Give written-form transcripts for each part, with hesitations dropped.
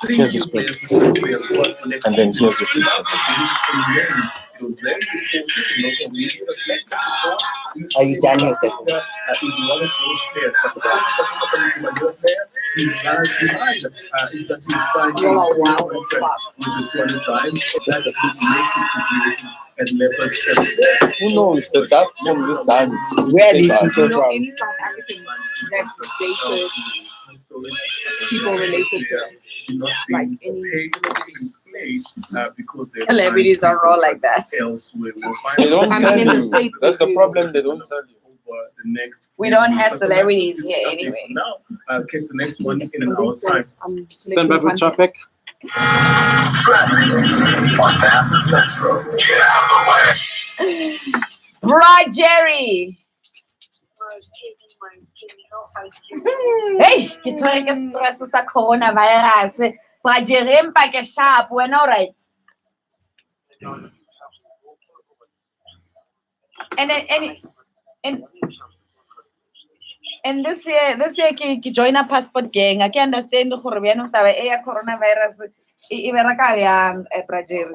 Here's the script, and then here's your seat. Are you done with it? You're wild as fuck. Who knows the dust from this dance? Where are these people You know from? any South Africans that dated people related to like any celebrities are all like that. They don't I mean, tell in the you. States, That's they the do. problem. They don't tell you. We don't have celebrities here anyway. Catch the next one in an hour's time. Stand by for traffic. Bra Jerry. Hey, ke tshwere ke stress sa coronavirus. Bra Jerry empa ke sharp, we're all right. And then and this year ke join a passport gang. I can understand gore bya no taba e ya coronavirus e bereka yang Bra Jerry.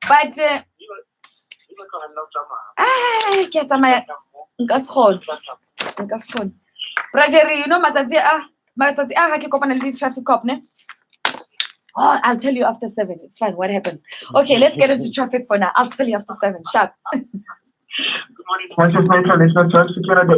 But ke tsamaya nka se kgone. Bra Jerry, you know matsatsi ha ke kopana le traffic cop ne. Oh, I'll tell you after 7. It's fine. What happens? Okay, let's get into traffic for now. I'll tell you after 7. Sharp. Once you've made traditional church, secure the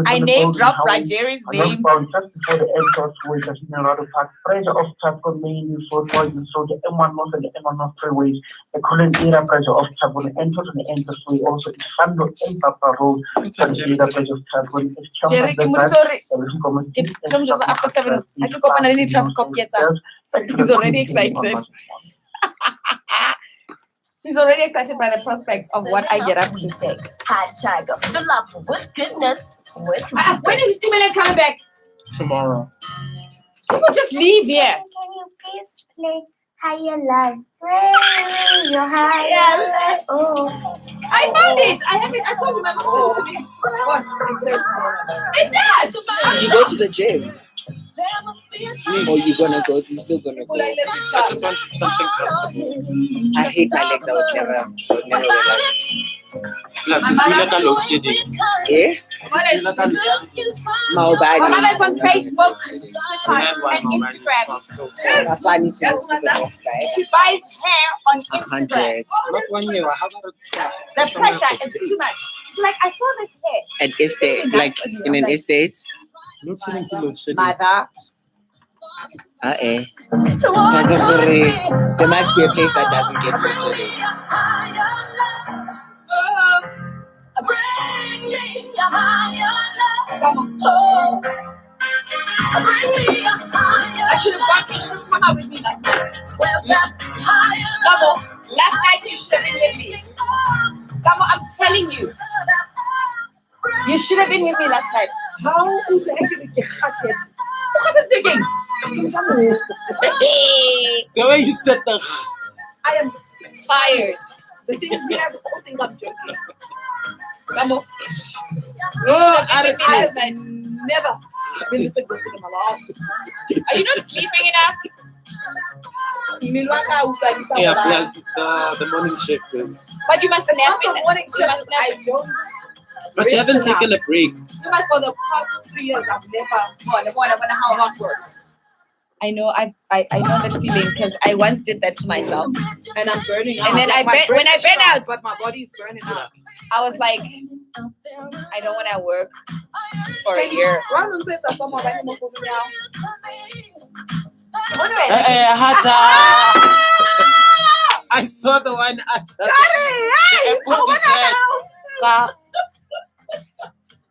I name dropped Jerry's name. Just before the entrance way, the Road Park, pressure of traffic main is so far, so the M1 North and the M1 North freeways, the current era pressure of traffic on the entrance and the entrance way, also it's Sando and Papa Road, and the era pressure of traffic is Jerry, sorry. Just after 7. I could go on any traffic cop gets up. He's already excited. He's already excited by the prospects of what I get up to next. Hashtag fill up with goodness with when is Stimulate coming back? Tomorrow. People just leave here. Can you please play Higher Love? Your higher love. Oh. I found it. I have it. I told you my mom sent it to me. What? It does. You go to the gym. Or you gonna go? You still gonna go? I just want something comfortable. I hate my legs. I would never relax. Plus, it's like a load shedding. Eh? My body. My mother's on Facebook, Twitter, and Instagram. That's why I need to go to the doctor. She buys hair on Instagram. 100. Not 1 year. How about The pressure is too much. She's like, I saw this hair. An estate, like in an estate. load shedding to load shedding? Mother. There must be a place that doesn't get load shedding. Come on. I should have come out with me last night. Come on. Last night you should have been with me. Come on, I'm telling you. You should have been with me last night. How would you have been cut here? What is thinking? The way you said that. I am tired. The thing is, you guys all think I'm joking. Come on. I never been this exhausted in my life. Are you not sleeping enough? Yeah, plus the morning shift is. But you must nap in the morning shift. I don't. But you haven't taken a break. For the past 3 years, I've never. I wonder how that works. I know that feeling because I once did that to myself, and I'm burning out. And then when I burn out, but my body's burning out. I was like, I don't want to work for a year. I saw the one.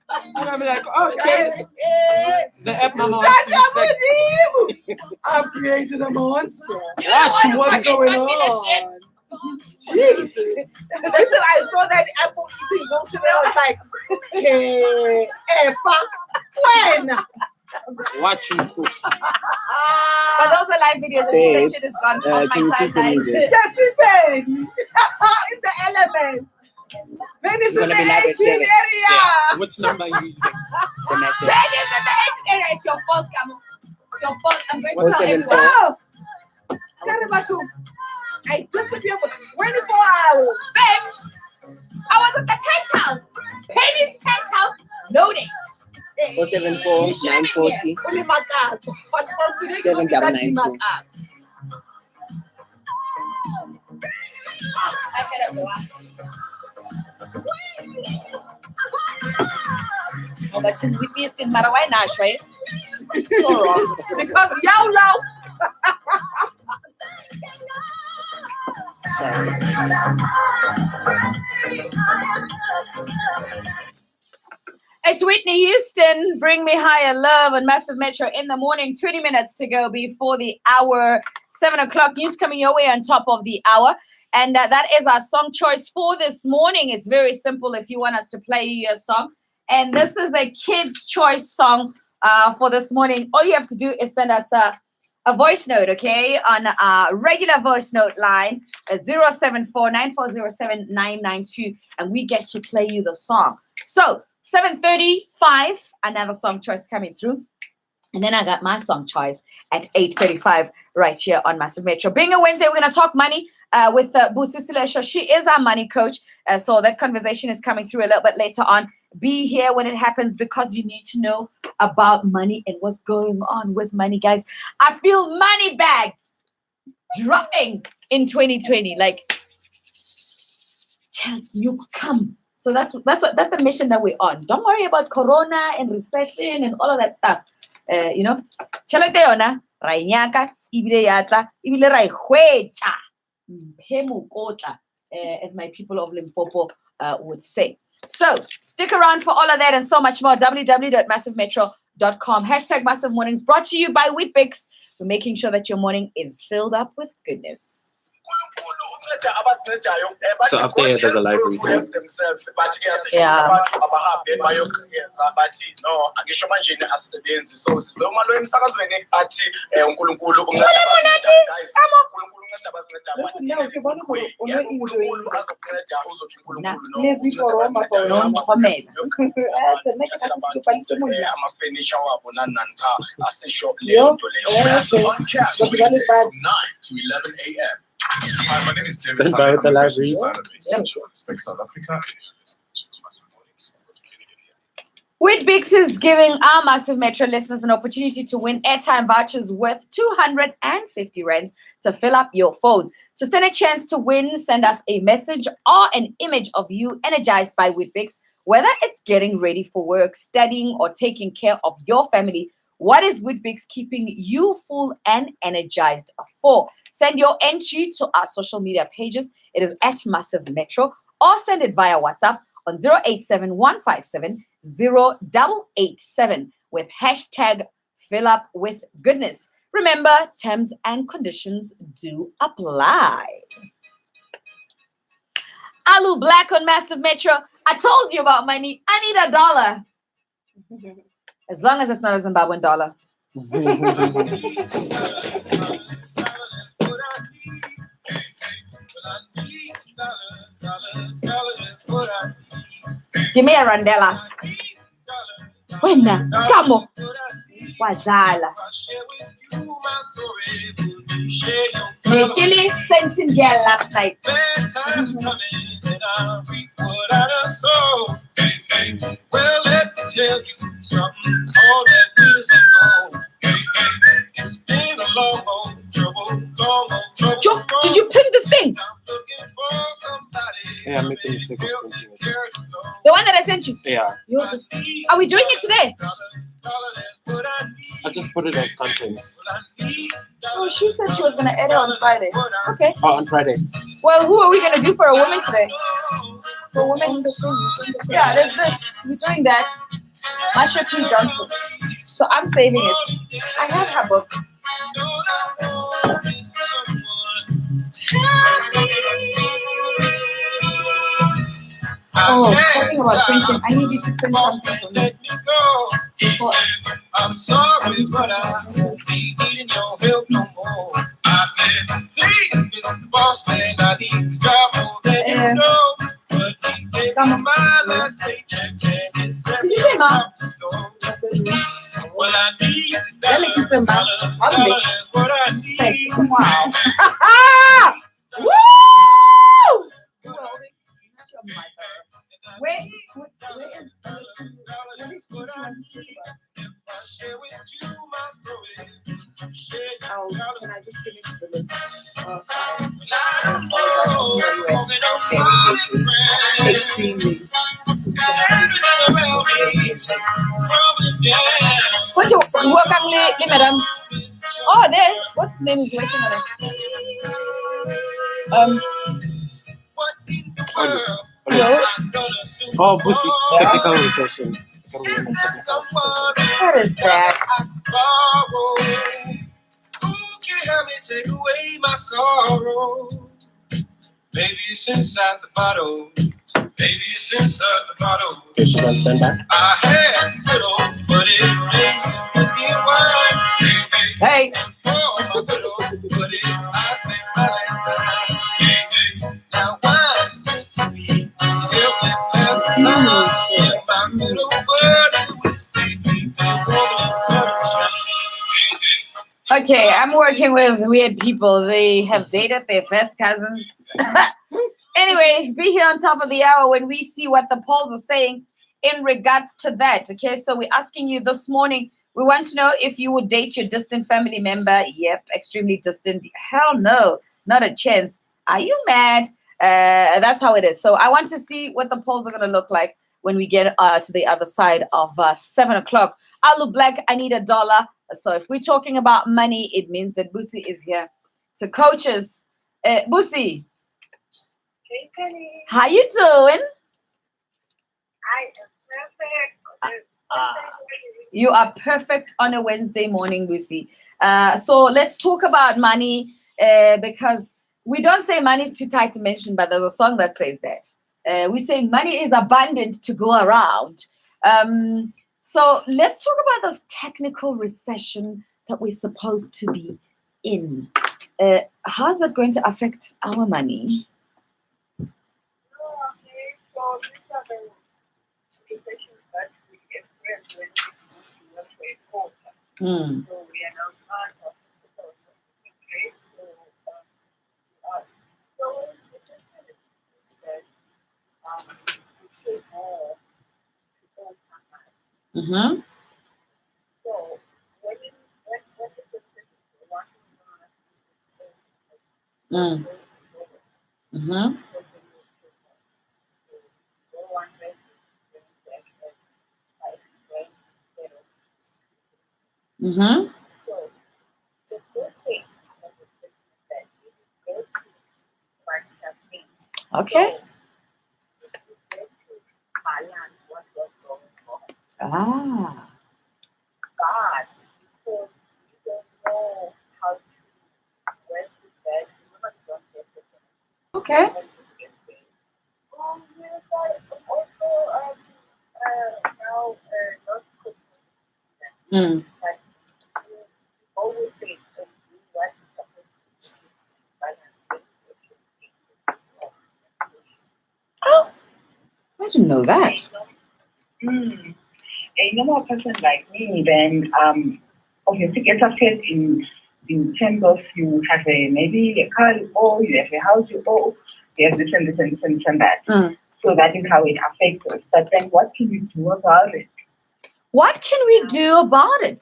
And I'm like, okay. The app mama I've created a monster. What's going on? Jesus. Until I saw that apple eating bullshit, I was like, hey, fuck, when? Watch you cook. But those are live videos. And this shit is gone from my timeline. Jesse Penny in the element. Then it's in the 18 area. Yeah. Which number are you using? Then it's in the 18 area. It's your fault, Camo. Your phone, I'm going to Oh, tell 74. everyone. Oh, Karibatu. I disappeared for 24 hours. Babe, I was at the penthouse. Penny's penthouse loading. 474 940 Only my cards. But from today, 7992. I had a blast. Oh, but you witnessed in Marawai Nash, right? So wrong. because YOLO. It's Whitney Houston, Bring Me Higher Love on Massive Metro in the morning. 20 minutes to go before the hour. 7 o'clock news coming your way on top of the hour. And that is our song choice for this morning. It's very simple if you want us to play your song. And this is a kid's choice song for this morning. All you have to do is send us a voice note, okay, on our regular voice note line, 074-9407-992, and we get to play you the song. So 7:35, another song choice coming through. And then I got my song choice at 8:35 right here on Massive Metro. Being a Wednesday, we're going to talk money with Busi Silesho. She is our money coach. So that conversation is coming through a little bit later on. Be here when it happens because you need to know about money and what's going on with money, guys. I feel money bags dropping in 2020. Like, child, you come. So that's the mission that we're on. Don't worry about Corona and recession and all of that stuff. You know, chelete yona ra inyaka ibile yatla ibile ra ihwecha phemukotla, as my people of Limpopo would say. So stick around for all of that and so much more. www.massivemetro.com. Hashtag Massive Mornings brought to you by Weet-Bix. We're making sure that your morning is filled up with goodness. So after here, there's a library. Yeah. Hi, my name is Tim. By the library. South Africa. Weet-Bix is giving our Massive Metro listeners an opportunity to win airtime vouchers worth 250 rands to fill up your phone. To stand a chance to win, send us a message or an image of you energized by Weet-Bix, whether it's getting ready for work, studying, or taking care of your family. What is Weet-Bix keeping you full and energized for? Send your entry to our social media pages. It is at Massive Metro, or send it via WhatsApp on 087-157-0887 with hashtag fill up with goodness. Remember, terms and conditions do apply. Alu Black on Massive Metro. I told you about money. I need $1. As long as it's not a Zimbabwean dollar. Give me a Randela. When? Come on. Wazala. Killing Sentin girl last night. Well, let me tell you something. All that glitters and gold. It's been a long old trouble. Joe, did you print this thing? I'm looking for somebody. Yeah, I'm making a mistake of printing it. The one that I sent you. Yeah, Are we doing it today? I just put it as content. Oh, she said she was going to edit on Friday. Okay. Oh, on Friday. Well, who are we going to do for a woman today? For women? Yeah, there's this. We're doing that. Marsha P. Johnson. So I'm saving it. I have her book. Oh, talking about printing, I need you to print something for me. Before. I'm sorry, but I won't be needing your help no more. I said, please, Mr. Boss Man, I need this job more than you know. But he gave me my last paycheck and he said, Did you say, Mom? well, I need Let me keep Listen, man. Dollar is what I Say, need. wow. Woo! Where is What is she want to talk about? I share with you my story. Oh, can I just finish the list? Oh, sorry. Extremely. What you work on, madam? Oh, there. What's his name is working on it? Hello? Oh, Busi, technical recession. What is that? Who can help me take away my sorrow? Maybe it's inside the bottle. Maybe it's inside the bottle. Okay, she's on standby. I had some widow, but it's made whiskey and wine. Hey. And for my widow, but I spent my last time. Now wine is good to me. Help me pass the time. In my middle world and whiskey, and woman in sunshine. Okay, I'm working with weird people. They have dated their first cousins. Anyway, be here on top of the hour when we see what the polls are saying in regards to that. Okay, so we're asking you this morning. We want to know if you would date your distant family member. Yep, extremely distant. Hell no, not a chance. Are you mad? That's how it is. So I want to see what the polls are going to look like when we get to the other side of 7 o'clock. Alu Black, I need $1. So if we're talking about money, it means that Busi is here. So coaches, Busi, Hey, Penny. how you doing? I am perfect. You are perfect on a Wednesday morning, Busi. So let's talk about money because we don't say money is too tight to mention, but there's a song that says that. We say money is abundant to go around. So let's talk about this technical recession that we're supposed to be in. How's that going to affect our money? Okay, so these are the recessions that we experience when we went to a quarter. Hmm. So we are now part of the quarter. Okay, so recession is that we pay more to own time. Mm-hmm. So when the recession is Mm. Mm-hmm. Mm-hmm. Okay. Ah. Okay. Mm. Oh, I didn't know that. A normal person like me, then obviously gets upset in terms of you have maybe a car you owe, you have a house you owe, you have this and this and this and this and that. Mm. So that is how it affects us. But then what can you do about it? What can we do about it?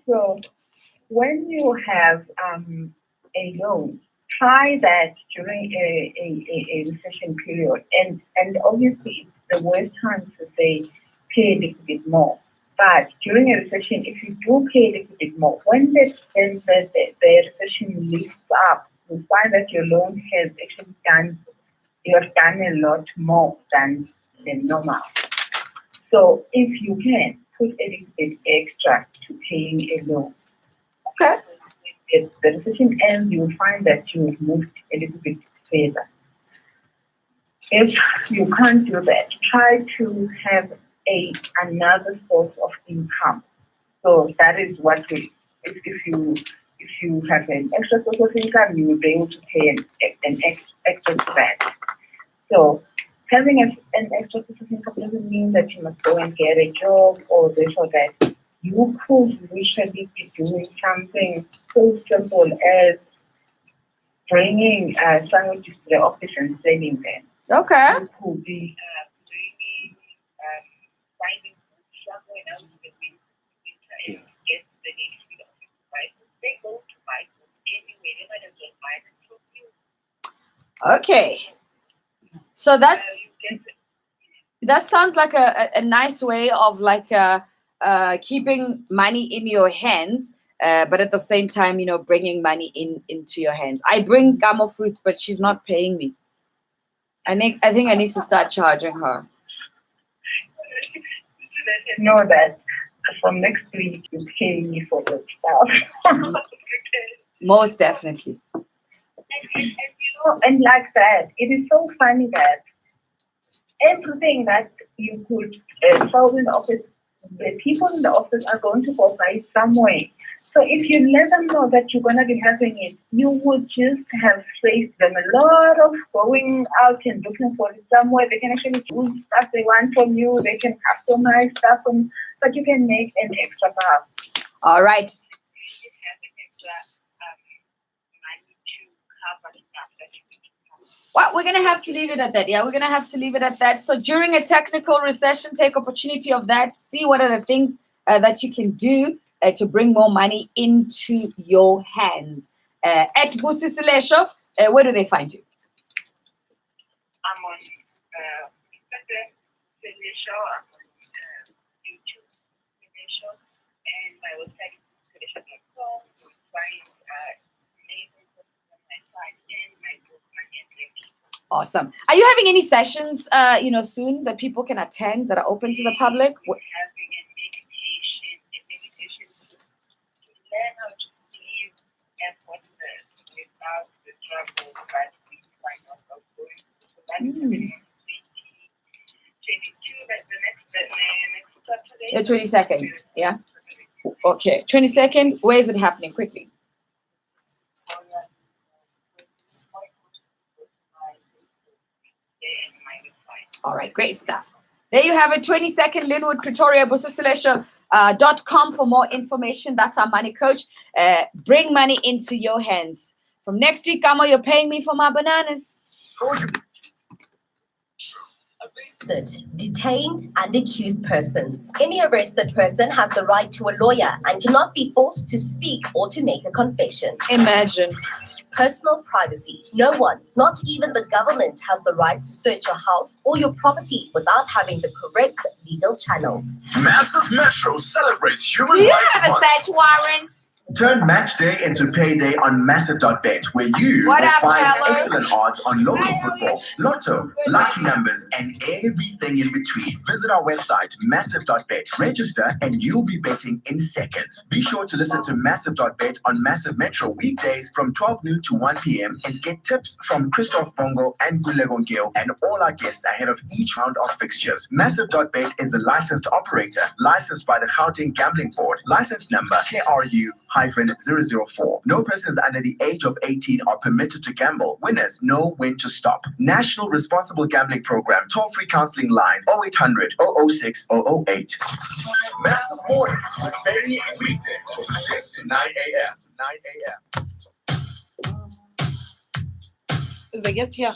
So when you have a loan, try that during a recession period. And obviously it's the worst time to say pay a little bit more. But during a recession, if you do pay a little bit more, when the recession lifts up, you find that your loan has actually you have done a lot more than normal. So if you can, put a little bit extra to paying a loan. Okay. If the recession ends, you will find that you've moved a little bit further. If you can't do that, try to have another source of income. So that is what if you have an extra source of income, you will be able to pay an extra to that. So having an extra source of income doesn't mean that you must go and get a job or this or that. you could usually be doing something so simple as bringing sandwiches to the office and selling them. Okay. You could be bringing, finding food somewhere else in the winter and get the next week office to buy food. They go to buy food anyway. They might as well buy them from you. Okay. So that You get sounds like a nice way of like keeping money in your hands, but at the same time, bringing money into your hands. I bring Gamo fruit, but she's not paying me. I think I need to start charging her. know that from next week you pay me for the stuff. Most definitely. And like that, it is so funny that everything that you could sell in the office, the people in the office are going to go buy it somewhere. So if you let them know that you're going to be having it, you would just have saved them a lot of going out and looking for it somewhere. They can actually choose stuff they want from you. They can customize stuff, but you can make an extra buck. All right. Well, we're going to have to leave it at that. Yeah, we're going to have to leave it at that. So during a technical recession, take opportunity of that. See what are the things that you can do to bring more money into your hands. At Busisilesho, where do they find you? I'm on Instagram, Silesho. I'm on YouTube, Silesho. And my website is silesho.com. You'll find amazing stuff on my site and my book, Money and Plenty. Awesome. Are you having any sessions, soon that people can attend that are open to the public? We're having a meditation to learn how to live effortless without the trouble that we find ourselves going through. So that's happening on 2022. That's the next Saturday. The 22nd, yeah? Okay, 22nd. Where is it happening? Quickly. All right, great stuff. There you have it, 22nd, Linwood, Pretoria, Busisilesho.com for more information. That's our money coach. Bring money into your hands. From next week, Gamo, you're paying me for my bananas. Arrested, detained, and accused persons. Any arrested person has the right to a lawyer and cannot be forced to speak or to make a confession. Imagine. Personal privacy. No one, not even the government, has the right to search your house or your property without having the correct legal channels. Massive Metro celebrates Human Do you Rights have a Month. search warrant? Turn match day into payday on Massive.bet, where you What will up, find fellas? excellent odds on local Hi, how are football, lotto, lucky numbers, and everything in between. Visit our website, Massive.bet, register, and you'll be betting in seconds. Be sure to listen to Massive.bet on Massive Metro weekdays from 12 noon to 1 p.m. and get tips from Christoph Bongo and Gulego Gil and all our guests ahead of each round of fixtures. Massive.bet is a licensed operator, licensed by the Gauteng Gambling Board, license number KRU-004. No persons under the age of 18 are permitted to gamble. Winners know when to stop. National Responsible Gambling Program. Toll-free counseling line 0800 006 008. Massive Mornings with Penny weekdays from 6 to 9 a.m. 9 a.m. Is the guest here?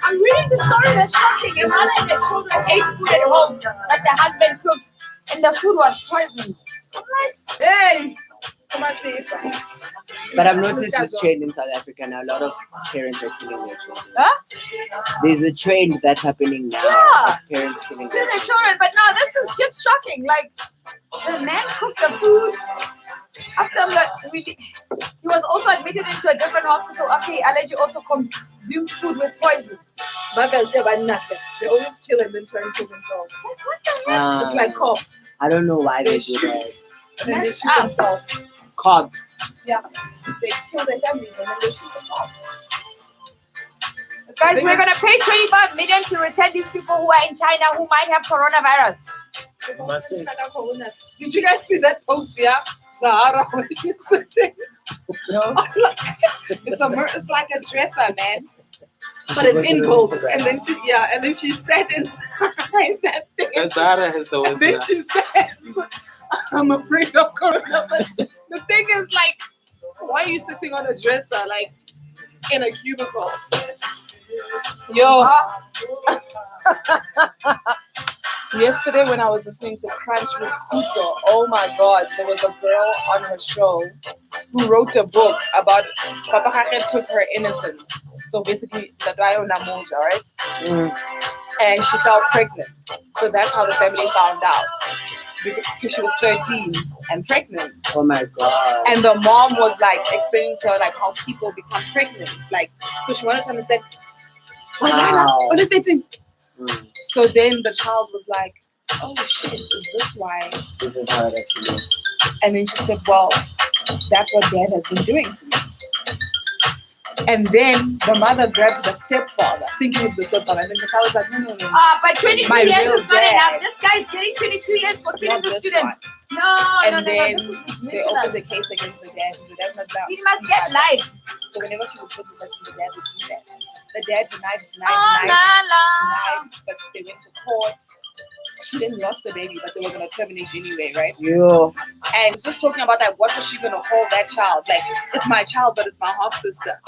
I'm reading the story that's shocking. A mother and the children ate food at home that the husband cooked, and the food was poisoned. I'm like, Hey! But I've noticed this trend in South Africa now. A lot of parents are killing their children. Huh? There's a trend that's happening now. Yeah. Of parents killing To their their children. children, but now this is just shocking. Like the man cooked the food after he was also admitted into a different hospital after he allegedly also consumed food with poison. They always kill and then try and kill themselves. It's like cops. I don't know why They they do shoot that. and then they Messed shoot up. themselves. Cops. Yeah. They kill their families and then they shoot themselves. Guys, we're gonna pay 25 million to return these people who are in China who might have coronavirus. Did you guys see that post? Yeah, Zahara when she's sitting. No. It's like a dresser, man. But it's in gold, and then she sat inside that thing. And Zara has the And worst. then she says, "I'm afraid of corona." But the thing is, like, why are you sitting on a dresser, like, in a cubicle? Yo. Yesterday when I was listening to Crunch with Kuto, oh my God, there was a girl on her show who wrote a book about Papa Kake took her innocence. So basically, the Dayo Namoja, right? And she fell pregnant. So that's how the family found out. Because she was 13 and pregnant. Oh my God. And the mom was like explaining to her like how people become pregnant. Like, so she wanted to understand. Wow. So then the child was like, "Oh shit, is this why?" This is how it actually is. And then she said, "Well, that's what dad has been doing to me." And then the mother grabbed the stepfather, thinking it's the stepfather. And then the child was like, "No. But 22 My years real is not dad. enough. This guy's getting 22 years for killing Not the this student. one." No, And then this is they ridiculous. opened a case against the dad because the dad was like, He must get life. So whenever she would visit us, the dad would do that. The dad denied, but they went to court. She then lost the baby, but they were going to terminate anyway, right? Yo. And it's just talking about like, what was she going to call that child? Like, it's my child, but it's my half sister.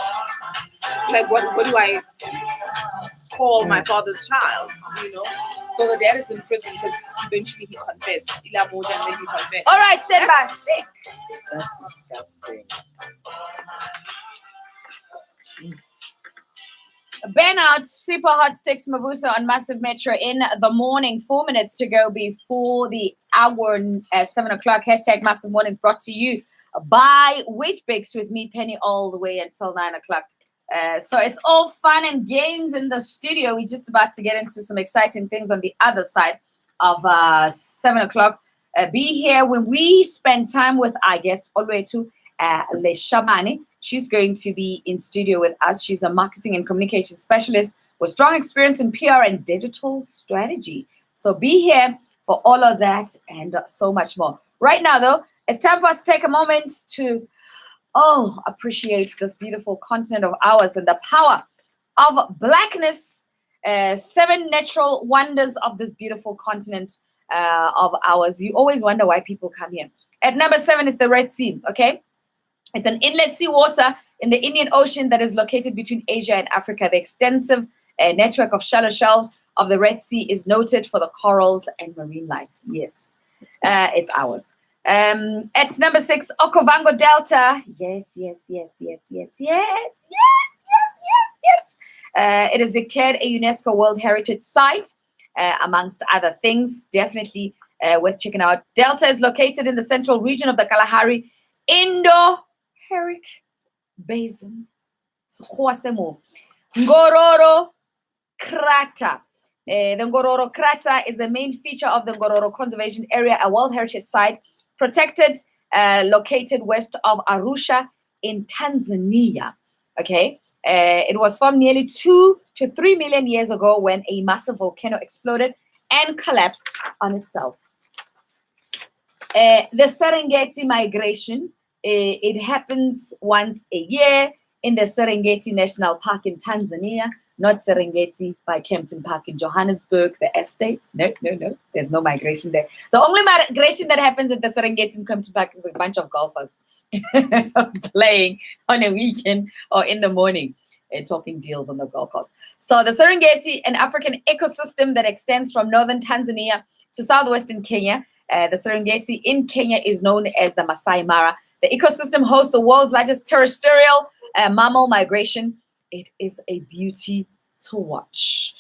Like, what do I call my father's child? You know? So the dad is in prison because eventually he confessed. Ilamoja, and then he confessed. All right, stand by. That's disgusting. Burnout, super hot sticks Mabusa on Massive Metro in the morning. 4 minutes to go before the hour 7 o'clock. Hashtag Massive Mornings brought to you by Wheatbix with me, Penny, all the way until 9 o'clock. So it's all fun and games in the studio. We're just about to get into some exciting things on the other side of 7 o'clock. Be here when we spend time with our guest, Olwetu Leshabane. She's going to be in studio with us. She's a marketing and communication specialist with strong experience in PR and digital strategy. So be here for all of that and so much more. Right now, though, it's time for us to take a moment to appreciate this beautiful continent of ours and the power of blackness. 7 natural wonders of this beautiful continent of ours. You always wonder why people come here. At number 7 is the Red Sea, okay? It's an inlet seawater in the Indian Ocean that is located between Asia and Africa. The extensive network of shallow shelves of the Red Sea is noted for the corals and marine life. Yes, it's ours. At number 6, Okavango Delta. Yes. It is declared a UNESCO World Heritage Site, amongst other things. Definitely worth checking out. Delta is located in the central region of the Kalahari Indo-Herrick Basin. Ngororo Crater. The Ngororo Crater is the main feature of the Ngororo Conservation Area, a World Heritage Site protected, located west of Arusha in Tanzania. Okay, it was formed nearly 2 to 3 million years ago when a massive volcano exploded and collapsed on itself. The Serengeti migration, it happens once a year in the Serengeti National Park in Tanzania, not Serengeti by Kempton Park in Johannesburg, the estate. No, there's no migration there. The only migration that happens at the Serengeti in Kempton Park is a bunch of golfers playing on a weekend or in the morning and talking deals on the golf course. So the Serengeti, an African ecosystem that extends from northern Tanzania to southwestern Kenya. The Serengeti in Kenya is known as the Masai Mara. The ecosystem hosts the world's largest terrestrial mammal migration. It is a beauty to watch.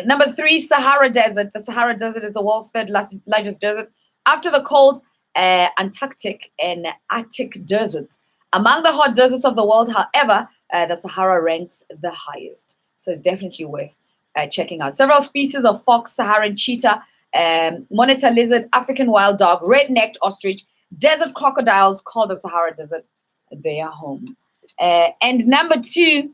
Number 3, Sahara Desert. The Sahara Desert is the world's third largest desert after the cold Antarctic and Arctic deserts. Among the hot deserts of the world, however, the Sahara ranks the highest. So it's definitely worth checking out. Several species of fox, Saharan cheetah, monitor lizard, African wild dog, red-necked ostrich, desert crocodiles call the Sahara Desert their home. And number 2,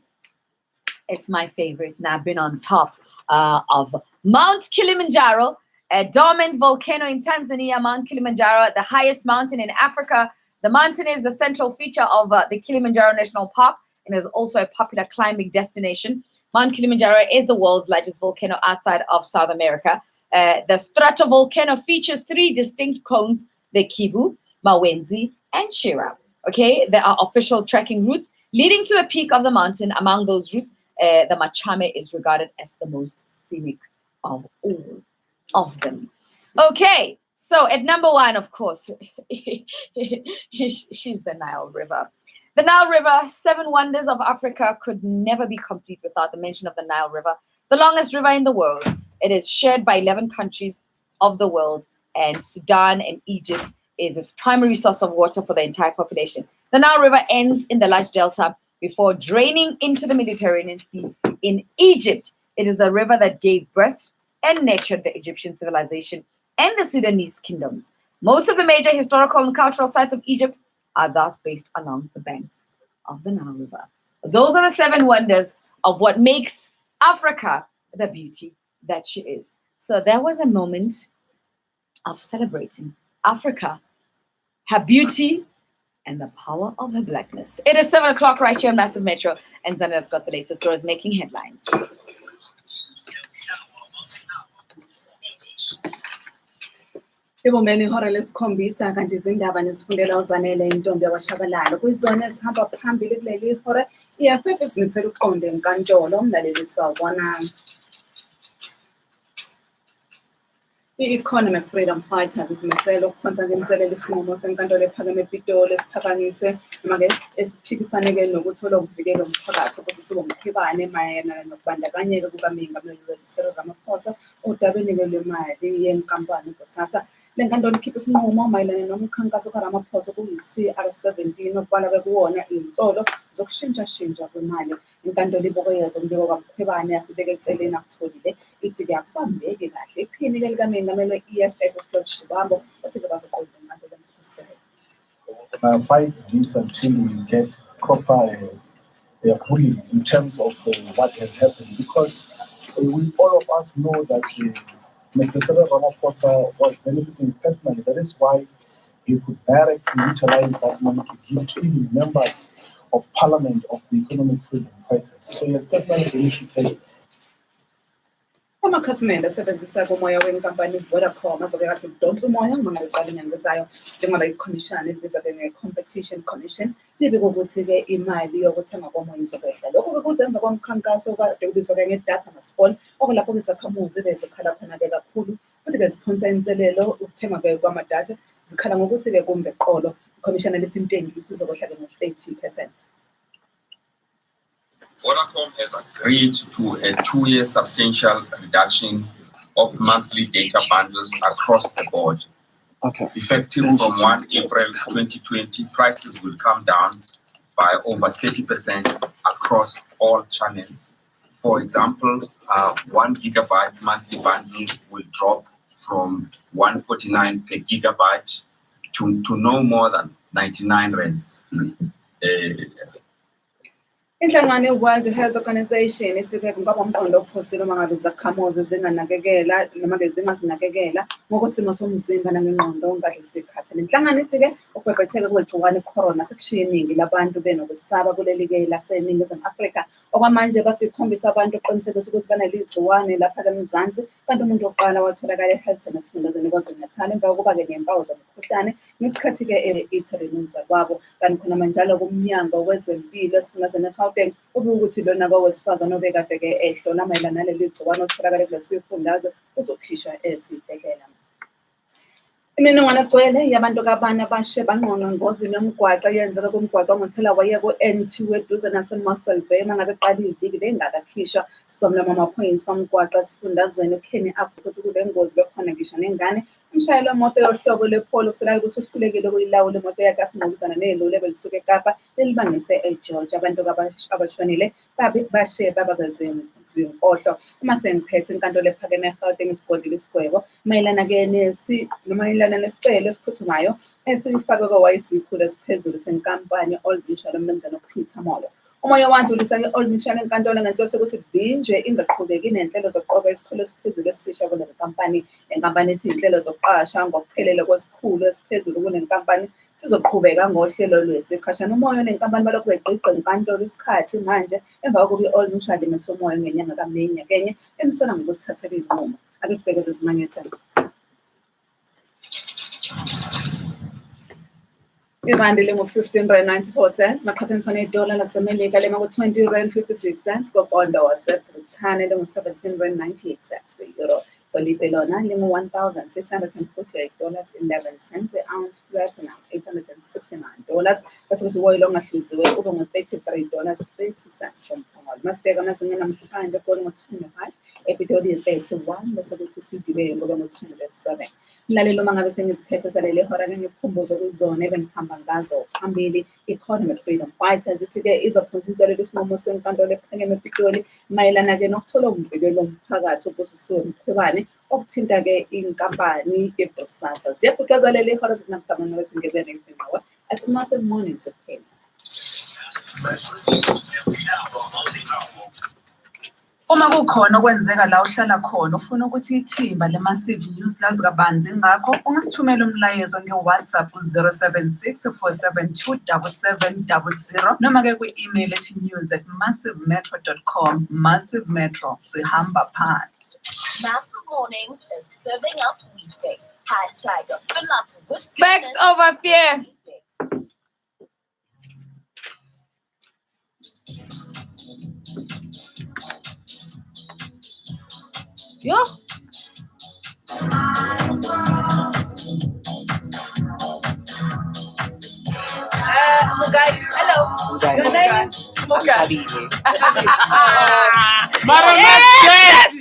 it's my favorite, and I've been on top of Mount Kilimanjaro, a dormant volcano in Tanzania. Mount Kilimanjaro, the highest mountain in Africa. The mountain is the central feature of the Kilimanjaro National Park and is also a popular climbing destination. Mount Kilimanjaro is the world's largest volcano outside of South America. The stratovolcano features 3 distinct cones, the Kibu, Mawenzi, and Shira. Okay, there are official trekking routes leading to the peak of the mountain. Among those routes, the Machame is regarded as the most scenic of all of them. Okay, so at number 1, of course, she's the Nile River. The Nile River, 7 wonders of Africa, could never be complete without the mention of the Nile River, the longest river in the world. It is shared by 11 countries of the world, and Sudan and Egypt is its primary source of water for the entire population. The Nile River ends in the large delta before draining into the Mediterranean Sea. In Egypt, it is the river that gave birth and nurtured the Egyptian civilization and the Sudanese kingdoms. Most of the major historical and cultural sites of Egypt are thus based along the banks of the Nile River. Those are the 7 wonders of what makes Africa the beauty that she is. So there was a moment of celebrating Africa, her beauty, and the power of her blackness. It is 7 o'clock right here on Massive Metro, and Zana's got the latest stories making headlines. Ibomeni ihora lesikhombisa kanti izindaba nesifundela uzanele intombi yakwashabalala kwizona esihamba phambili kuleli ihora iyafefe isimisela uqonde enkantolo umlaleli sawubona. I-Economic Freedom Fighters izimisele ukuphonsa ngenselelo isinqumo senkantolo ephakeme ePitoli esiphakamise noma-ke esiphikisane-ke nokuthola ukuvikela umphakathi ukuthi sibe umkhibane mayelana nokubandakanyeka kukamongameli wethu Cyril Ramaphosa odabeni-ke lwemali yenkampani kusasa. Le nkantolo ikhipha isinqumo mayelana nomkhankaso kaRamaphosa kuyi-CR17 okubalwa kuwona iy'nsolo zokushintshashintsha kwemali. Inkantolo ibukeza umbiko kaMkhwebane yasibeka eceleni akutholile ithi-ke akubambeki kahle iphini-ke likamongameli we-EFF uFloyd Shivambu uthi-ke bazoqonda inkantolo emthethisisekelo. 5 days until we get proper ruling in terms of what has happened, because all of us know that Mr. Cyril Ramaphosa was benefiting personally. That is why he could directly utilize that money to give to even members of parliament of the Economic Freedom Fighters. So he has personally benefited. Amakhasimende asebenzisa umoya wenkampani Vodacom azobe kade udonsa umoya noma ngabe inyanga ezayo njengoba ikhomishana ebizwa nge-Competition Commission sibike ukuthi-ke imali yokuthenga komoya izokwehla. Lokhu-ke kuze emva komkhankaso kade ubizwa nge-data masipol okulapho izakhamuzi bezikhala khona-ke kakhulu futhi-ke ziphonsa inselelo ukuthengwa kwamadatha zikhala ngokuthi-ke kumbe eqolo ikhomishana lithi intengiso izokwehla-ke ngo-30%. Vodacom has agreed to a 2-year substantial reduction of monthly data bundles across the board. Okay. Effective from 1 April 2020, prices will come down by over 30% across all channels. For example, 1 gigabyte monthly bundle will drop from 149 per gigabyte to no more than 99 rands. Inhlangano ye-World Health Organization ithi-ke kungaba umqondo ophusile uma ngabe izakhamuzi zinganakekela noma-ke zingazinakekela ngokosimo somzimba nangengqondo ngadle isikhathi. Le nhlangano ithi-ke ukubhebhetheka kwegciwane i-corona sekushiye iningi labantu benokusaba kuleli-ke laseNingizimu Afrika. Okwamanje basikhombisa abantu uqinisekisa ukuthi banaleli gciwane lapha eMzansi, kanti umuntu wokuqala watholakala eHilton esifundazweni KwaZulu-Natal emva kokuba-ke nempawu zomkhuhlane ngesikhathi-ke Italy nomzakwabo. Kanti khona manjalo kumnyango wezempilo esifundazweni eGauteng ukuthi lona kowesifazane obekade-ke ehlola mayelana naleli gciwane otholakala kulesi sifundazwe uzokhishwa esibhedlela. Imininingwane egcwele yabantu kabana abashe banqonqa engozini yomgwaqo eyenzeka kumgwaqo onguthela waye ku-N2 eduze naseMussel Bay uma ngabe qala iviki bengakakhishwa somlomo wamaphoyisa omgwaqo esifundazweni uKenny Africa ukuthi kule ngozi bekhona ngisho nengane. Umshayeli wemoto yohlobo lwePolo usolakala ukuthi uhlulekile ukuyilawula imoto yakhe asinqobisana neloli ebelisuka eKapa lelibangise eGeorgia. Abantu abashonile bashe bababezinkohlo. Uma sengiphethe inkantolo ephakeme eGauteng isigodile isigwebo mayelana-ke mayelana nesicelo esiphuthumayo esifakwe kwawayisikhulu esiphezulu senkampani ye-Old Mutual umnumzane uPeter Molo. Umoya wadlulisa-ke i-Old Mutual enkantolo ngenhloso yokuthi vinje ingaqhubeki nenhlelo zokuqoka isikhulu esiphezulu esisha kuleli nkampani. Le nkampani ithi iy'nhlelo zokuqasha ngokuphelele kwesikhulu esiphezulu kunenkampani sizoqhubeka ngohlelo lwesikhashana. Umoya nenkampani balokhu begqiqa enkantolo isikhathi manje emva kokuba i-Old Mutual imise umoya ngenyanga kaMeyi nyaka enye emsola ngokusithathela iy'nqumo. Ake sibheke zezimanyethelo. Irandi lingu-15.94 maqhathaniswa nedola laseMelika lima ku-20.56 kopondo waseBrithani lingu-17.98 kwi-euro. Golide lona lingu-$1,648.11 i-ounce. Platinum $869 bese kuthi uwoyilo ongahluziwe ube ngu-$33.30 umphongolo. Masibheka amazinga namhlanje eGoli ngo-25, ePitoli yi-31 bese kuthi iSigibe kube ngu-27. Mlaleli uma ngabe sengiziphethe saleli hora ngikukhumbuze kuzona ebengihamba ngazo phambili. Economic Freedom Fighters ithi-ke izophuza inselelo isinqumo senkantolo ephakeme ePitoli mayelana-ke nokuthola ukuvikelwa umphakathi obusisiwe Mkhwebane okuthinta-ke inkampani yeBosasa. Ziyaguqaza leli hora zokunamhlanje ngabe sengibene ngqawe at Massive Mornings with Penny. Uma kukhona okwenzeka la uhlala khona ufuna ukuthi ithimba le-Massive News lazi kabanzi ngakho ungasithumela umlayezo nge-WhatsApp ku-076 472 7700 noma-ke kwi-email ethi news@massivemetro.com. Massive Metro, sihamba phansi. Massive Mornings is serving up weekdays. Hashtag fill up with Fact over fear. Yo. Mugai, hello. Your name is Mugai. Yes,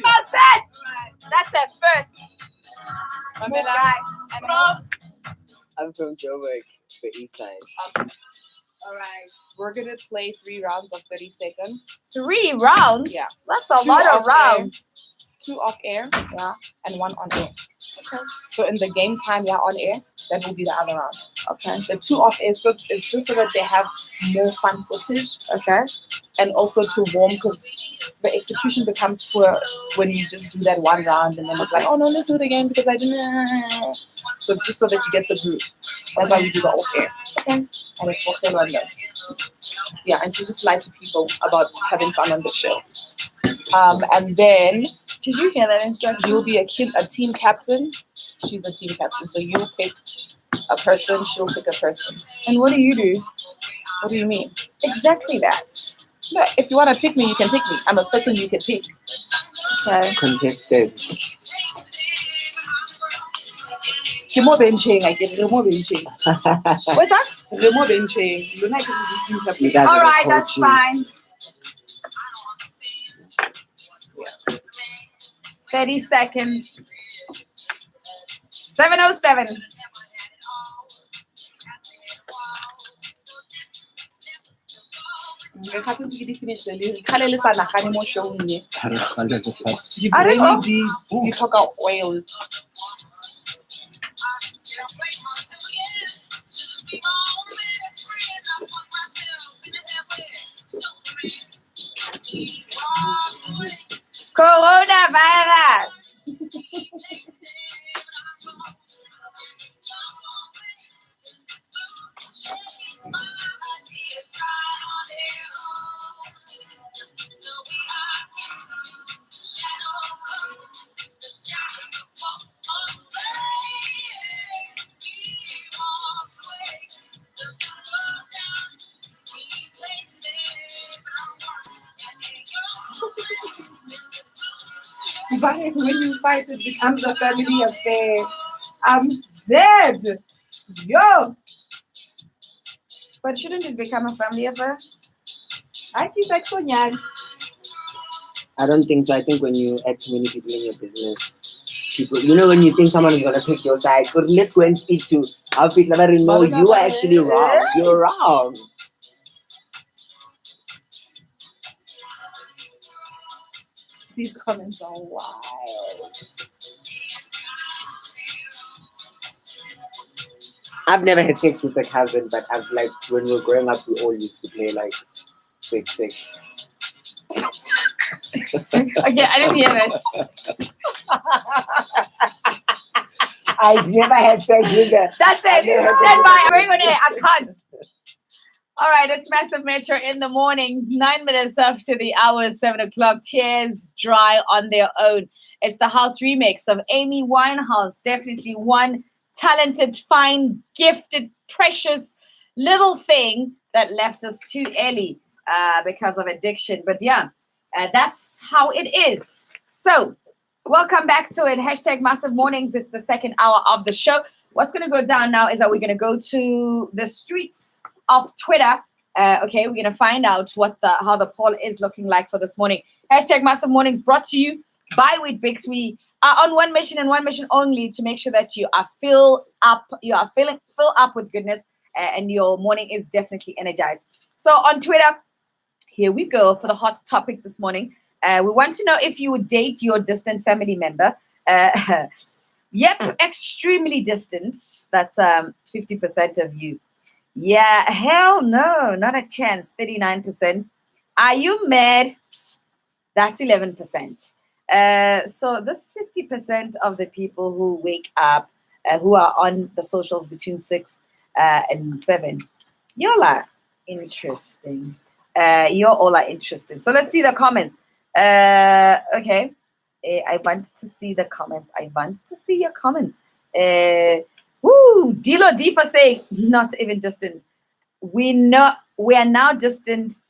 that's at first. Mugai. I'm from Joburg, the east side. All right. We're going to play 3 rounds of 30 seconds. 3 rounds? Yeah. That's a lot of rounds. 2 off air, yeah, and 1 on air. Okay. So in the game time, yeah, on air, that will be the other round. Okay. The 2 off air, so it's just so that they have more fun footage. Okay. And also to warm, because the execution becomes poor when you just do that 1 round and then it's like, oh no, let's do it again because I didn't. So it's just so that you get the groove. That's why you do the off air. Okay. And it's for fun. Yeah, and to just lie to people about having fun on the show. And then, did you hear that instruction? You'll be a team captain. She's a team captain. So you pick a person, she'll pick a person. And what do you do? What do you mean? Exactly that. No, if you want to pick me, you can pick me. I'm a person you can pick. Okay. Contested. Remo benching, I get Remo benching. What's that? Remo benching. You're not going to be team captain. All right, that's fine. 30 seconds. 7:07. Finish the lyric. I don't know. You talk about oil. Coronavirus. But when you fight, it becomes a family affair. dead. Yo. But shouldn't it become a family affair? I think like so young. I don't think so. I think when you add too many people in your business, people, when you think someone is gonna pick your side, but let's go and speak to our people. No, you are actually wrong. You're wrong. These comments are wild. I've never had sex with a cousin, but I've when we were growing up, we all used to play like 6-6. Okay, I didn't hear that. I've never had sex with her. That's it. Stand by. Bring on air. I can't. All right, it's Massive Metro in the morning. 9 minutes after the hour, 7 o'clock. Tears dry on their own. It's the house remix of Amy Winehouse. Definitely one talented, fine, gifted, precious little thing that left us too early because of addiction. But yeah, that's how it is. So welcome back to it. Hashtag Massive Mornings. It's the second hour of the show. What's going to go down now is that we're going to go to the streets of Twitter. Okay, we're going to find out how the poll is looking like for this morning. Hashtag Massive Mornings brought to you by Weet-Bix. We are on one mission and one mission only to make sure that you are filled up with goodness, and your morning is definitely energized. So on Twitter, here we go for the hot topic this morning. We want to know if you would date your distant family member. Yep, extremely distant. That's 50% of you. Yeah, hell no, not a chance. 39%. Are you mad? That's 11%. So this 50% of the people who wake up, who are on the socials between 6 and 7, y'all are interesting. You all are interesting. So let's see the comments. Okay. I want to see the comments. I want to see your comments. Dilo D for saying not even distant. We are now distant.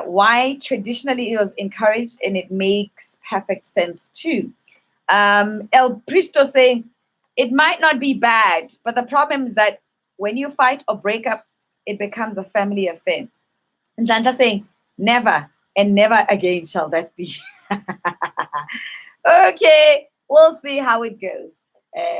Why traditionally it was encouraged, and it makes perfect sense too. El Pristo saying it might not be bad, but the problem is that when you fight or break up, it becomes a family affair. And Janta saying never and never again shall that be. Okay, we'll see how it goes.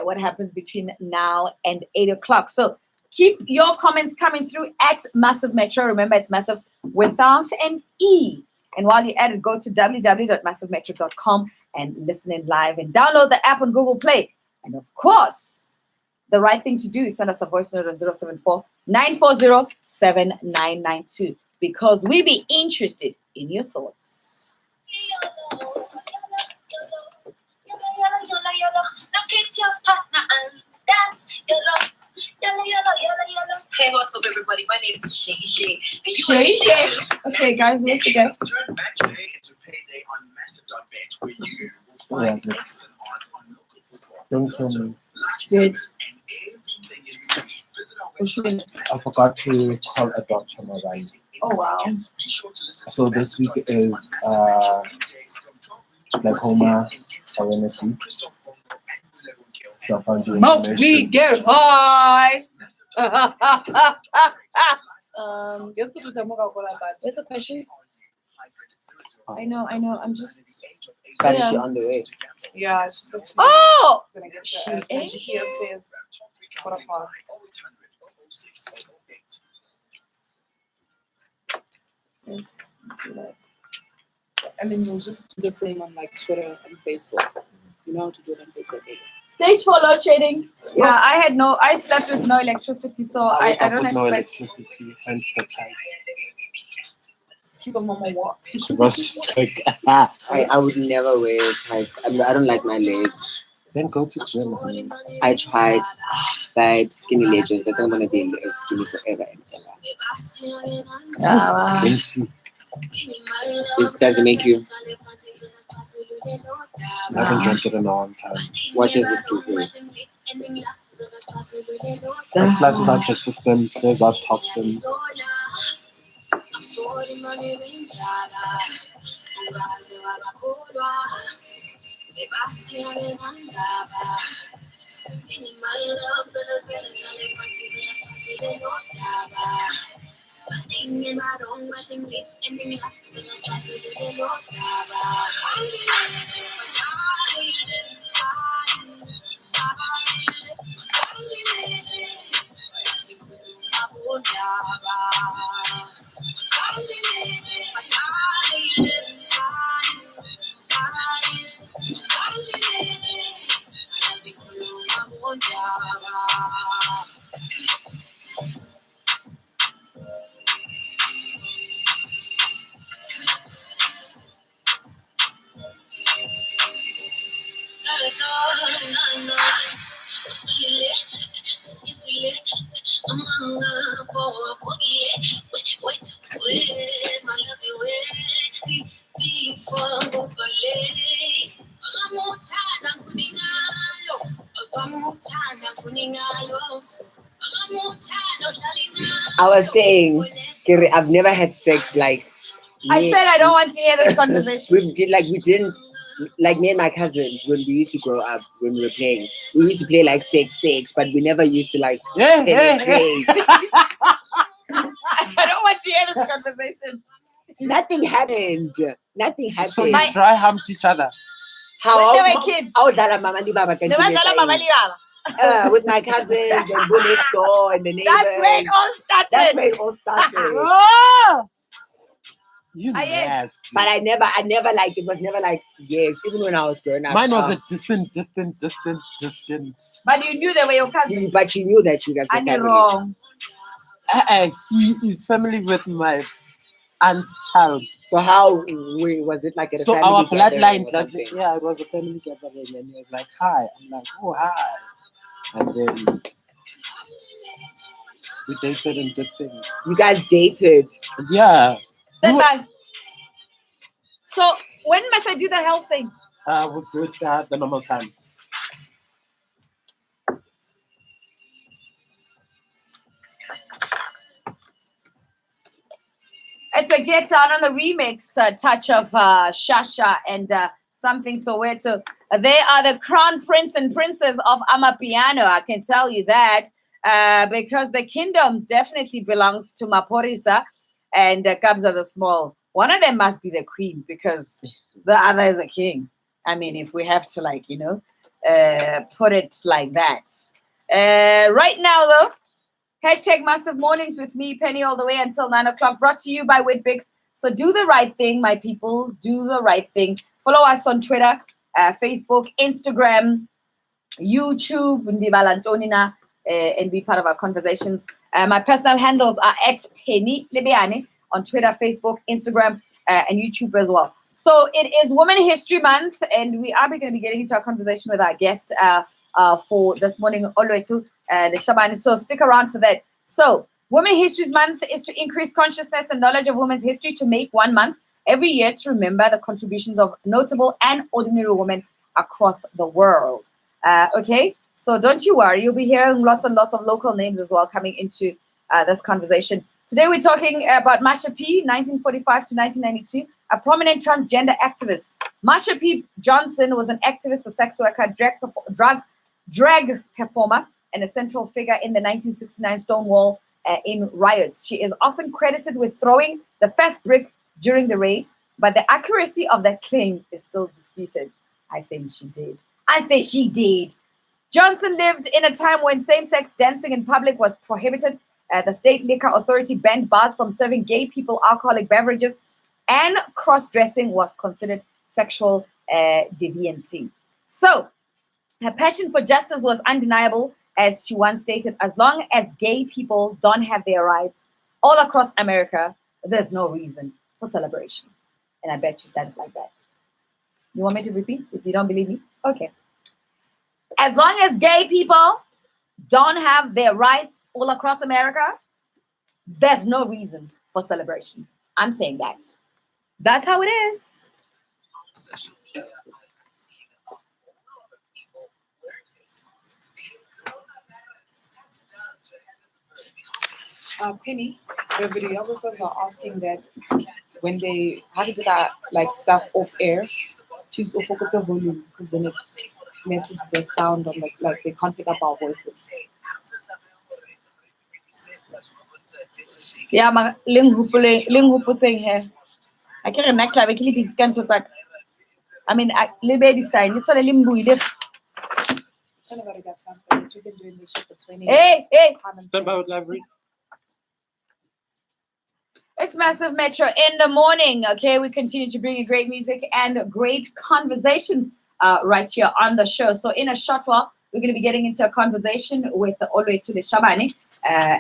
What happens between now and 8 o'clock. So keep your comments coming through at Massive Metro. Remember, it's Massive without an E. And while you're at it, go to www.massivemetro.com and listen in live and download the app on Google Play. And of course, the right thing to do is send us a voice note on 074-940-7992 because we be interested in your thoughts. Look at your partner and dance. Hey, what's up, everybody? My name is Shay. Shay. Okay, guys, where's the guest? Turn back today into payday on massive.bet, where you will find excellent odds on local football. Don't kill me. Good. I forgot to call a doctor, my guys. Oh, wow. So this week is glaucoma awareness week. So I found the Smoke information. weed, get high. Where's the question? I know. I'm just. But is she on the way? Yeah, she's Oh! gonna get She the is. GPS says quarter past. And then you'll just do the same on like Twitter and Facebook. You know how to do it on Facebook. Stage 4 load shading. Yeah, I slept with no electricity, so I don't with no expect. electricity, hence the tight. Keep a mama walk. Because I was just like, I would never wear tights. I don't like my legs. then go to gym. Honey. I tried, but skinny legends. I think I'm gonna be skinny forever and ever. Vinci. It doesn't make you. I haven't drank it in a long time. What does it do for you? It flushes out your system, clears out toxins. I was saying, Kiri, I've never had sex like. I said I don't want to hear this conversation. we didn't like me and my cousins when we used to grow up when we were playing. We used to play like sex, but we never used to like penetrate. I don't want to hear this conversation. Nothing happened. Nothing happened. So you try humped each other. When they were kids. I was at Mama Libaba. With my cousins and go next door and the neighbors. That's where it all started. That's where it all started. Oh! You nasty. But I never like, it was never like, yes, even when I was growing up. Mine was a distant. But you knew they were your cousins. But you knew that you guys were and you're family. wrong. He is family with my aunt's child. So how was it like at a so family our gathering bloodline or doesn't. something? Yeah, it was a family gathering, and he was like, "Hi." I'm like, "Oh, hi," and then we dated and did things. You guys dated? Yeah. Stand by. So when must I do the health thing? We'll do it at the normal time. It's a Get Down on the Remix touch of Shasha and something Soweto. They are the crown prince and princess of Amapiano, I can tell you that, because the kingdom definitely belongs to Maporisa and Kabza the Small. One of them must be the queen because the other is a king. I mean, if we have to, like, you know, put it like that. Right now, though, hashtag Massive Mornings with me, Penny, all the way until 9 o'clock, brought to you by Whitbix. So do the right thing, my people. Do the right thing. Follow us on Twitter, Facebook, Instagram, YouTube, Ndibala Ntonina, and be part of our conversations. My personal handles are at Penny Lebyane on Twitter, Facebook, Instagram, and YouTube as well. So it is Women History Month, and we are going to be getting into our conversation with our guest for this morning, Olwetu the Shabani. So stick around for that. So Women History Month is to increase consciousness and knowledge of women's history, to make 1 month every year to remember the contributions of notable and ordinary women across the world. Okay, so don't you worry, you'll be hearing lots and lots of local names as well coming into this conversation. Today we're talking about Marsha P, 1945 to 1992, a prominent transgender activist. Marsha P. Johnson was an activist, a sex worker, drag performer, and a central figure in the 1969 Stonewall in riots. She is often credited with throwing the first brick during the raid, but the accuracy of that claim is still disputed. I say she did. I say she did. Johnson lived in a time when same-sex dancing in public was prohibited. The state liquor authority banned bars from serving gay people alcoholic beverages, and cross-dressing was considered sexual deviancy. So her passion for justice was undeniable, as she once stated, as long as gay people don't have their rights all across America, there's no reason for celebration. And I bet she said it like that. You want me to repeat if you don't believe me? Okay. As long as gay people don't have their rights all across America, there's no reason for celebration. I'm saying that. That's how it is. Penny, the videographers are asking that when they, how to do that, like stuff off air, she's off of the volume, because when messes the sound on the, like they can't pick up our voices. Yeah, ma ling huputseng here. I can't remember like this kind of like. I mean, libe design. It's all limbuile. Hey. Stand by with library. It's Massive Metro in the morning. Okay, we continue to bring you great music and great conversation right here on the show. So in a short while, we're going to be getting into a conversation with Oloetule Shabane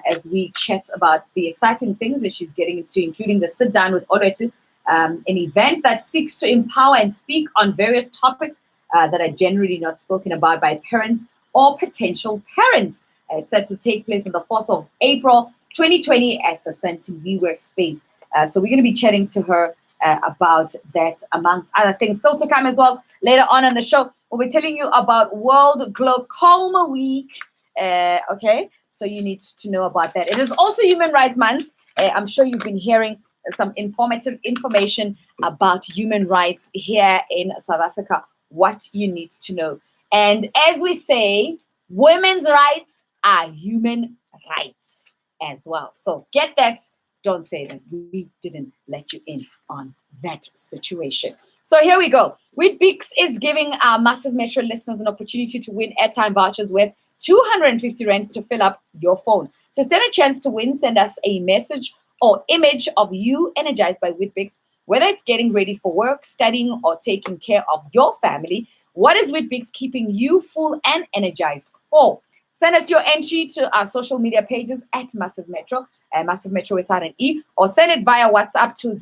as we chat about the exciting things that she's getting into, including the sit down with Oloetu, an event that seeks to empower and speak on various topics that are generally not spoken about by parents or potential parents. It's set to take place on the 4th of April, 2020 at the Centum WeWork space. So we're going to be chatting to her about that, amongst other things. Still to come as well later on the show. We'll be telling you about World Glaucoma Week. Okay, so you need to know about that. It is also Human Rights Month. I'm sure you've been hearing some informative information about human rights here in South Africa. What you need to know. And as we say, women's rights are human rights as well. So get that. Don't say that we didn't let you in on that situation. So here we go. Weet-Bix is giving our Massive Metro listeners an opportunity to win airtime vouchers worth 250 rands to fill up your phone. To stand a chance to win, send us a message or image of you energized by Weet-Bix, whether it's getting ready for work, studying, or taking care of your family. What is Weet-Bix keeping you full and energized for? Send us your entry to our social media pages at Massive Metro, Massive Metro without an E, or send it via WhatsApp to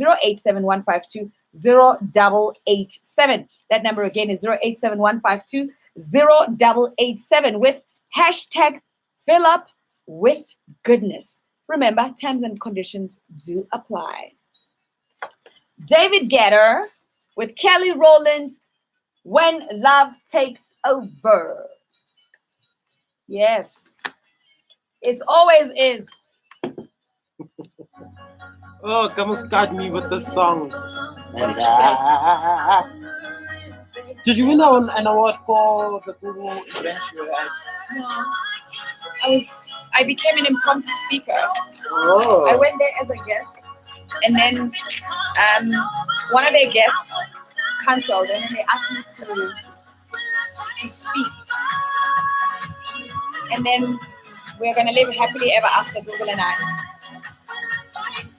0871520887. That number again is 0871520887 with hashtag fill up with goodness. Remember, terms and conditions do apply. David Guetta with Kelly Rowland, When Love Takes Over. Yes, it always is. Oh, come start me with the song. What did you say? Did you win an award for the Google event you were at? No. I became an impromptu speaker. Oh. I went there as a guest, and then one of their guests cancelled, and then they asked me to speak. And then we're gonna live happily ever after, Google and I.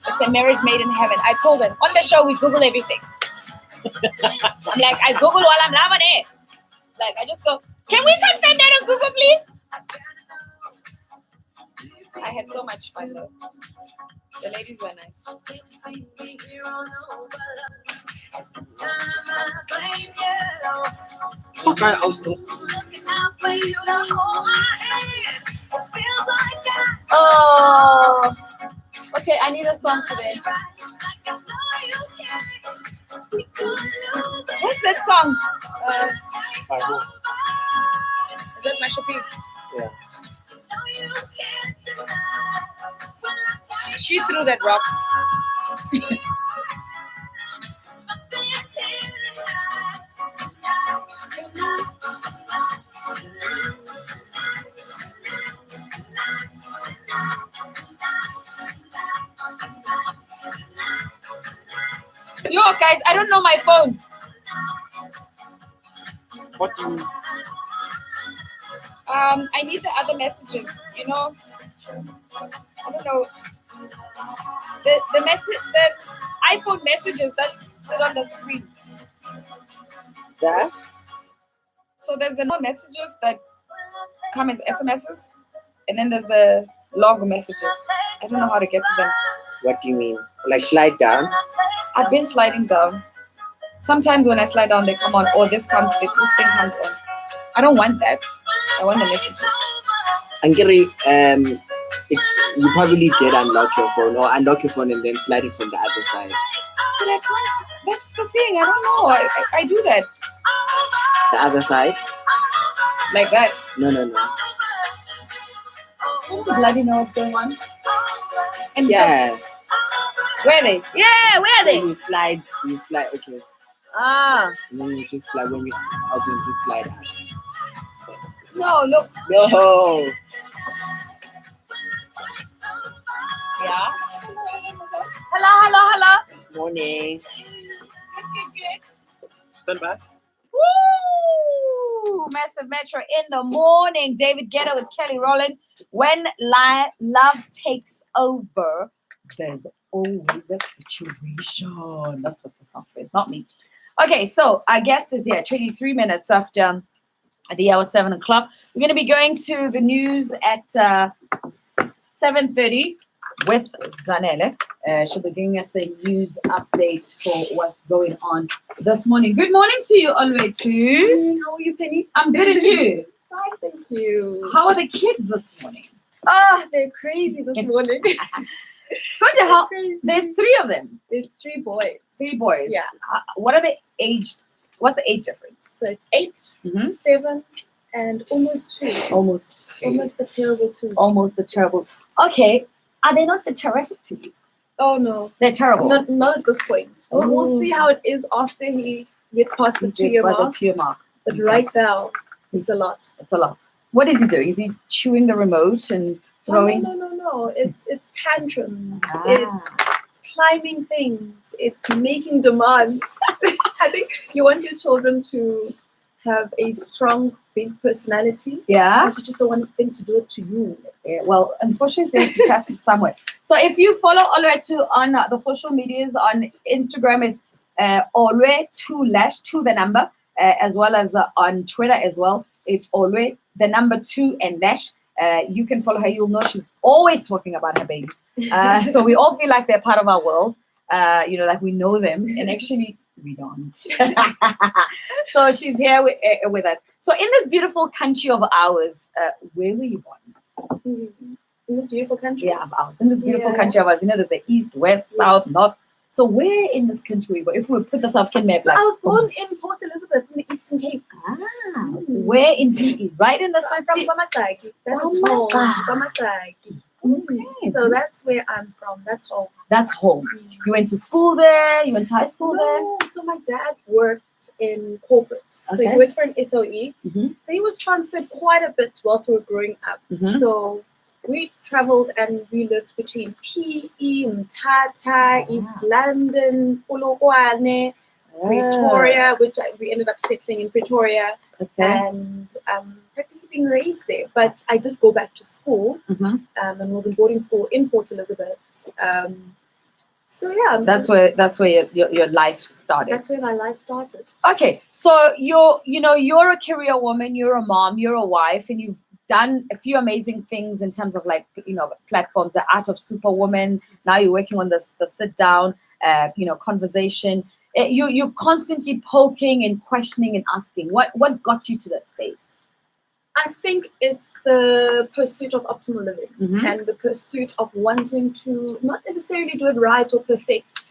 It's a marriage made in heaven. I told them on the show we Google everything. I'm like, I Google while I'm loving it. Like I just go, can we confirm that on Google, please? I had so much fun though. The ladies were nice. Okay, also. Oh, okay. I need a song today. What's that song? Is that my Shopee? Yeah. She threw that rock. Yo, guys, I don't know my phone. What do you mean? I need the other messages, you know. I don't know. The iPhone messages that sit on the screen. Yeah? So there's the no messages that come as SMSs, and then there's the log messages. I don't know how to get to them. What do you mean? Like slide down? I've been sliding down. Sometimes when I slide down, they come on. Or this thing comes on. I don't want that. I want the messages. Angiri, you probably did unlock your phone or unlock your phone and then slide it from the other side. But I can't. That's the thing. I don't know. I do that. The other side? Like that. No. You bloody know what's going on. And Yeah. where are they? Yeah, where are they? You slide, okay. Ah. And then you just slide when you open, just slide out. No, look. No. Yeah. Hello. Morning. Stand by. Woo! Massive Metro in the morning. David Guetta with Kelly Rowland. When love takes over, there's always a situation. That's what the song says, not me. Okay, so our guest is here, 23 minutes after the hour 7 o'clock. We're going to be going to the news at 7:30 with Zanele. She'll be giving us a news update for what's going on this morning. Good morning to you, Olwe, too. How are you, Penny? I'm good, and you? Fine, thank you. How are the kids this morning? They're crazy this morning. Sonja, there's 3 of them. There's 3 boys. 3 boys. Yeah. What are they aged? What's the age difference? So it's 8, 7, and almost 2. Almost 2. Almost the terrible 2. Almost the terrible. Okay. Are they not the terrific 2s? Oh no, they're terrible. Not at this point. We'll see how it is after he gets past the 2-year mark. But right now, it's a lot. It's a lot. What is he doing? Is he chewing the remote and throwing? No. It's tantrums. It's climbing things. It's making demands. I think you want your children to have a strong, big personality. Yeah. But you just don't want them to do it to you. Yeah, well, unfortunately, they have to test it somewhere. So if you follow Olwe on the social medias, on Instagram, it's Olwe2 the number, as well as on Twitter as well. It's Olwe, the number 2 and dash. You can follow her. You'll know she's always talking about her babies. So we all feel like they're part of our world. Like we know them, and actually we don't. So she's here with us. So in this beautiful country of ours, where were you born? In this beautiful country? Yeah, of ours. In this beautiful country of ours. There's the east, west, south, north. So where in this country were you born? If we put the South African map, I was born in Port Elizabeth in the Eastern Cape. Where in PE? Right in the city? From Pamataki. That's home. Pamataki. Okay. So that's where I'm from. That's home. That's home. You went to school there? You went to high school there? So my dad worked in corporate. So he worked for an SOE. So he was transferred quite a bit whilst we were growing up. So we traveled and we lived between PE, Mthatha, East London, Polokwane, Pretoria, which we ended up settling in Pretoria. And practically being raised there. But I did go back to school and was in boarding school in Port Elizabeth. So yeah, that's where your life started. That's where my life started. Okay, so you're a career woman, you're a mom, you're a wife, and you've done a few amazing things in terms of platforms, the Art of Superwoman. Now you're working on the sit down, conversation. You're constantly poking and questioning and asking. What got you to that space? I think it's the pursuit of optimal living and the pursuit of wanting to not necessarily do it right or perfect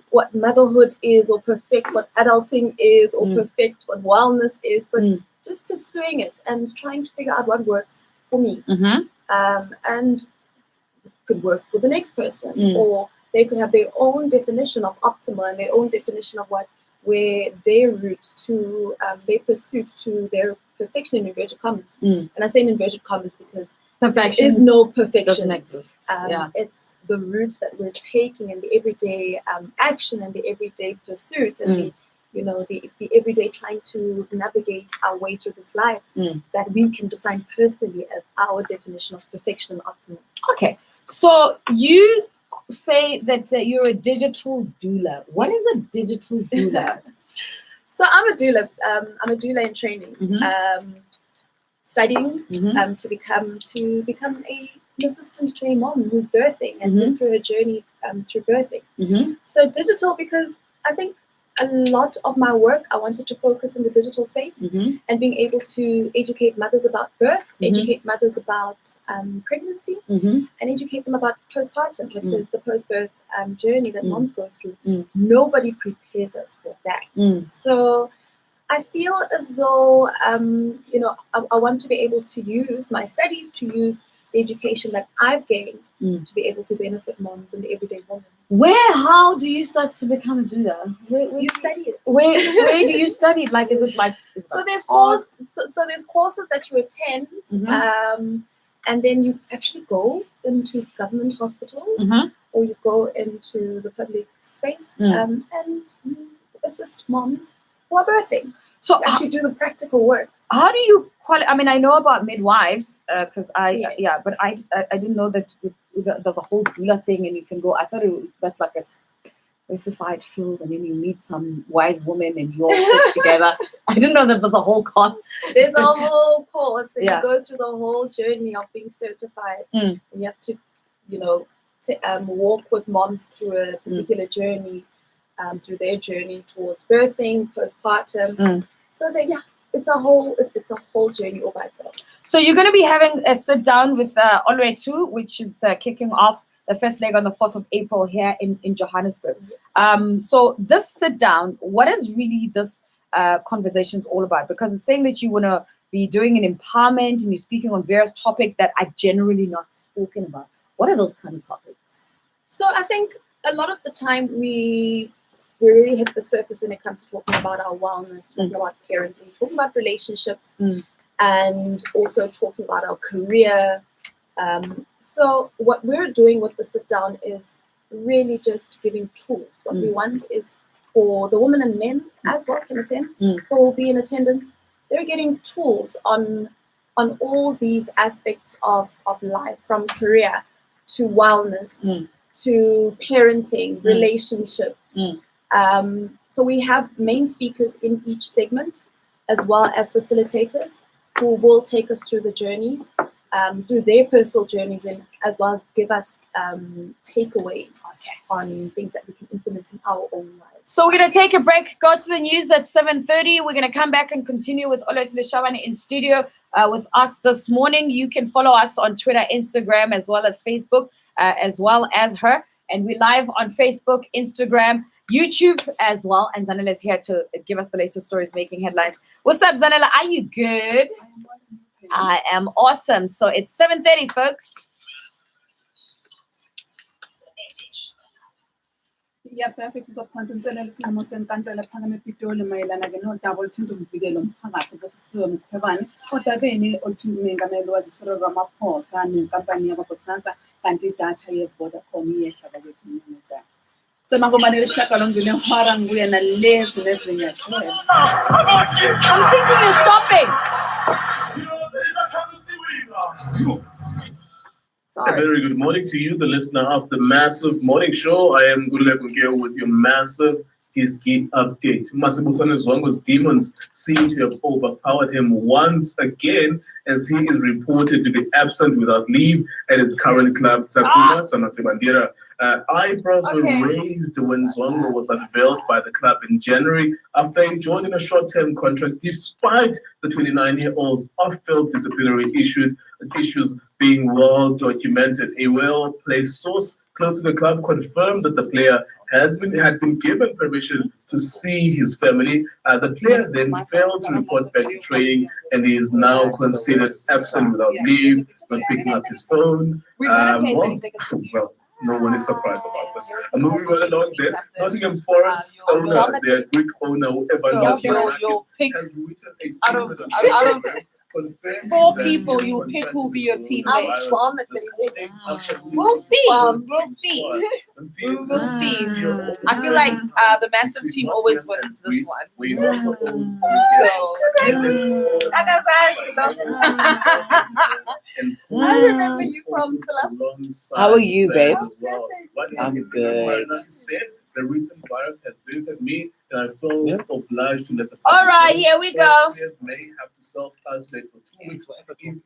what motherhood is, or perfect what adulting is, or perfect what wellness is, but just pursuing it and trying to figure out what works for me. And it could work for the next person, or they could have their own definition of optimal and their own definition of where their route to their pursuit to their perfection in inverted commas. And I say in inverted commas because perfection is no perfection. Doesn't exist. It's the route that we're taking and the everyday action and the everyday pursuit and the everyday trying to navigate our way through this life that we can define personally as our definition of perfection and optimal. Okay, so you say that you're a digital doula. What is a digital doula? So I'm a doula. I'm a doula in training, studying to become an assistant to a mom who's birthing and went through her journey through birthing. So digital, because I think a lot of my work, I wanted to focus in the digital space and being able to educate mothers about birth, educate mothers about pregnancy, and educate them about postpartum, which is the post-birth journey that moms go through. Nobody prepares us for that. So I feel as though, I want to be able to use my studies, to use the education that I've gained to be able to benefit moms and the everyday woman. How do you start to become a doula? Where You study it. where do you study it? Like, is it like? So there's there's courses that you attend, and then you actually go into government hospitals or you go into the public space, and you assist moms who are birthing. So you actually do the practical work. How do you qualify? I mean, I know about midwives because Yes. but I didn't know that there's a whole doula thing, and you can go. I thought that's like a specified field, and then you meet some wise woman and you all sit together. I didn't know that there's a whole course. There's a whole course, and Yeah. you go through the whole journey of being certified. And you have to, walk with moms through a particular journey, through their journey towards birthing, postpartum. So that it's a whole journey all by itself. So you're going to be having a sit down with Olwe2, which is kicking off the first leg on the 4th of April here in Johannesburg. Yes. So this sit down, what is really this conversations all about? Because it's saying that you want to be doing an empowerment and you're speaking on various topics that are generally not spoken about. What are those kind of topics? So I think a lot of the time we really hit the surface when it comes to talking about our wellness, talking about parenting, talking about relationships, and also talking about our career. So what we're doing with the sit down is really just giving tools. What we want is for the women and men as well can attend, who will be in attendance. They're getting tools on all these aspects of life, from career to wellness to parenting, relationships. So we have main speakers in each segment, as well as facilitators who will take us through the journeys, through their personal journeys, and as well as give us takeaways on things that we can implement in our own lives. So we're going to take a break, go to the news at 7:30. We're going to come back and continue with Olwe2 Shabane in studio with us this morning. You can follow us on Twitter, Instagram, as well as Facebook, as well as her. And we're live on Facebook, Instagram, YouTube as well. And Zanele is here to give us the latest stories making headlines. What's up, Zanele? Are you good? I am awesome. So it's 7:30, folks. Yeah, perfect. Izokuphansisela isinqumo senkantolo ephakeme ePitoli mayelana-ke nodaba oluthinta ukuvikela umphakathi obusisiwe Mkhwebane. Odabeni oluthinta umengameli wazo Ramaphosa nenkampani yakwaBotsasa kanti idatha ye-Vodacom iyehla bakwethu mnumzane. Semakumanele isishiyagalombili ehora ngibuye nalezi nezinye. I'm thinking you're stopping. A very good morning to you, the listener of the Massive Morning Show. I am Gulego here with your massive Disky update. Masibusane Zwango's demons seem to have overpowered him once again, as he is reported to be absent without leave at his current club, Tsakula Samatsibandira. Eyebrows were raised when Zwango was unveiled by the club in January after enjoying a short-term contract, despite the 29-year-old's off-field disciplinary issues being well documented. A well-placed source close to the club confirmed that the player had been given permission to see his family. The player then failed to report back to training, and he is now considered absent without leave, not picking up his phone. Well, no one is surprised about this. Moving right along there, Nottingham Forest owner, their Greek owner, Evan You'll pick has written a out statement of confirming 4 that people, he you will pick try who will to be your go teammate. viral. The We'll see. squad. We'll see. I feel like the massive team always wins this one. We also own I remember you from Philip. How are you, babe? I'm good. The recent virus has visited me, and I felt obliged to let the All right, here we go. players may have to self-isolate for 2 weeks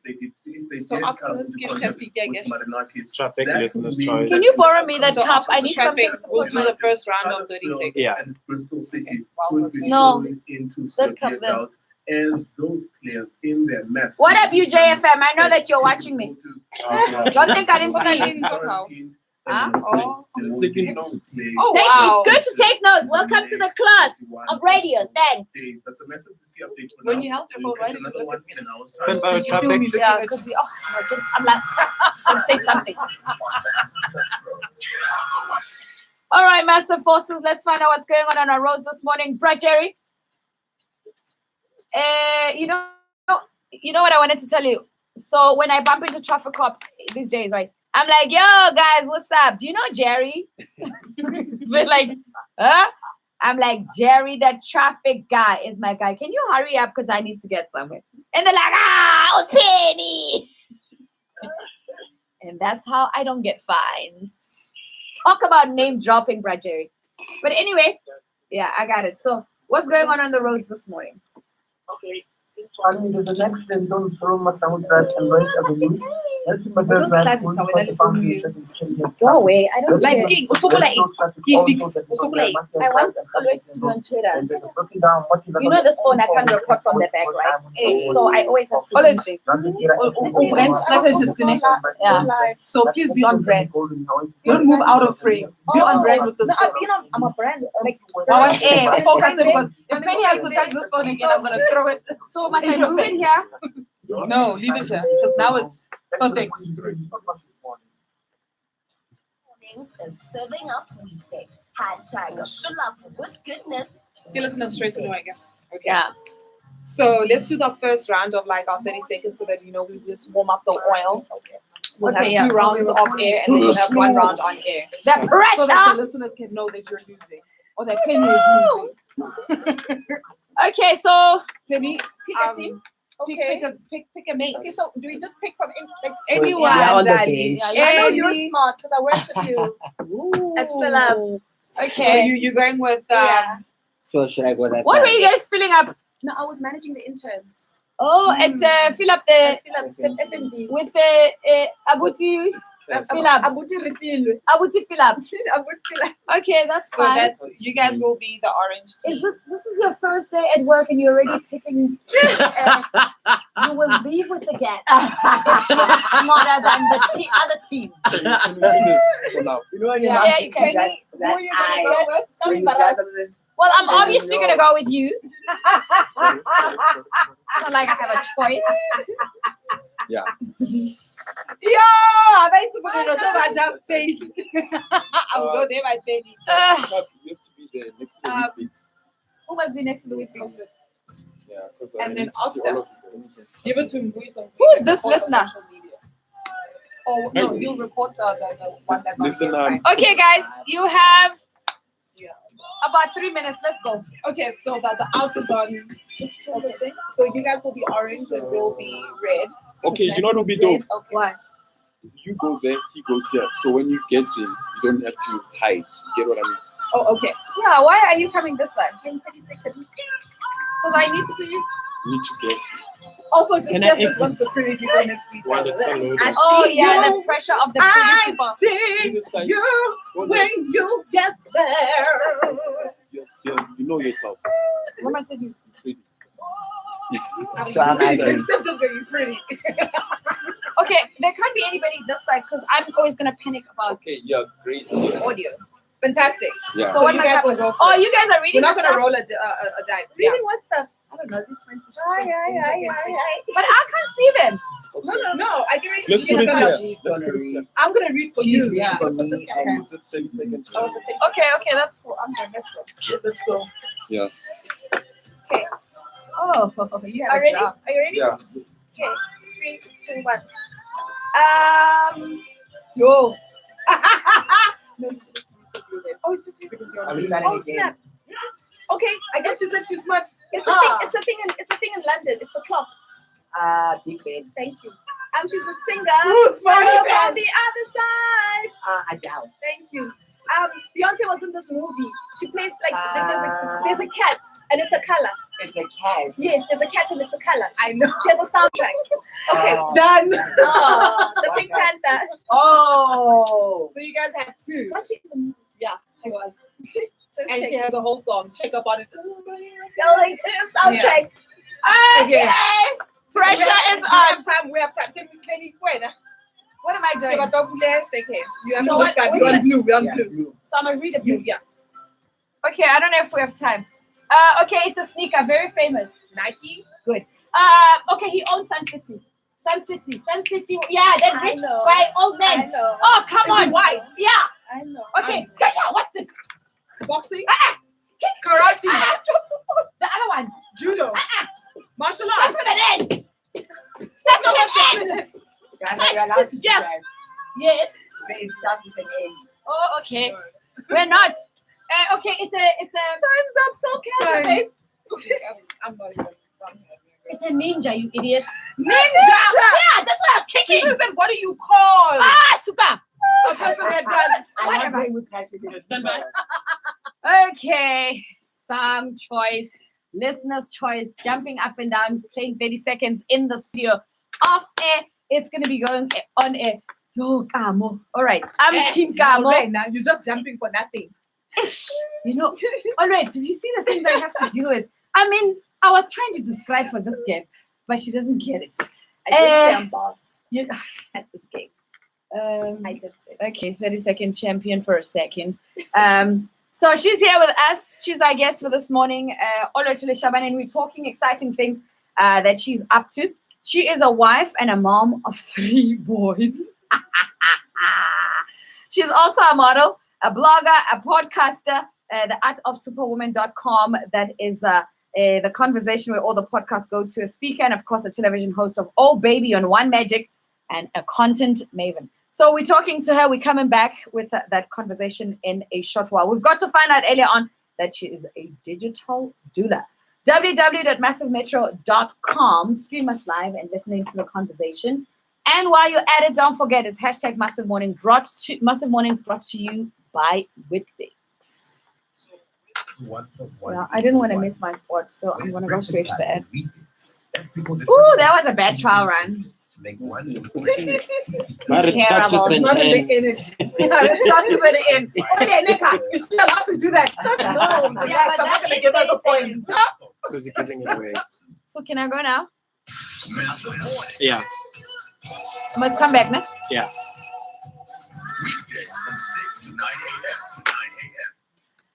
if they So did after come this into game, contact can we with Marinakis. Traffic, That listener's would mean choice. Can you borrow me that So cup? I after need traffic, something to we'll put do the first round of 30 seconds. Yeah. And Bristol City could be No. thrown into That severe cup there. doubt as those players in their mess. What up, you JFM? I know that you're watching me. Don't think I didn't see you. Huh? Oh, Taking notes. Oh, Take, wow. It's good to take notes. Welcome to the class of radio. Thanks. That's a massive Disky update for When now. you held your We'll phone, why catch did you another look one at in an hour's Stand time. by traffic. Yeah, because I'm like, I'm say something. All right, massive forces. Let's find out what's going on our roads this morning. Brad Jerry. You know what I wanted to tell you. So when I bump into traffic cops these days, right? I'm like, yo, guys, what's up? Do you know Jerry? They're like, huh? I'm like, Jerry, that traffic guy is my guy. Can you hurry up? Because I need to get somewhere. And they're like, it was Penny. And that's how I don't get fines. Talk about name dropping, Brad Jerry. But anyway, yeah, I got it. So what's going on the roads this morning? Okay. One is the next and don't throw my sound that and right avenue. Go away. I don't like it. I want always to be on Twitter. You know this phone I can't record from the back, right? So I always have to yeah. So please be on brand. Don't move out of frame. Be on brand with this phone. I'm a brand. Like, focus because if Penny has to touch this phone again, I'm gonna throw it. So must I move in here? No, leave it here because now it's perfect. Mornings is serving up weekdays. Hashtag fill up with goodness. Okay, listen, straight to the again. Okay. Yeah. So let's do the first round of like our 30 seconds so that we just warm up the oil. Okay. We'll have 2 rounds off air and then we'll have 1 round on air. The pressure! So that the listeners can know that you're losing. Or that Penny is losing. Okay, so Penny, pick a team. Okay. Pick a mate. Okay, so do we just pick from anyone? on the Daddy. bench. I know you're smart because I worked with you at Philip. Okay. So you're going with So should I go that what time? were you guys filling up? No, I was managing the interns. Oh, at fill up the FNB with the Abuti fill up. Abuti refill. Abuti fill up. Okay, that's so fine. that you guys will be the orange team. Is this is your first day at work and you're already picking? You will leave with the guest. Smarter than the other team. Yeah, you can. Who are you gonna go with? Well, I'm obviously gonna go with you. It's not like I have a choice. Yeah. Yeah, I'll go there by Penny. You have to be there next to the weeks. Who must be next to the weekends? Yeah, because And then after all of you. Give it to Mbui. Who is this listener? Oh no, you'll report the one that's on Listen, your side. Okay, guys, you have about 3 minutes. Let's go. Okay, so the out is on this thing. So you guys will be orange and we'll be red. Okay, you know what would be dope? Okay. Why? You go there, he goes here. So when you guess him, you don't have to hide. You get what I mean? Oh, okay. Yeah, why are you coming this side? In 30 seconds. Because I need to. You need to guess. Also, just Can I just wants the pretty people next to each One other. that's unloaded. Oh yeah, the pressure of the pretty people. See you when you get there. You know yourself. What am I saying? So I'm Your asking. step just gonna be pretty. Okay, there can't be anybody this side because I'm always gonna panic about Okay, yeah, great. Yeah. Audio. Fantastic. Yeah. So what you am I guys will happening? go Oh, first. you guys are reading. We're not the gonna stuff? roll a dice. Reading what stuff? I don't know. This one's But I can't see them. No. I can read. Let's She's put it gonna- here. Let's put it here. I'm gonna read for She's you. reading Yeah. for me This one. and It's just 30 seconds. Okay, that's cool. I'm done. Let's go. Let's go. Yeah. Oh, you have Are a you ready? job. Are you ready? Yeah. Okay. 3, 2, 1. Yo. Oh, it's just you because you're Are on we the starting Oh, again? snap. Okay. I guess she said she's smart. It's a thing. It's a thing in London. It's the clock. Big Ben. Thank you. She's the singer. Ooh, smart From pants. the other side. Adele. Thank you. Beyonce was in this movie. She played like there's a cat and it's a color. It's a cat. Yes, there's a cat and it's a color. I know. She has a soundtrack. Okay. Done. The Pink Panther. Oh. So you guys had 2. Was she in the movie? Yeah, she was. Just And check. she has a whole song. Check up on it. They're like soundtrack. Okay. Pressure is on. We have time. Penny, wait. What am I doing? You have So to describe. what- You're on blue. We're on Yeah, blue. blue. I'm gonna read it. You, yeah. Okay, I don't know if we have time. Okay, it's a sneaker, very famous. Nike. Good. Okay, he owns Sun City. Sun City. Yeah, that I rich know. white old I man. know. Oh, come Is he on. white? Yeah. I know. Okay, Kesha, what's this? Boxing? Karate? The other one. Judo? Martial Start arts? with an N. Start with an N. Guys, you're allowed to do Yeah. that. Yes. Say it starts with an N. Oh, okay. We're not. Okay, it's a time's up. So careful, Time. babes. I'm not even. It's a ninja, you idiot. Ninja! Yeah, that's what I was kicking. This is what do you call Suka. a person that does? I love playing with passion. Okay, song choice, listener's choice, jumping up and down, playing 30 seconds in the studio, off air. It's gonna be going on air. Yo, Kamo. All right, I'm Team Kamo. Right now, you're just jumping for nothing. You know, all right. So you see the things I have to deal with. I mean, I was trying to describe for this game, but she doesn't get it. I did say I'm boss You, at this game. I did say. okay, 30-second champion for a second. So she's here with us. She's our guest for this morning. Olwetshile Shabane, and we're talking exciting things that she's up to. She is a wife and a mom of 3 boys. She's also a model, a blogger, a podcaster, theartofsuperwoman.com. That is the conversation where all the podcasts go to. A speaker and, of course, a television host of Oh Baby on One Magic and a content maven. So we're talking to her. We're coming back with that conversation in a short while. We've got to find out earlier on that she is a digital doula. www.massivemetro.com. Stream us live and listening to the conversation. And while you're at it, don't forget it's hashtag Massive Morning Massive Mornings brought to you by Whitbix. Well, I didn't want to miss my spot, so I'm going to go straight to the ad. Ooh, that was a bad trial run. But it Terrible. starts with Not an in N. the end. It starts with an N. Okay, Nika, you're still allowed to do that. No, Yeah, relax, but I'm not that going to is give her the 30 point. seconds. Because you're giving it away. So can I go now? Yeah. I must come back now. Yeah.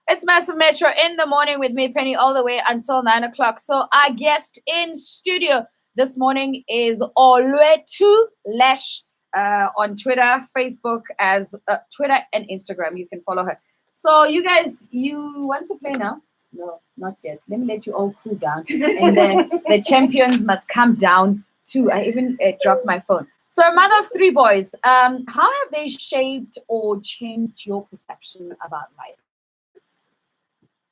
It's Massive Metro in the morning with me, Penny, all the way until 9 o'clock. So our guest in studio this morning is Olwethu Lesh on Twitter, Facebook, as Twitter and Instagram. You can follow her. So you guys, you want to play now? No, not yet. Let me let you all cool down. And then the champions must come down too. I even dropped my phone. So a mother of 3 boys. How have they shaped or changed your perception about life?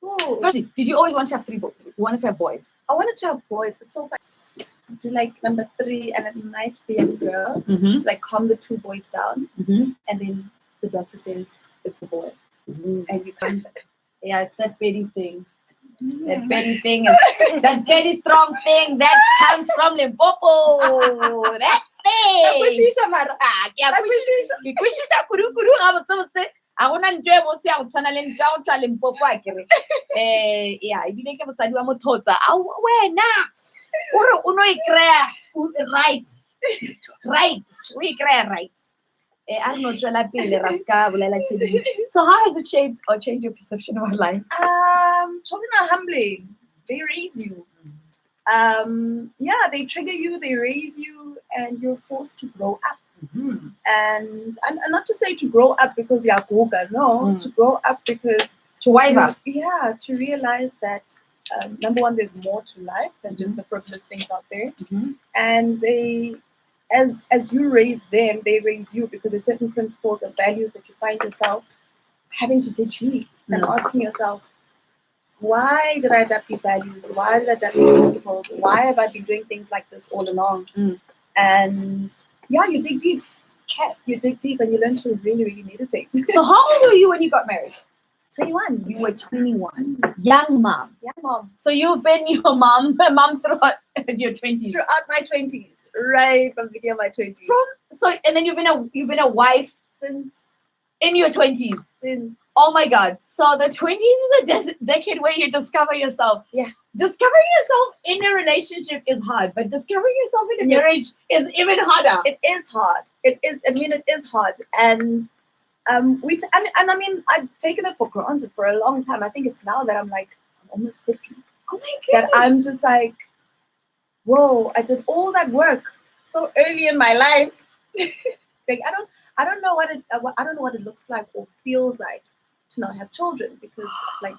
Oh, Firstly, did you always want to have 3 boys? Wanted to have boys? I wanted to have boys. It's so fun. Do like number 3 and at night be a girl. Mm-hmm. Like calm the 2 boys down. Mm-hmm. And then the doctor says it's a boy. Mm-hmm. And you come back. Yeah, it's that Betty thing. That Betty thing is that very strong thing that comes from Limpopo. That thing. Ke kwishisha kudu ga botsebotse. A gona ntwe e botse ya go tshwana le ntwa o tswa Limpopo a kere. Yeah, ebile ke mosadi wa Mothotsa. Wena o re o no e kry-a right. O e kry-a right. I don't know, so how has it shaped or changed your perception about life? Children are humbling. They raise you. Yeah, they trigger you, they raise you, and you're forced to grow up. Mm-hmm. And not to say to grow up because you're Goga, no, to grow up because to wise up. Yeah, to realize that number one, there's more to life than just the frivolous things out there. Mm-hmm. And they, as you raise them, they raise you because there's certain principles and values that you find yourself having to dig deep and asking yourself, why did I adapt these values? Why did I adapt these principles? Why have I been doing things like this all along? And yeah, you dig deep. You dig deep and you learn to really, really meditate. So how old were you when you got married? 21. You were 21. Young mom. Young mom. So you've been your mom throughout your 20s. Throughout my 20s. Right from the beginning of my 20s. And then you've been a wife since in your 20s. Since. Oh my God. So the 20s is the decade where you discover yourself. Yeah. Discovering yourself in a relationship is hard, but discovering yourself in a marriage is even harder. It is hard. It is hard. And I've taken it for granted for a long time. I think it's now that I'm like, I'm almost 30. Oh my goodness. That I'm just like, whoa, I did all that work so early in my life. Like I don't know what it looks like or feels like to not have children because like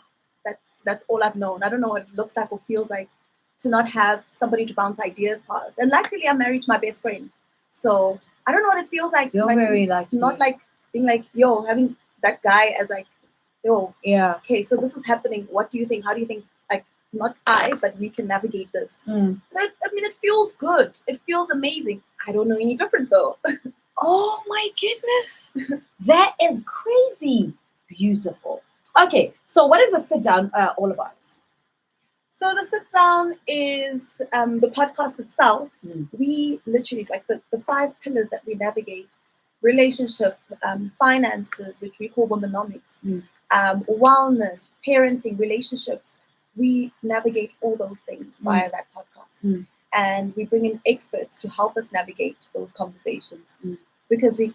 that's all I've known. I don't know what it looks like or feels like to not have somebody to bounce ideas past. And luckily, I'm married to my best friend, so I don't know what it feels like. You're like, very lucky. Not like being like, yo, having that guy as like, yo, yeah. Okay, so this is happening. What do you think? How do you think? Like, not I, but we can navigate this. So it feels good. It feels amazing. I don't know any different though. Oh my goodness, that is crazy. Beautiful. Okay, so what is the sit down all about? So the sit down is the podcast itself. We literally like the 5 pillars that we navigate: relationship, finances, which we call womanomics, wellness, parenting, relationships. We navigate all those things via that podcast, and we bring in experts to help us navigate those conversations. Because we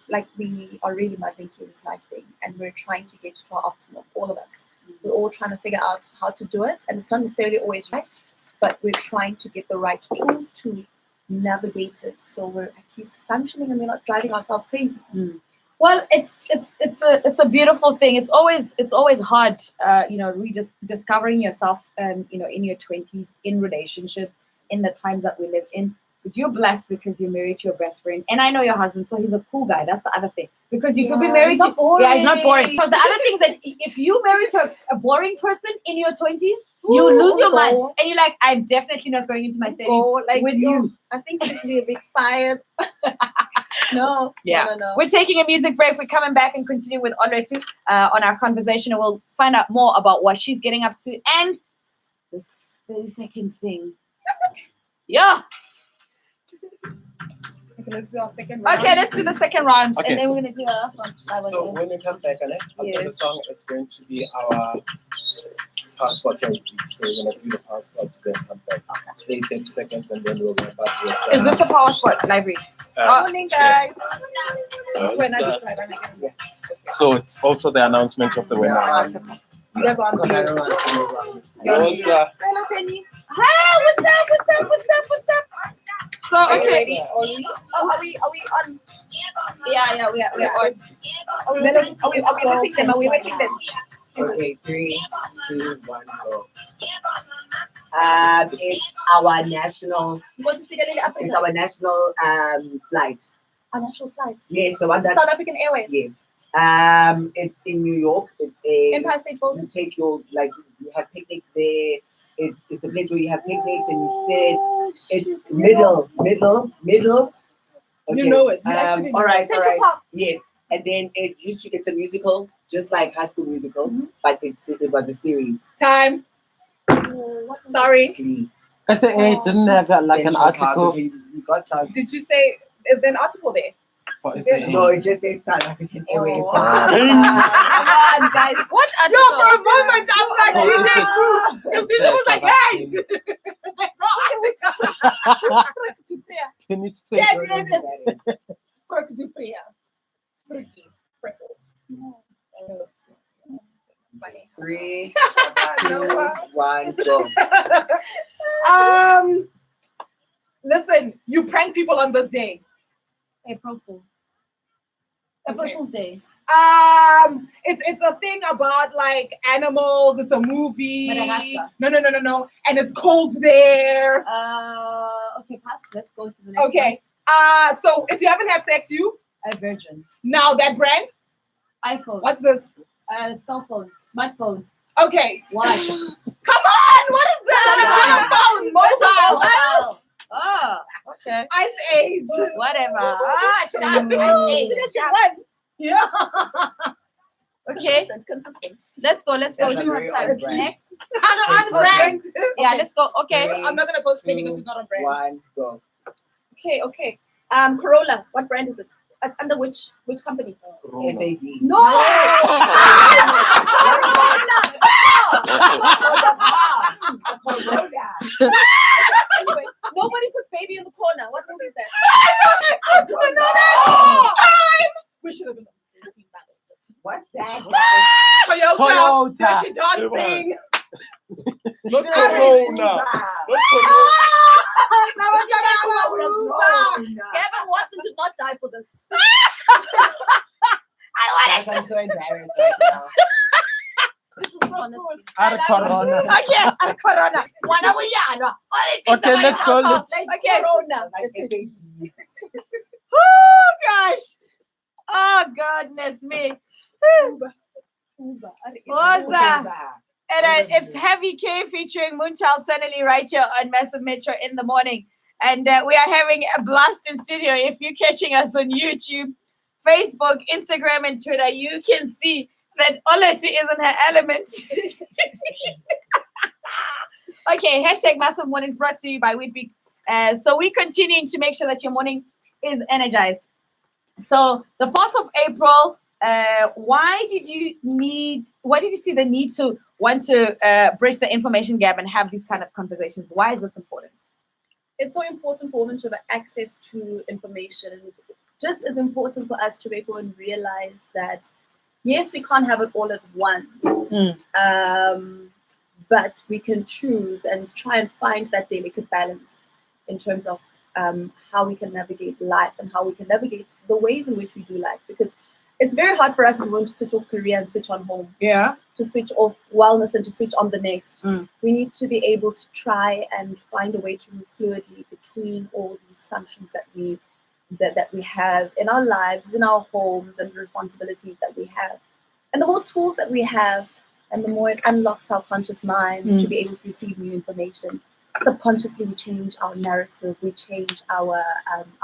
are really muddling through this life thing, and we're trying to get to our optimum. All of us, we're all trying to figure out how to do it, and it's not necessarily always right, but we're trying to get the right tools to navigate it, so we're at least functioning and we're not driving ourselves crazy. Well, it's a beautiful thing. It's always hard, discovering yourself, in your 20s, in relationships, in the times that we lived in. But you're blessed because you're married to your best friend, and I know your husband, so he's a cool guy. That's the other thing. Because you could be married to, he's not boring. Because the other thing is that if you marry to a boring person in your 20s, you lose your mind, and you're like, I'm definitely not going into my 30s with you. I think simply have expired. No. We're taking a music break. We're coming back and continue with Olwethu on our conversation, and we'll find out more about what she's getting up to and this 30-second thing. Yeah. Okay, let's do our second round. Okay, let's do the second round, Okay. and then we're gonna do the last one. So when we come back, after the Yes. song, it's going to be our passport round. So we're gonna do the passports, then come back. Play 30 seconds, and then we'll go back with. Is this a power sport library? Morning, guys. So it's also the announcement of the winner. You guys are on Hello, Penny. Hi, what's up? So Are you okay. ready? Are we on? Yeah, we are on. Are we whipping them? Are we whipping them? Okay, 3, 2, 1, go. It's our national. It's our national flight. Our national flight. Yes, the one that's South African Airways. Yes. It's in New York. It's a Empire State Building. You take your you have picnics there. It's a place where you have picnics and you sit. It's middle. Okay. You know it. You actually know all right. it. Central Park. Yes. And then it's a musical, just like High School Musical, but it was a series. Time. Sorry. I said, hey, didn't have like an Central article. Park, you got some. Did you say, is there an article there? No, it just says South African Airways. Come on, guys. What Yo, for a moment, I'm like, DJ Crew. Because DJ was like, hey! That's not article. Tennis Yes, player. yes. Frek du Prea. Sprinkles. Sprinkles. 3, 2, 1, go. Listen, you prank people on this day. April Fool. Okay. April Fool's Day. It's a thing about like animals. It's a movie. Madagascar. No. And it's cold there. Okay, pass. Let's go to the next Okay. So if you haven't had sex, you one. A virgin. now that brand. iPhone. What's this? Cell phone. Smartphone. Okay. What? Come on. What is this? It's not a phone. Mobile. Oh, okay. Ice Age. Whatever. Shut Ice Age. Yeah. Okay. Consistent. Let's go. That's a very Time. on brand. Next. On brand. Yeah, let's go. Okay. I'm not gonna post Penny because she's not on brand. 1, go. Okay. Corolla. What brand is it? It's under which company? SAB. No. Anyway, nobody puts baby in the corner. What movie is that? I know that. Time. We should have been on the same team battle. What's that? Toyota. Toyota. Dirty Dancing. Not Corona. Gavin Watson did not die for this. I'm so embarrassed right now. honestly. Our corona. Okay, corona. Wana uyalwa. Okay, let's go. Okay, corona. Oh gosh. Oh goodness me. Oza. And it's Heavy K featuring Moonchild Suddenly right here on Massive Metro in the morning. And we are having a blast in studio. If you're catching us on YouTube, Facebook, Instagram, and Twitter, you can see that Oleti is in her element. Okay, hashtag Massive Mornings brought to you by Wheatbix. So we're continuing to make sure that your morning is energized. So the 4th of April, why did you see the need to want to bridge the information gap and have these kind of conversations? Why is this important? It's so important for women to have access to information. And it's just as important for us to be able to realize that, yes, we can't have it all at once, but we can choose and try and find that delicate balance in terms of how we can navigate life and how we can navigate the ways in which we do life. Because it's very hard for us as women to switch off career and switch on home. Yeah. To switch off wellness and to switch on the next. We need to be able to try and find a way to move fluidly between all these functions that we have in our lives, in our homes, and the responsibilities that we have. And the more tools that we have, and the more it unlocks our conscious minds to be able to receive new information. Subconsciously, we change our narrative, we change our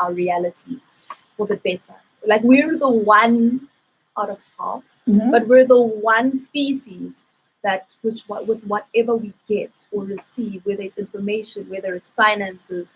realities for the better. Like, we're the 1 out of half, but we're the one species that with whatever we get or receive, whether it's information, whether it's finances,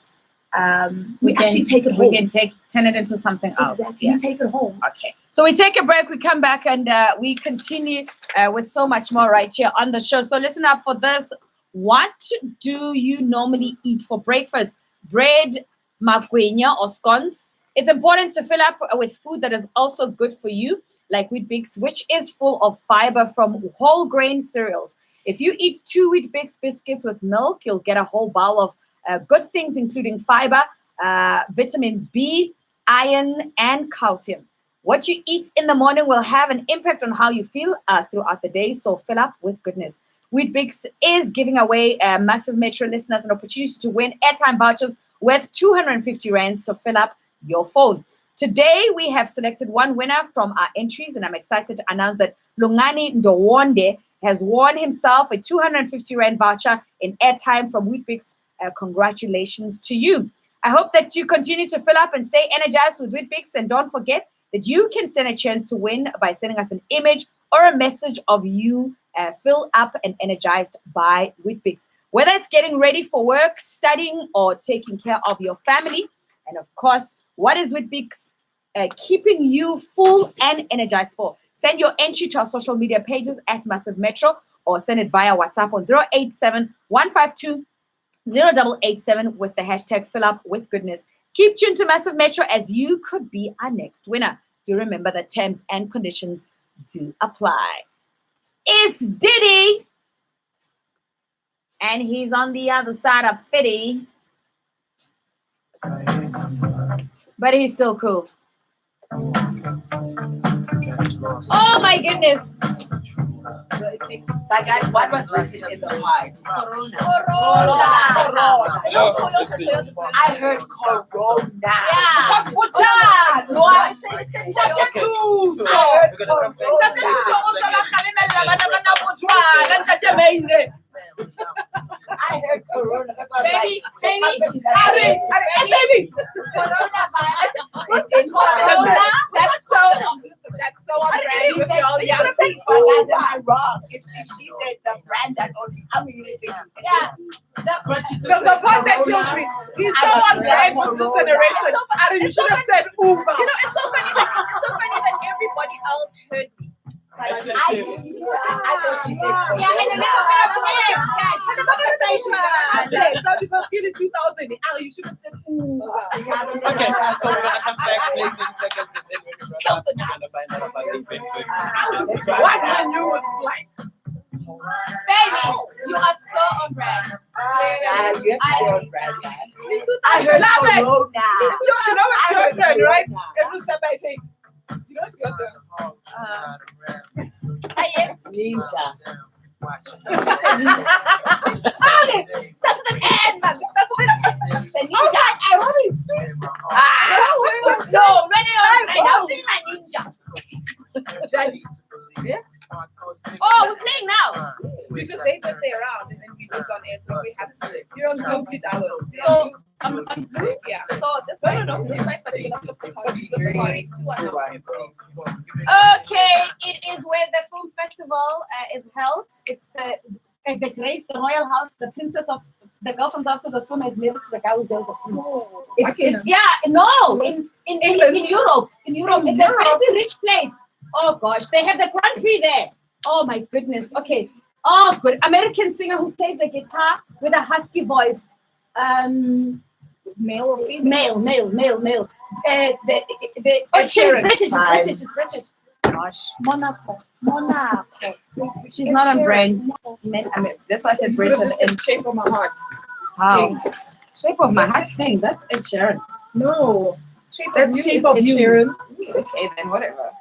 we actually take it home. We can turn it into something else. Exactly, we take it home. Okay. So we take a break, we come back, and we continue with so much more right here on the show. So listen up for this. What do you normally eat for breakfast? Bread, magwenya, or scones? It's important to fill up with food that is also good for you, like Wheatbix, which is full of fiber from whole grain cereals. If you eat 2 Wheatbix biscuits with milk, you'll get a whole bowl of good things, including fiber, vitamins B, iron, and calcium. What you eat in the morning will have an impact on how you feel throughout the day, so fill up with goodness. Wheatbix is giving away Massive Metro listeners an opportunity to win airtime vouchers worth 250 rands to fill up your phone. Today, we have selected one winner from our entries, and I'm excited to announce that Lungani Ndowonde has won himself a 250 rand voucher in airtime from Wheatbix. Congratulations to you. I hope that you continue to fill up and stay energized with Wheatbix, and don't forget that you can stand a chance to win by sending us an image or a message of you fill up and energized by Wheatbix. Whether it's getting ready for work, studying, or taking care of your family. And of course, what is Wheatbix keeping you full and energized for? Send your entry to our social media pages at Massive Metro, or send it via WhatsApp on 087-152-0887 with the hashtag fill up with goodness. Keep tuned to Massive Metro, as you could be our next winner. Do remember that terms and conditions do apply. It's Diddy, and he's on the other side of 50, but he's still cool. Oh my goodness. That guy, what was written in the white? Corona. I heard Corona. Yeah. I heard Corona. Baby. That's so unbranded with all the young people. Am I wrong? If she said the brand that only I'm really thinking. Yeah. The part that kills me, he's so unbranded with this generation. You should have said Uber. You know, it's so funny that everybody else heard me. I thought she said Yeah, and a little bit of guys. Had a conversation. Some people feel in 2000. You should have said Uber. Okay, so we're gonna come back next in seconds, and then we're gonna find out about the event. What man you was like? Baby, you are so on brand. you have to stay on brand. I heard Corona. You know it's your turn, right? Every step I take. You know it's your turn. Ninja. Starts with an N, man. Starts with an N. Ninja. Let's go. Ready or not? My ninja. Yeah. Oh, we're playing now. Because they did their round and then we went on air, so we have to. You don't complete ours. So, yeah. So this no. This side, but you have to Okay, it is where the film festival is held. It's the Grace, the Royal House, the Princess of the girl from South Africa. The film is married to the guy who's there. It's in Europe. In Europe, it's a very rich place. Oh gosh, they have the Grand Prix there. Oh my goodness. Okay. Oh, good. American singer who plays the guitar with a husky voice. Male or female? Male. She's British. Gosh. Monaco. She's not on brand. That's why I said British. And Shape of My Heart. Wow. Shape of My Heart thing. That's Ed Sheeran. No. That's Shape of You. Sharon. Okay, then whatever.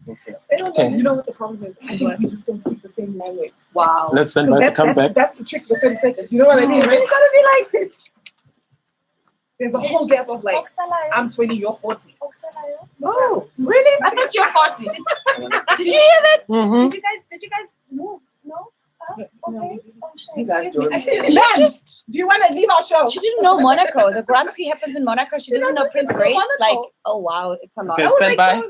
They don't know. You know what the problem is? We just don't speak the same language. Wow. Let's send her to come back. That's the trick for 30 seconds. You know what I mean? Right? You gotta be like, there's a whole gap of like, I'm 20, you're 40. Oh, really? I thought you were 40. Did you hear that? Did you guys move? No? Okay. You guys do it. Do you want to leave our show? She didn't know Monaco. The Grand Prix happens in Monaco. She doesn't know Prince Grace. Like, oh wow, it's a lot. Okay, stand by.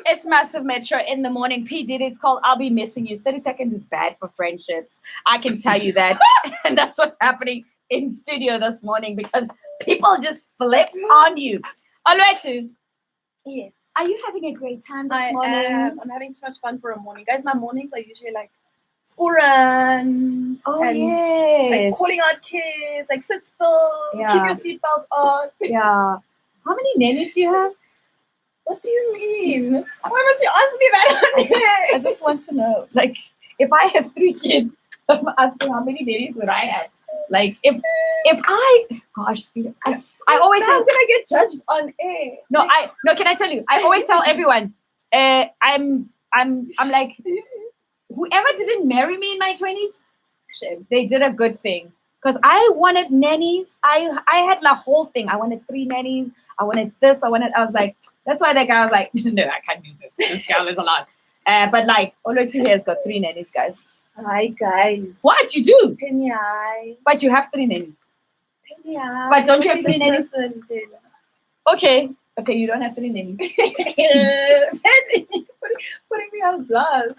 It's Massive Metro in the morning. P Diddy, it's called I'll Be Missing You. 30 seconds is bad for friendships. I can tell you that. And that's what's happening in studio this morning because people just flip on you. Alright. Yes. Are you having a great time this morning? I'm having so much fun for a morning. Guys, my mornings are usually like school runs and like calling out kids, like sit still, keep your seatbelt on. Yeah. How many nannies do you have? What do you mean? Why must you ask me that? I just want to know. Like, if I had 3 kids, I'm asking how many nannies would I have? Like, if I, gosh, I always say, I'm gonna get judged on air. No, can I tell you? I always tell everyone, I'm like, whoever didn't marry me in my 20s, they did a good thing. Because I wanted nannies. I had the whole thing. I wanted 3 nannies. I wanted this. I was like, that's why that guy was like, no, I can't do this. This girl is a lot. But like, Olwethu here has got 3 nannies, guys. Hi, guys. What you do? Penny, hi. But you have 3 nannies. Penny, hi. But don't you have 3 nannies? Okay, you don't have 3 nannies. Penny, putting me on blast.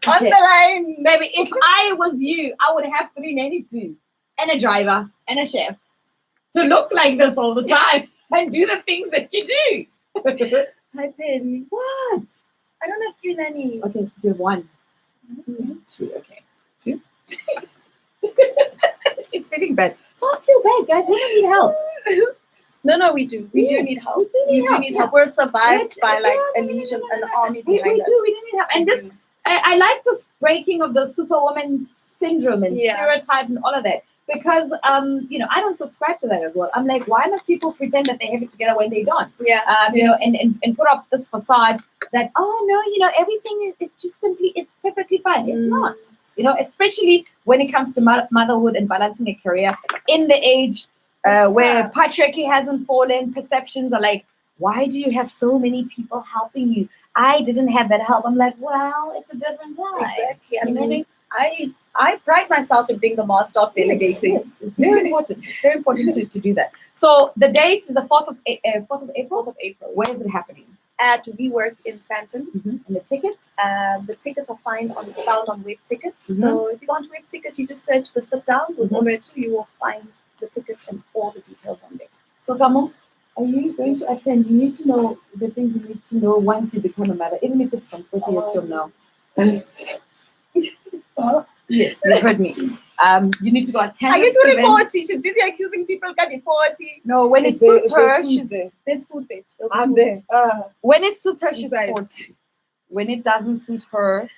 On the line. Baby, if I was you, I would have 3 nannies too. And a driver and a chef to look like this all the time and do the things that you do. Hi, Penny. What? I don't have 3 nannies. Okay, do you have 1? 2, okay. 2? She's feeling bad. Don't feel bad, guys. We don't need help. No, we do. We do need help. We do need help. We're survived by like a legion, an army behind us. We do need help. And this, I like this breaking of the superwoman syndrome and stereotype and all of that. Because I don't subscribe to that as well. I'm like, why must people pretend that they have it together when they don't? And put up this facade that everything is just simply it's perfectly fine. It's not. Especially when it comes to motherhood and balancing a career in the age where patriarchy hasn't fallen, perceptions are like, why do you have so many people helping you? I didn't have that help. I'm like, well, it's a different time. Exactly. I mean, I pride myself in being the master of delegating. Yes. It's very important. It's very important to do that. So the date is the 4th of April. 4th of April. Where is it happening? At We Work in Sandton. And the tickets? The tickets are found on Web Tickets. So if you want Web Tickets, you just search the sit down with Olwethu. You will find the tickets and all the details on there. So Kamo, are you going to attend? You need to know the things you need to know once you become a mother, even if it's from 40 years from now. Yes, you heard me. You need to go attend. I get to 40. She's busy accusing people at 40. No, when it suits her, there's food, babes. I'm there. When it suits her, she's 40. When it doesn't suit her,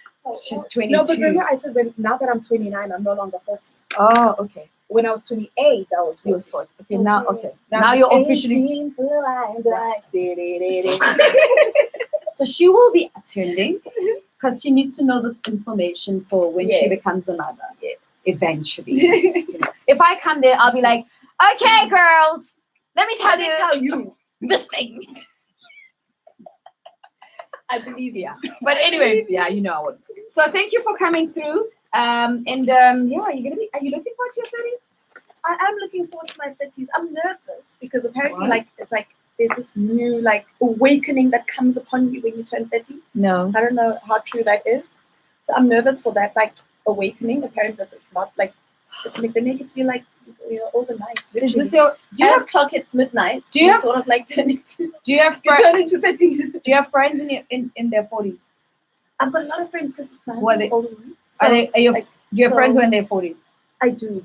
she's 22. No, but remember I said now that I'm 29, I'm no longer 40. Oh, okay. When I was 28, I was 40. Okay, now you're officially. So she will be attending because she needs to know this information for when she Yes. becomes a mother. Eventually. You know. If I come there, I'll be like, okay, girls, let me tell you this thing. I believe you. But anyway, yeah, you know I would. So thank you for coming through. Yeah, are you looking forward to your 30s? I am looking forward to my 30s. I'm nervous because apparently, Why? like, it's like there's this new like awakening that comes upon you when you turn 30. No. I don't know how true that is. So I'm nervous for that like awakening. Apparently, that's not like they make it feel like you're overnight. Is this your? Do you have clock hits midnight? Do you have sort of like turning to? Do you have You turn into 30. Do you have friends in their 40s? I've got a lot of friends because my What husband's older than me. Are you? like, Do you have friends so- who are in their 40s? I do.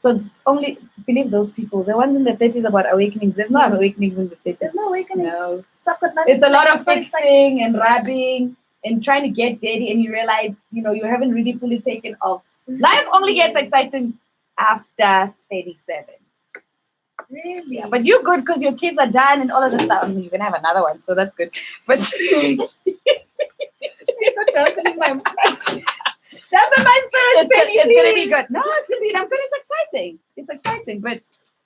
So only believe those people. The ones in the 30s about awakenings. There's no awakenings in the 30s. There's no awakening. No. So I've got nothing It's a to lot like, of very fixing and rubbing and trying to get daddy, and you realize, you haven't really fully taken off. Life only gets exciting after 37. Really? Yeah, but you're good because your kids are done and all of this stuff. I mean, you're gonna have another one, so that's good. But You're dampening my dampen my spirits, Penny, it's gonna be please. good. No, it's gonna be good. It's exciting. It's exciting, but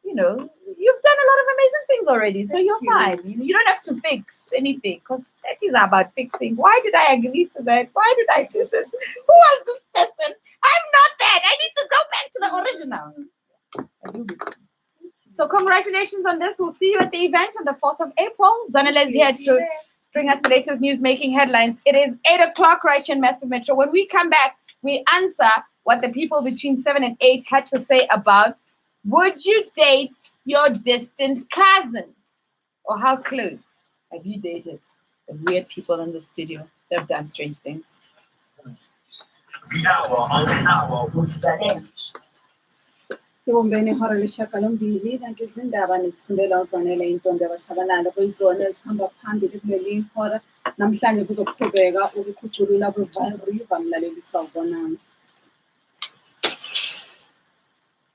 you've done a lot of amazing things already, so you're fine. You don't have to fix anything because that is about fixing. Why did I agree to that? Why did I do this? Who was this person? I'm not that. I need to go back to the original. So congratulations on this. We'll see you at the event on the 4th of April. Zanele is here to bring us the latest news making headlines. It is 8 o'clock right here in Massive Metro. When we come back, we answer what the people between 7 and 8 had to say about, would you date your distant cousin? Or how close have you dated the weird people in the studio that have done strange things? The hour on the hour with Zanele. Ibumbeni ihora lesishiyagalombili kanti izindaba nizifundela uZanele intombi yabashabalala kuyizona ezihamba phambili kuleli hora. Namhlanje kuzoqhubeka ukukhuculula kwe-River mlaleli sawubonanga.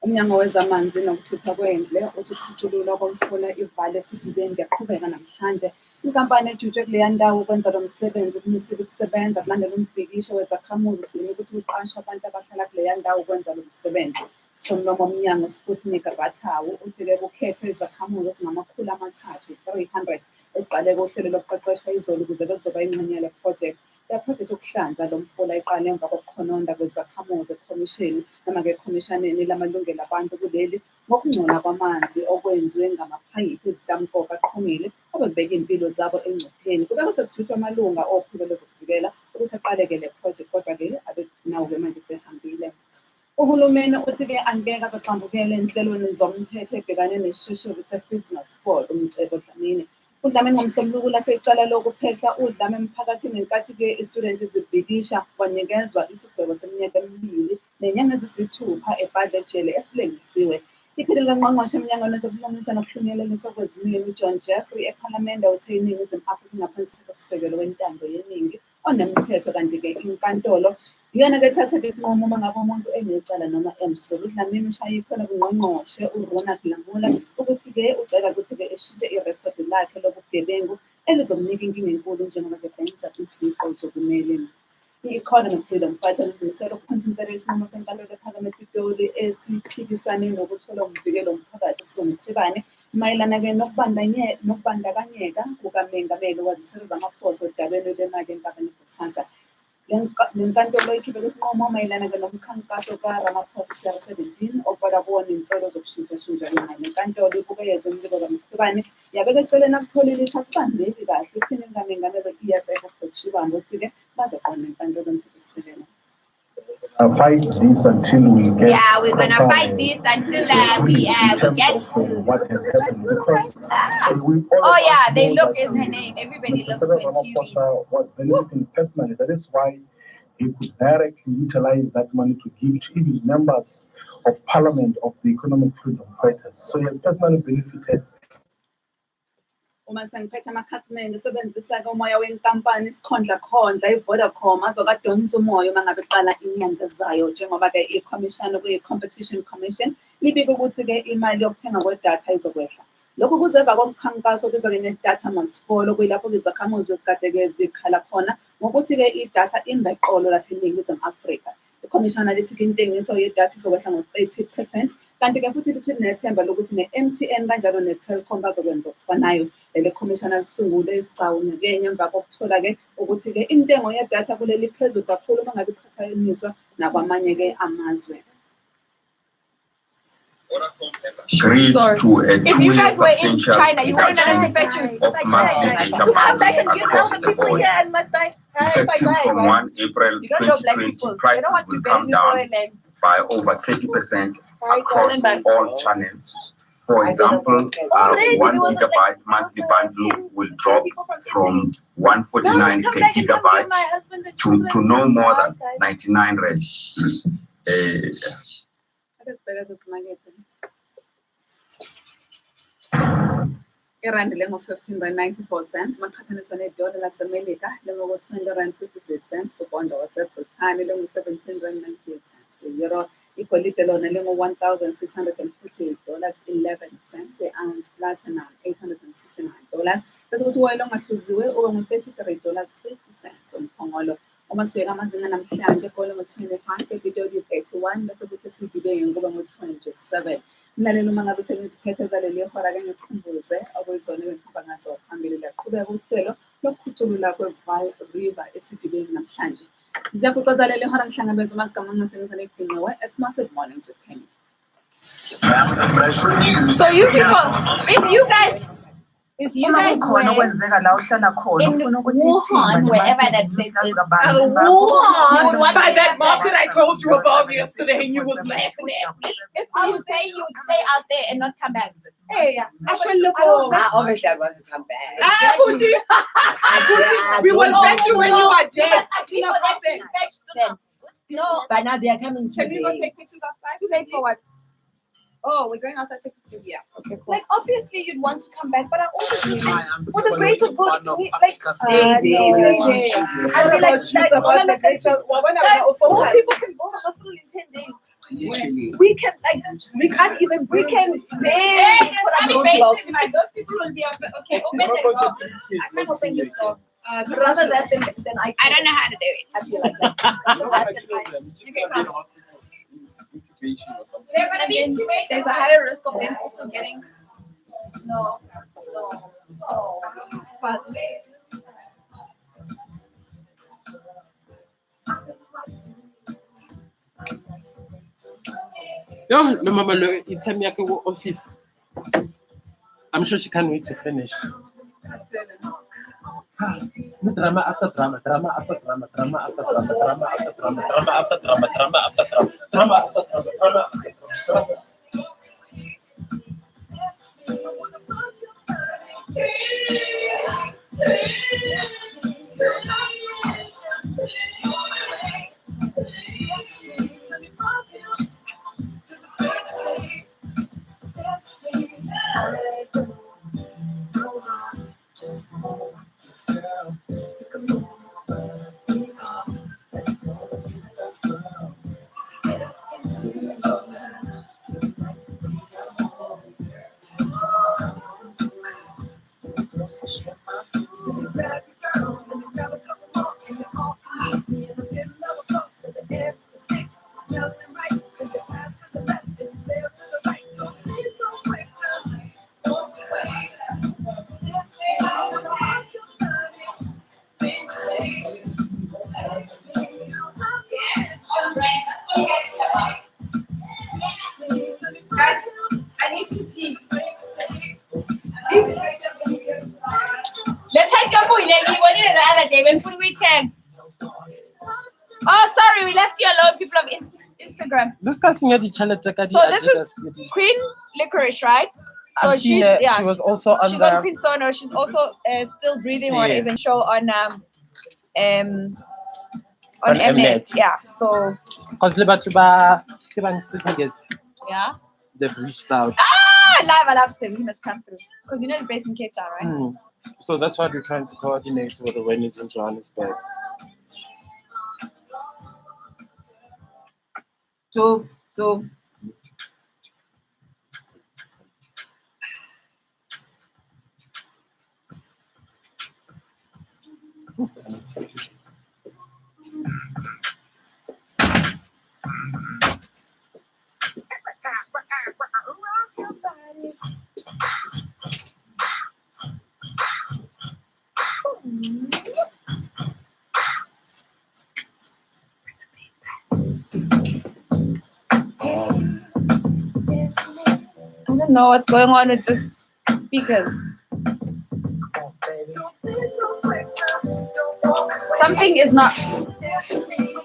Umnyango wezamanzi nokuthutha kwendle uthi ukukhucululwa komfula ivale esidibeni kuyaqhubeka namhlanje. Inkampani ejutshwe kuleya ndawo ukwenza lo msebenzi kumisile ukusebenza kulandela umbhikisho wezakhamuzi silinye ukuthi kuqashwe abantu abahlala kuleya ndawo ukwenza lo msebenzi. Somlomo womnyango Sputnik Rathawu uthi-ke kukhethwe izakhamuzi ezingama-300 eziqale kohlelo lokuqeqeshwa izolo ukuze bezoba ingxenye yale project. Le project yokuhlanza lo mfula iqale emva kokukhononda kwezakhamuzi ekhomishini noma-ke ekhomishaneni lamalungelo abantu kuleli ngokungcola kwamanzi okwenziwe ngamaphayiphi ezitampoka aqhumile obebeka impilo zabo engcupheni. Kube sekujutshwa amalunga ophiko lezokuvikela ukuthi aqaleke le project, kodwa-ke abe nawo-ke manje sehambile. Uhulumeni uthi-ke angeke azaxambukele enhlelweni zomthetho ebhekane nesishoshovu se-Christmas for umcebo Dlamini. UDlamini ngomsombuluko ulahle icala lokuphehla udlame emphakathini ngenkathi-ke istudent zibhikisha wanikezwa isigwebo seminyaka 2 nenyanga eziyisithupha ebhadle ejele esilengisiwe. Iphini kaNgqongqoshe Emnyangweni Wezobulungiswa Nokuhlanganyelwa Kwezimilo John Jeffrey ePhalamende uthe iNingizimu Afrika ingaphansi komthethosisekelo wentando yeningi onemthetho, kanti-ke inkantolo iyona-ke ethatha-ke isinqumo uma ngabe umuntu enecala noma emsulwa. UDlamini ushaye ikhona kuNgqongqoshe uRonald Lamula ukuthi-ke ucela ukuthi-ke eshintshe irekhodi lakhe lobugebengu elizomnika inkinga enkulu njengoba ebhekisa iziqu zokumele. I-Economic Freedom Fighters izimisele ukuphonsisela isinqumo senkantolo ephakeme ePitoli esiphikisane nokuthola ukuvikela umphakathi uSomkhibane mayelana-ke nokubandakanyeka kukaMengameli wazisebenza amaphoso odabeni lwemali enkabeni Busanza. Le nkantolo ikhiphe isinqumo mayelana-ke nomkhankaso kaRamaphosa CR17 obala kuwona iy'nsolo zokushintshashintsha imali. Inkantolo ibukeza umbiko kaMkhibane yabeka eceleni akutholile ithi akubambeki kahle iphini likaMengameli we-EFF uGotshibambo uthi-ke bazoqonda inkantolo yomthethosisekelo. Fight this until we get. Yeah, we're gonna fight this until we get to what has happened, because we all Oh of yeah, us they know look that, is her name. Everybody Mr. looks Cyril when she reads. Ramaphosa was benefiting personally. That is why he could directly utilize that money to give to even members of parliament of the Economic Freedom Fighters. So he has personally benefited. Uma sengiphethe amakhasimende sebenzisa-ke umoya wenkampani isikhondla i-Vodacom azokadonsa umoya uma ngabe qala inyanga ezayo, njengoba-ke ikhomishana kuyi-Competition Commission ibike ukuthi-ke imali yokuthenga kwedatha izokwehla. Lokhu kuze emva komkhankaso obizwa-ke ne-Data Must Fall okuyilapho izakhamuzi bezikade-ke zikhala khona ngokuthi-ke idatha ingeqolo lapha eNingizimu Afrika. Ikhomishana lithi-ke intengiso yedatha izokwehla ngo-30%, kanti-ke futhi lithi nethemba lokuthi ne-MTN kanjalo ne-Telkom bazokwenza okufanayo. Leli khomishana lisungule isigcawu-ke ngemva kokuthola-ke ukuthi-ke intengo yedatha kuleli phezulu kakhulu uma ngabe iqhathaniswa nakwamanye-ke amazwe. Agreed to a If you 2-year guys were in substantial China, you wouldn't reduction have expected of monthly data to come back and bundles give all across the the people board. here and must like, Effective from 1 April you don't know black 2020, people. They prices don't want will to come bury people down and by over 30% across Stand by. all channels. For example, Already, 1 there was gigabyte monthly bundle will drop from 149 per gigabyte to no more than 99 rand. Irandi lengu-15.94 maqhathaniswa nedola laseMelika lingu-20.56, upondo waseBrithani lingu-17.98, i-euro igolide lona lingu-$1,648.11, i-ounce platinum $869, bese kuthi uwoyela ongahluziwe ube ngu-$33.30, umphongolo. Uma sibheka amazinga namhlanje egole ngo-25, eBitoli u-81, bese kuthi eSidibeni kube ngu-27. Mlaleli uma ngabe seniziphethe zaleli hora-ke ngikhumbuze okuyizona ebengihamba ngazo phambili laqhubeka uhlelo lokukhuculula kwe-Vaal River eSidibeni namhlanje. Ziyaguquza leli hora ngihlangabeza amagama angasebenzisa nebhinqiwe eSmassive Mornings with Penny. So you people, if you guys were in Wuhan, wherever that place is, Wuhan, by that market I told you about yesterday and you was laughing at me. If I would say you would stay out there and not come back. Hey, Obviously I want to come back. We will fetch you when you are dead. No, But now they are coming Can we go today. take pictures outside? too late for what? Oh, we're going outside to take pictures. Yeah. Okay, cool. Like obviously you'd want to come back, but I also just think for the one greater of good, Africa's we, like It's not about you, it's about the greater. guys, more people can build a hospital in 10 days. Literally. We can like we can't even we can barely put up roadblocks. Those people will be okay. Open the door. I can't open this door. Rather that than I don't know how to do it. I feel like that. They're gonna be. There's a higher risk of them also getting no. But Yo, no mama, no, it's time you go office. I'm sure she can't wait to finish. Drama after drama, drama after drama, drama after drama, drama after drama, drama after drama, drama after drama, drama after drama, drama after drama. Guys, I need to pee. Let's take your boy. Like you wanted the other day when we 10. Oh, sorry, we left you alone, people of Instagram. Discussing the channel. So this is Queen Licorice, right? So I've seen she's her. yeah. She was also on she's the. on Queen Sono. She's also still breathing or Yes. even show on Mnet. Yeah. So Because Lebatuba, yeah. they've reached out. Live, I love him. He must come through because you know he's based in Cape Town, right? Mm. So that's what we're trying to coordinate with the when he's in Johannesburg. So I don't know what's going on with this speakers. Something is not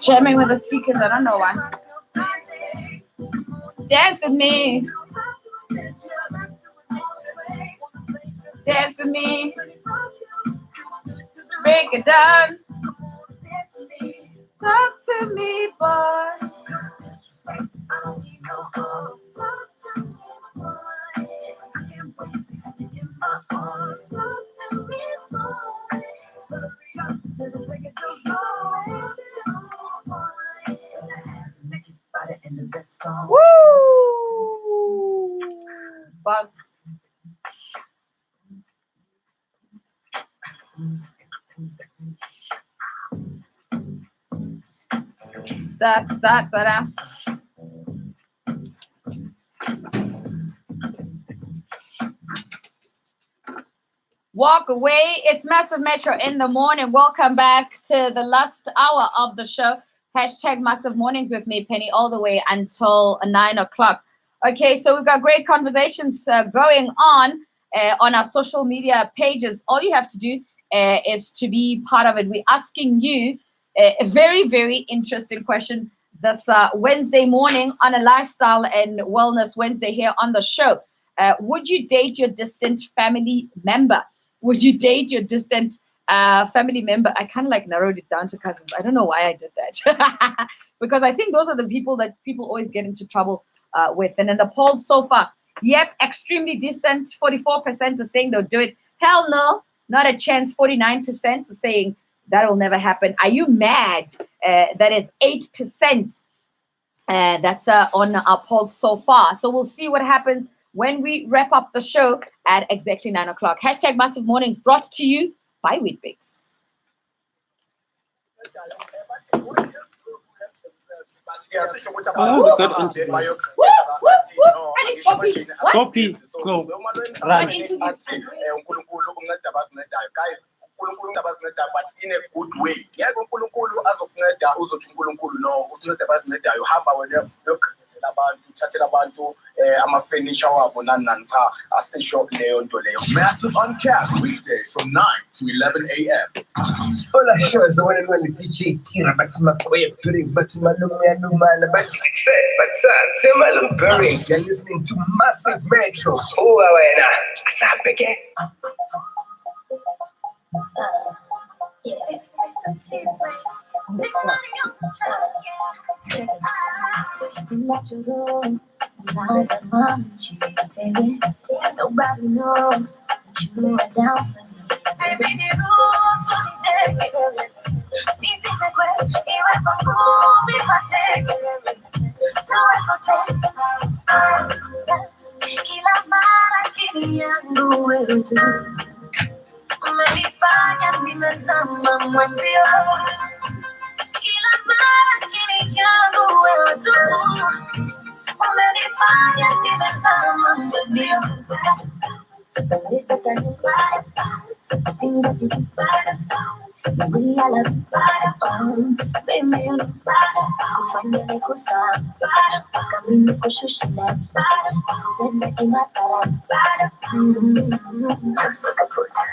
jamming with the speakers. I don't know why. Dance with me. Dance with me. Break it down. Talk to me, boy. Woo! Bounce. Da, da, da, da. Walk away. It's Massive Metro in the morning. Welcome back to the last hour of the show. Hashtag Massive Mornings with me, Penny, all the way until 9 o'clock. Okay, so we've got great conversations going on our social media pages. All you have to do is to be part of it. We're asking you a very, very interesting question this Wednesday morning on a Lifestyle and Wellness Wednesday here on the show. Would you date your distant family member? Would you date your distant family member? I kind of like narrowed it down to cousins. I don't know why I did that. Because I think those are the people that people always get into trouble with. And in the polls so far, yep, extremely distant. 44% are saying they'll do it. Hell no, not a chance. 49% are saying that will never happen. Are you mad? That is 8%. That's on our polls so far. So we'll see what happens when we wrap up the show at exactly 9 o'clock. Hashtag Massive Mornings brought to you by Wheatbix. That was a good interview. Copy. Go. Run. But in a good way. Yeah, uNkulunkulu azokunceda uzothi uNkulunkulu no usinceda abasincedayo hamba wena yokhazela abantu uthathela abantu ama-furniture wabo nani cha asisho leyo nto leyo. Massive Uncapped weekdays from 9 to 11 a.m. All I show is the one and only DJ Tira, but my quiet puddings, but my lumana, but Timalum Burrings. You're listening to Massive Metro. Oh, I again. Nobody knows that you are down for me. Baby, the rules on the day. This is a great, even for me, but take do it so take. Kila mara kini yangu wewe tu. Umenifanya nimezama mwenzio. Kila mara kini yangu wewe tu. Umenifanya nimezama mwenzio. The way that I look at I think that you do better. The way I love you better. Baby, you look better. Kufanya niko sawa. Kami niko shushina. Usitende kimatara. No suka pussy.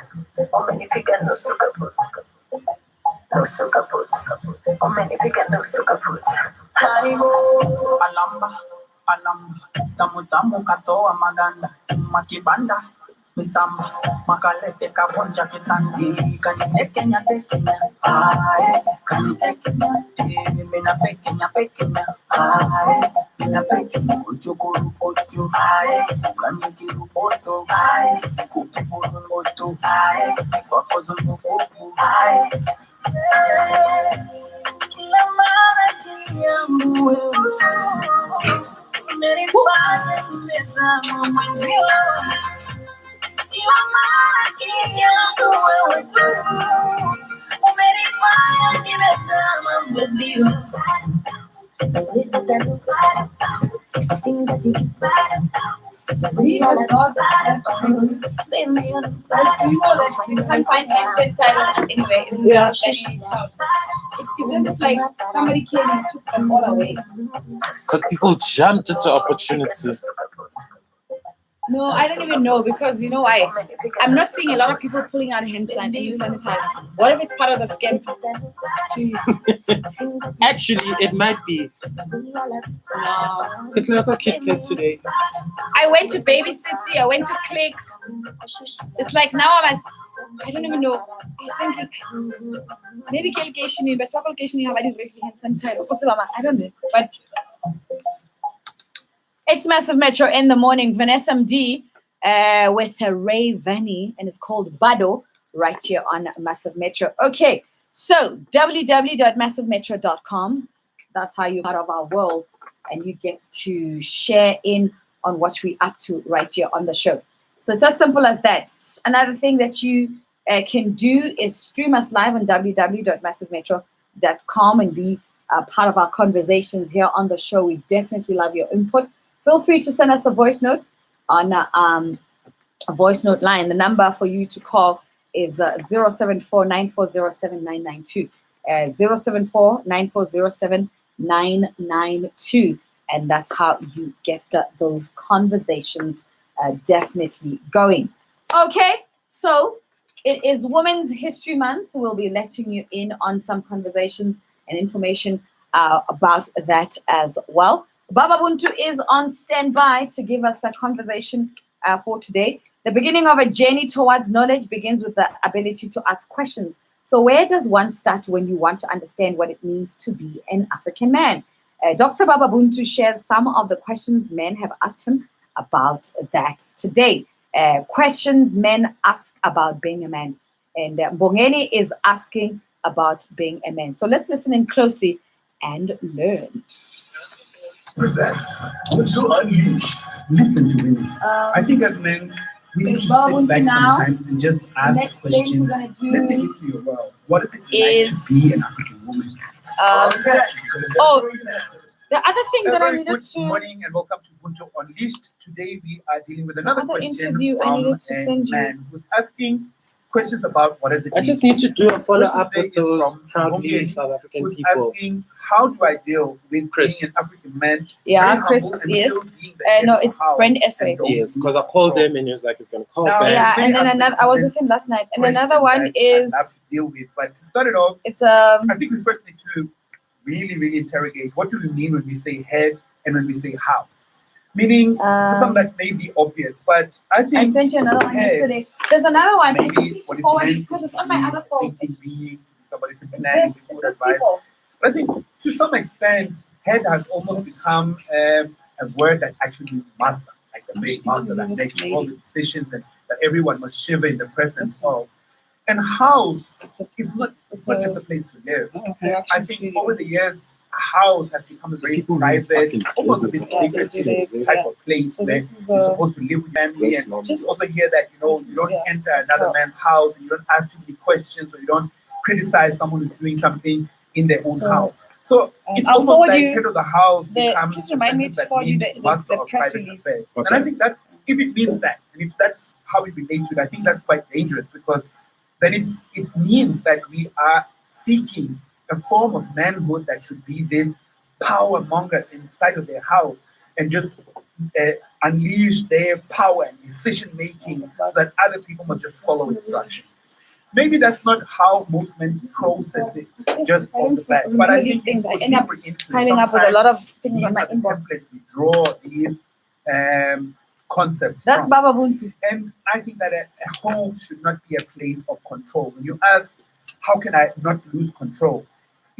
Umenipiga no suka pussy. No suka pussy. Umenipiga no suka pussy. Alamba. Tamu tamu katoa maganda. Makibanda. Misamba, makalete kabonja kitandi, kanyitekenya tekenya, kanyitekenya, mina pekenya, mina pekenya, uchukuru kochu, kanyikiru oto, kukiburu oto, wakozo mukuku, kila mara kiambu, umenifanya nimezama mwenzio. These are not you know that you can't find hand sanitizer anyway. Yeah. It's as if like somebody came and took them all away. Because people jumped into opportunities. No, I don't even know because you know why? I'm not seeing a lot of people pulling out hand sanitizer. What if it's part of the scam? Actually, it might be. No. It's like a Kit Kat today. I went to Baby City. I went to Clicks. It's like now I don't even know. I was thinking maybe Kelcation, but what location you have I didn't hand sanitizer. I don't know. But it's Massive Metro in the morning. Vanessa MD with Ray Vanny, and it's called Bado right here on Massive Metro. Okay, so www.massivemetro.com. That's how you're part of our world, and you get to share in on what we're up to right here on the show. So it's as simple as that. Another thing that you can do is stream us live on www.massivemetro.com and be part of our conversations here on the show. We definitely love your input. Feel free to send us a voice note on a voice note line. The number for you to call is 074-9407-992. 074-9407-992. And that's how you get those conversations definitely going. Okay, so it is Women's History Month. We'll be letting you in on some conversations and information about that as well. Baba Buntu is on standby to give us a conversation for today. The beginning of a journey towards knowledge begins with the ability to ask questions. So where does one start when you want to understand what it means to be an African man? Dr. Baba Buntu shares some of the questions men have asked him about that today. Questions men ask about being a man. And Bongeni is asking about being a man. So let's listen in closely and learn. Presents Buntu Unleashed. Listen to women. I think as men, we need to sit back sometimes and just ask the question. Let me give you a word. What is it like to be an African woman? The other thing that I needed Good to morning and welcome to Buntu Unleashed. Today we are dealing with another question interview I from needed to a send you. man who's asking questions about what does it I mean. just need to do a follow-up Question with today is those from proudly Bongeni, South African who's people. asking, how do I deal with Chris. being an African man? Yeah, very Chris, humble and yes. still being the head No, of it's the house Brent and Essay. don't Yes, do because I called him and he was like, he's going to call Now, back. Yeah, many and then aspects another, of I was this with him last night. And question another one that is, I'd love to deal with. But to start it off, it's I think we first need to really interrogate what do we mean when we say head and when we say house. Meaning, for some that may be obvious, but I think I sent you another one head, yesterday. There's another one. I just maybe need what to is forward it meant because to it's on my be other phone. thinking being, to be somebody to plan, This, to good this advice. people. But I think to some extent, head has almost become a word that actually means master, like the big master that makes all the decisions and that everyone must shiver in the presence of. And house is not just a place to live. I think over the years, a house has become a very private, almost a bit secretive type of place where you're supposed to live with family. And you also hear that, you don't enter another man's house and you don't ask too many questions or you don't criticize someone who's doing something in their own house. So it's I'll almost forward like you head of the house becomes please remind me to forward you the press release. And I think that if it means that, and if that's how it relates to it, I think that's quite dangerous because then it means that we are seeking a form of manhood that should be this power mongers inside of their house and just unleash their power and decision making so that other people must just follow instructions. Maybe that's not how most men process it, just off the bat. But I think things I people end up deeper into it. piling up with a lot of things These on my are the inbox. templates we draw these concepts That's from. Baba Buntu. And I think that a home should not be a place of control. When you ask, how can I not lose control?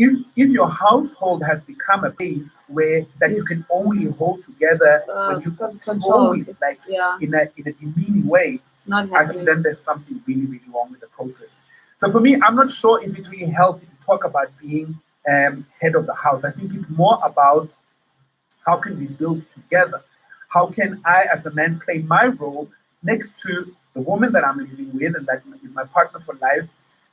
If your household has become a place where that you can only hold together when you control it, like in a demeaning way, I think then there's something really wrong with the process. So for me, I'm not sure if it's really healthy to talk about being head of the house. I think it's more about how can we build together? How can I, as a man, play my role next to the woman that I'm living with and that is my partner for life,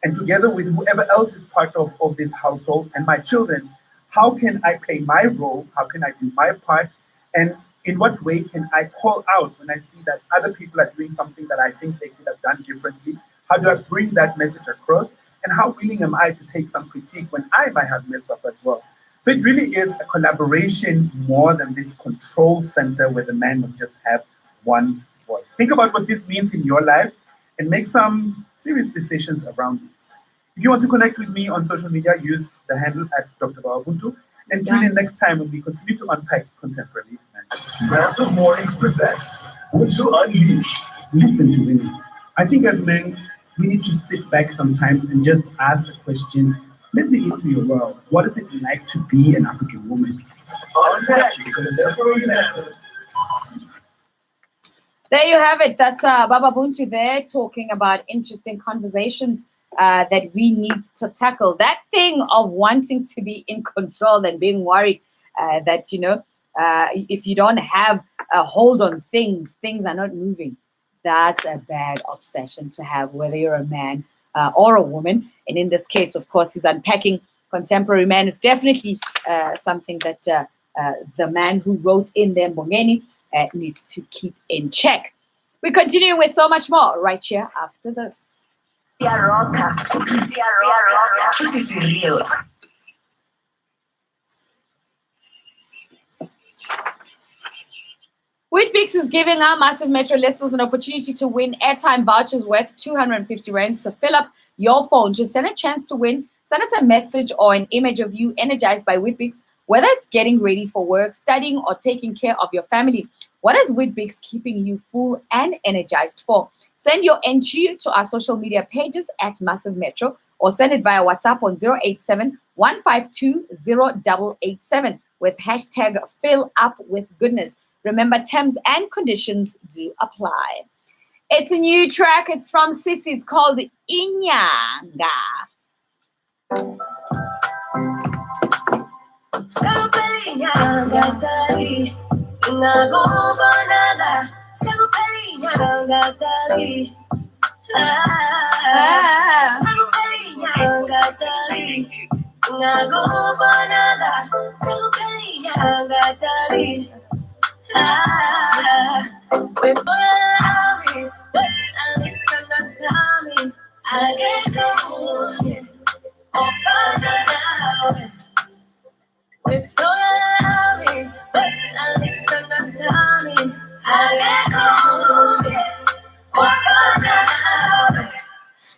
and together with whoever else is part of this household and my children? How can I play my role? How can I do my part? And in what way can I call out when I see that other people are doing something that I think they could have done differently? How do I bring that message across? And how willing am I to take some critique when I might have messed up as well? So it really is a collaboration more than this control center where the man must just have one voice. Think about what this means in your life and make some serious decisions around it. If you want to connect with me on social media, use the handle at Dr. Bawabuntu. And tune in next time when we continue to unpack contemporary man. Massive Mornings presents Ubuntu Unleashed. Listen to women. I think as men, we need to sit back sometimes and just ask the question, let me into your world. What is it like to be an African woman? Unpacking contemporary method. There you have it. That's Baba Buntu there talking about interesting conversations that we need to tackle. That thing of wanting to be in control and being worried that, if you don't have a hold on things are not moving. That's a bad obsession to have, whether you're a man or a woman. And in this case, of course, he's unpacking contemporary man. It's definitely something that the man who wrote in there, Mbongeni, needs to keep in check. We're continuing with so much more right here after this. Wheatbix is giving our Massive Metro listeners an opportunity to win airtime vouchers worth 250 rands to fill up your phone. Just stand a chance to win. Send us a message or an image of you energized by Wheatbix, whether it's getting ready for work, studying, or taking care of your family. What is Wheatbix keeping you full and energized for? Send your entry to our social media pages at Massive Metro or send it via WhatsApp on 087-152-0887 with hashtag #FillUpWithGoodness. Remember, terms and conditions do apply. It's a new track. It's from Sissy. It's called Inyanga.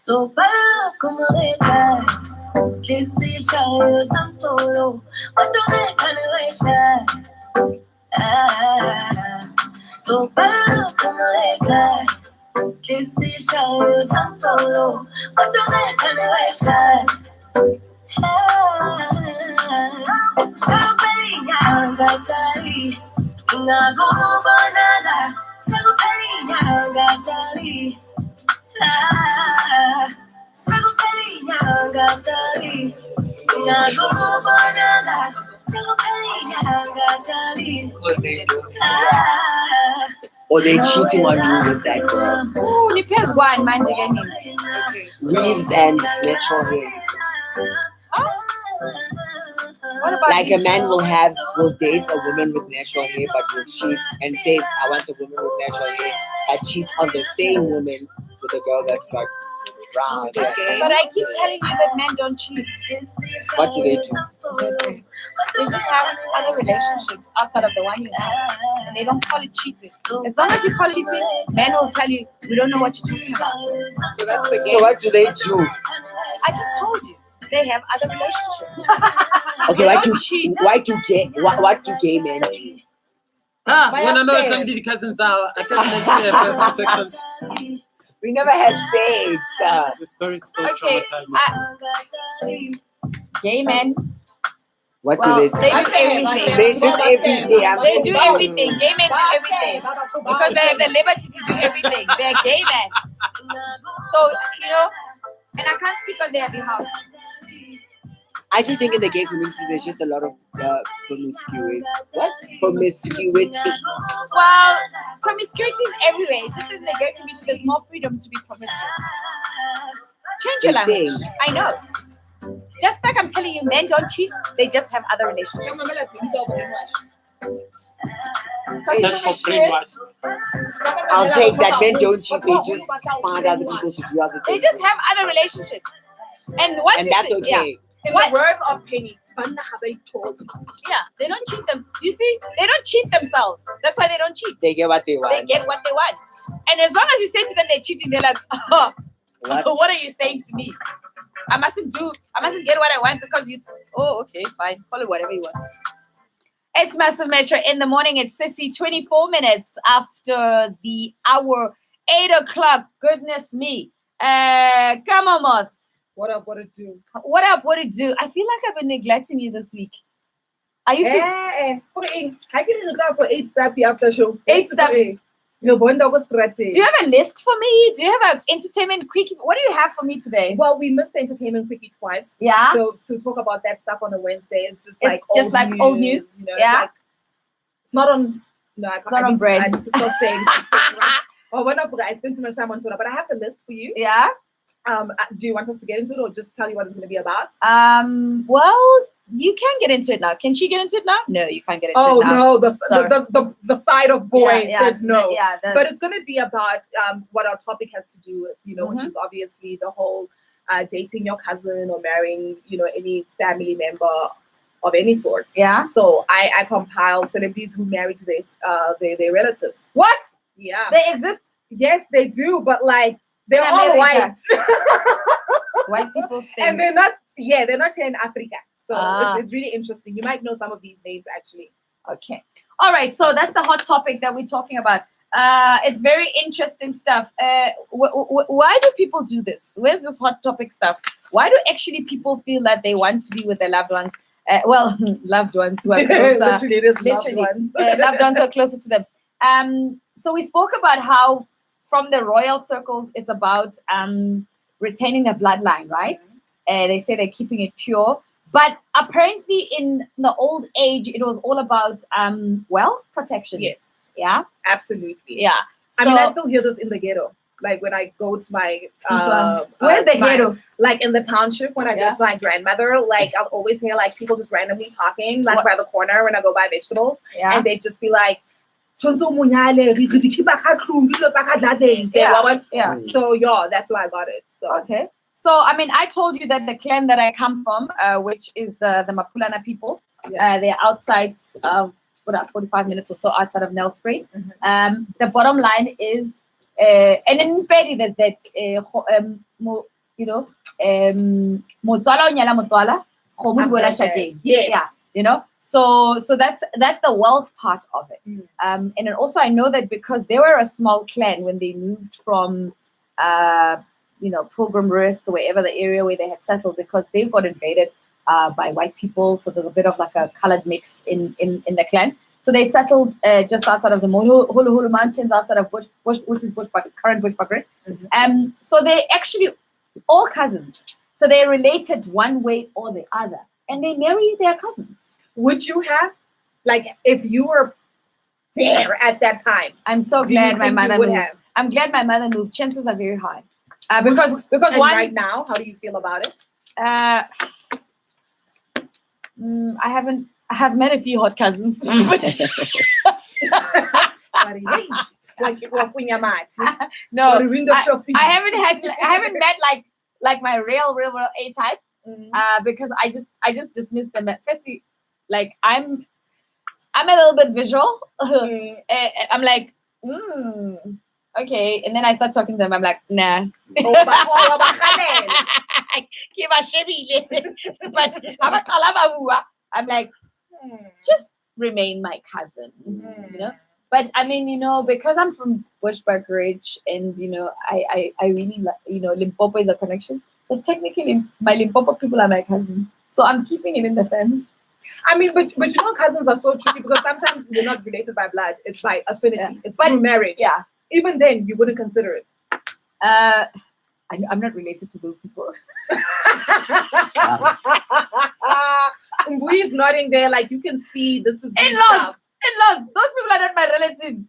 So para como dejar que se shayo santolo, what do I tell so para como dejar que se shayo santolo, what do I tell so bella gatari, na go banana, so bella gatari. Or they cheating on you with that girl. Ooh, depends one man to get him. Weaves and natural hair. What about Like a man will date a woman with natural hair but will cheat and say, I want a woman with natural hair, but cheat on the same woman with a girl that's got brown hair. But I keep telling you that men don't cheat. What do they do? They just have other relationships outside of the one you have. And they don't call it cheating. As long as you call it cheating, men will tell you, we don't know what you're talking about. So that's the game. So what do they do? I just told you. They have other relationships. Okay, what do gay men do? When I know some of these cousins are, I can't make sections. We never had sex. The story's so Okay, traumatizing. Gay men. What Well, do they do? they do everything. They just everything. They do everything. Gay men do everything because they have the liberty to do everything. They're gay men. So, and I can't speak on their behalf. I just think in the gay community there's just a lot of promiscuity. What? Promiscuity. Well, promiscuity is everywhere. It's just in the gay community there's more freedom to be promiscuous. Change your language. I know. Just like I'm telling you, men don't cheat, they just have other relationships. Just for brainwash. I'll take that. Men don't cheat. They just find other people to do other They things. just have other relationships. And once And you that's see- okay. In the words of Penny, Yeah, they don't cheat them. You see, they don't cheat themselves. That's why they don't cheat. They get what they want. They get what they want. And as long as you say to them they're cheating, they're like, oh, what are you saying to me? I mustn't get what I want because you. Oh, okay, fine. Call it whatever you want. It's Massive Metro in the morning. It's Sissy, 24 minutes after the hour, 8 o'clock. Goodness me. Come on, Moth. What up? What it do? What up? What it do? I feel like I've been neglecting you this week. Are you? I get in the car for 8 step after show. 8 step. The bond was strategy. Do you have a list for me? Do you have an entertainment quickie? What do you have for me today? Well, we missed the entertainment quickie twice. Yeah. So to talk about that stuff on a Wednesday, it's just It's like just like old news. You know, Yeah. it's not on. No, It's not on bread. I need to stop saying. Oh, one of I spent too much time on Twitter, but I have the list for you. Yeah. Do you want us to get into it, or just tell you what it's going to be about? Well, you can get into it now. Can she get into it now? No, you can't get into Oh it now. no, Sorry. the side of boys Yeah, said no. yeah, but it's going to be about what our topic has to do with, you know, which is obviously the whole dating your cousin or marrying, you know, any family member of any sort. Yeah. So I compiled celebrities who married their relatives. What? Yeah. They exist? Yes, they do, but like they're In all America. white. White people stay. And they're not here in Africa. So Ah. it's really interesting. You might know some of these names actually. Okay. All right. So that's the hot topic that we're talking about. It's very interesting stuff. Why do people do this? Where's this hot topic stuff? Why do actually people feel that they want to be with their loved ones? Loved ones who are closer. Literally, it is loved ones. Loved ones are closer to them. So we spoke about how from the royal circles, it's about retaining the bloodline, right? They say they're keeping it pure. But apparently in the old age, it was all about wealth protection. Yes. Yeah? Absolutely. Yeah. I mean, I still hear this in the ghetto. Like when I go to my where's the ghetto? Like in the township when I go to my grandmother, like I'll always hear like people just randomly talking, like by the corner when I go buy vegetables. Yeah. And they just be like, yeah. So yeah, that's why I got it. So okay. So I mean, I told you that the clan that I come from, which is the Mapulana people, they're outside of 45 minutes or so outside of Nelspruit. The bottom line is, and in Pedi there's that, you know, motswala o nyala motswala, kgomo di boela shakeng. Yes. Yeah. You know, so that's the wealth part of it. And then also I know that because they were a small clan when they moved from you know, Pilgrim Rest or wherever the area where they had settled, because they got invaded by white people. So there's a bit of like a colored mix in the clan. So they settled just outside of the Hulu Mountains, outside of Bush, which is current Bushbuckridge. So they actually all cousins. So they're related one way or the other, and they marry their cousins. Would you have, like, if you were there at that time? I'm so do you glad my think mother you would moved. have? I'm glad my mother moved. Chances are very high. Because And one right now, how do you feel about it? I have met a few hot cousins. But no, I haven't met like my real A type. Because I just dismissed them. Firstly, like I'm a little bit visual. I'm like, okay, and then I start talking to them. I'm like, nah. But I'm like, just remain my cousin, you know. But I mean, you know, because I'm from Bushbuckridge, and you know, I really like, you know, Limpopo is a connection. So technically, my Limpopo people are my cousins. So I'm keeping it in the family. I mean, but you know, cousins are so tricky because sometimes you're not related by blood; it's by affinity. Yeah. It's through marriage. Yeah. Even then, you wouldn't consider it. I'm not related to those people. Mbui's nodding there, like you can see this is in-laws. In-laws. Those people are not my relatives.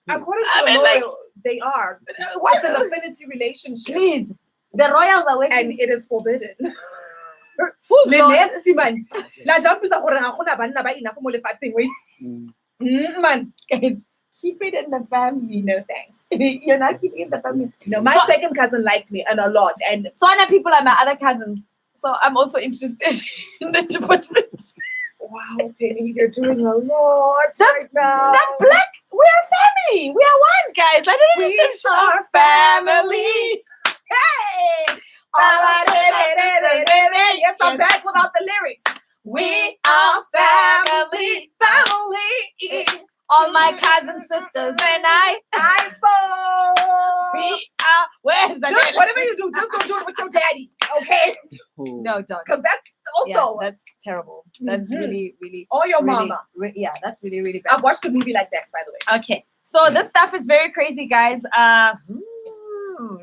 According to the law, they are. What's an affinity relationship? Please, the royals are waiting, and it is forbidden. Who's Le nasty man. La jamp is a gore ga gona banna ba enough mo lefatsheng, wait. Man, guys, keep it in the family. No thanks. You're not keeping it in the family. No, my second cousin liked me and a lot. And so other people are my other cousins. So I'm also interested in the department. Wow, Penny, you're doing a lot right now. That's black. We are family. We are one, guys. I didn't We are family. Hey! Yes, I'm back without the lyrics. We are family, family. All my cousins, sisters, and I. We are. Where's the Just whatever you do, just don't do it with your daddy, okay? No, don't. Because that's also that's terrible. That's really, really. Or your really, mama. Yeah, that's really, really bad. I've watched a movie like that, by the way. Okay, so this stuff is very crazy, guys.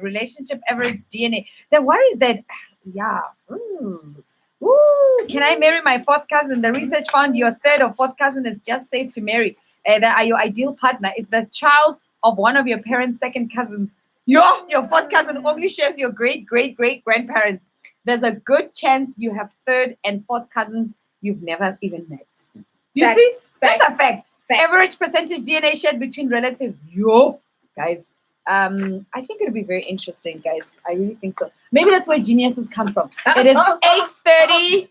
Relationship ever DNA. The worries that, yeah. Can I marry my fourth cousin? The research found your third or fourth cousin is just safe to marry. That are your ideal partner. Is the child of one of your parents' second cousins. Your fourth cousin only shares your great grandparents. There's a good chance you have third and fourth cousins you've never even met. You see? That's a fact. Average percentage DNA shared between relatives. Guys. I think it'll be very interesting, guys. I really think so. Maybe that's where geniuses come from. It is 8:30.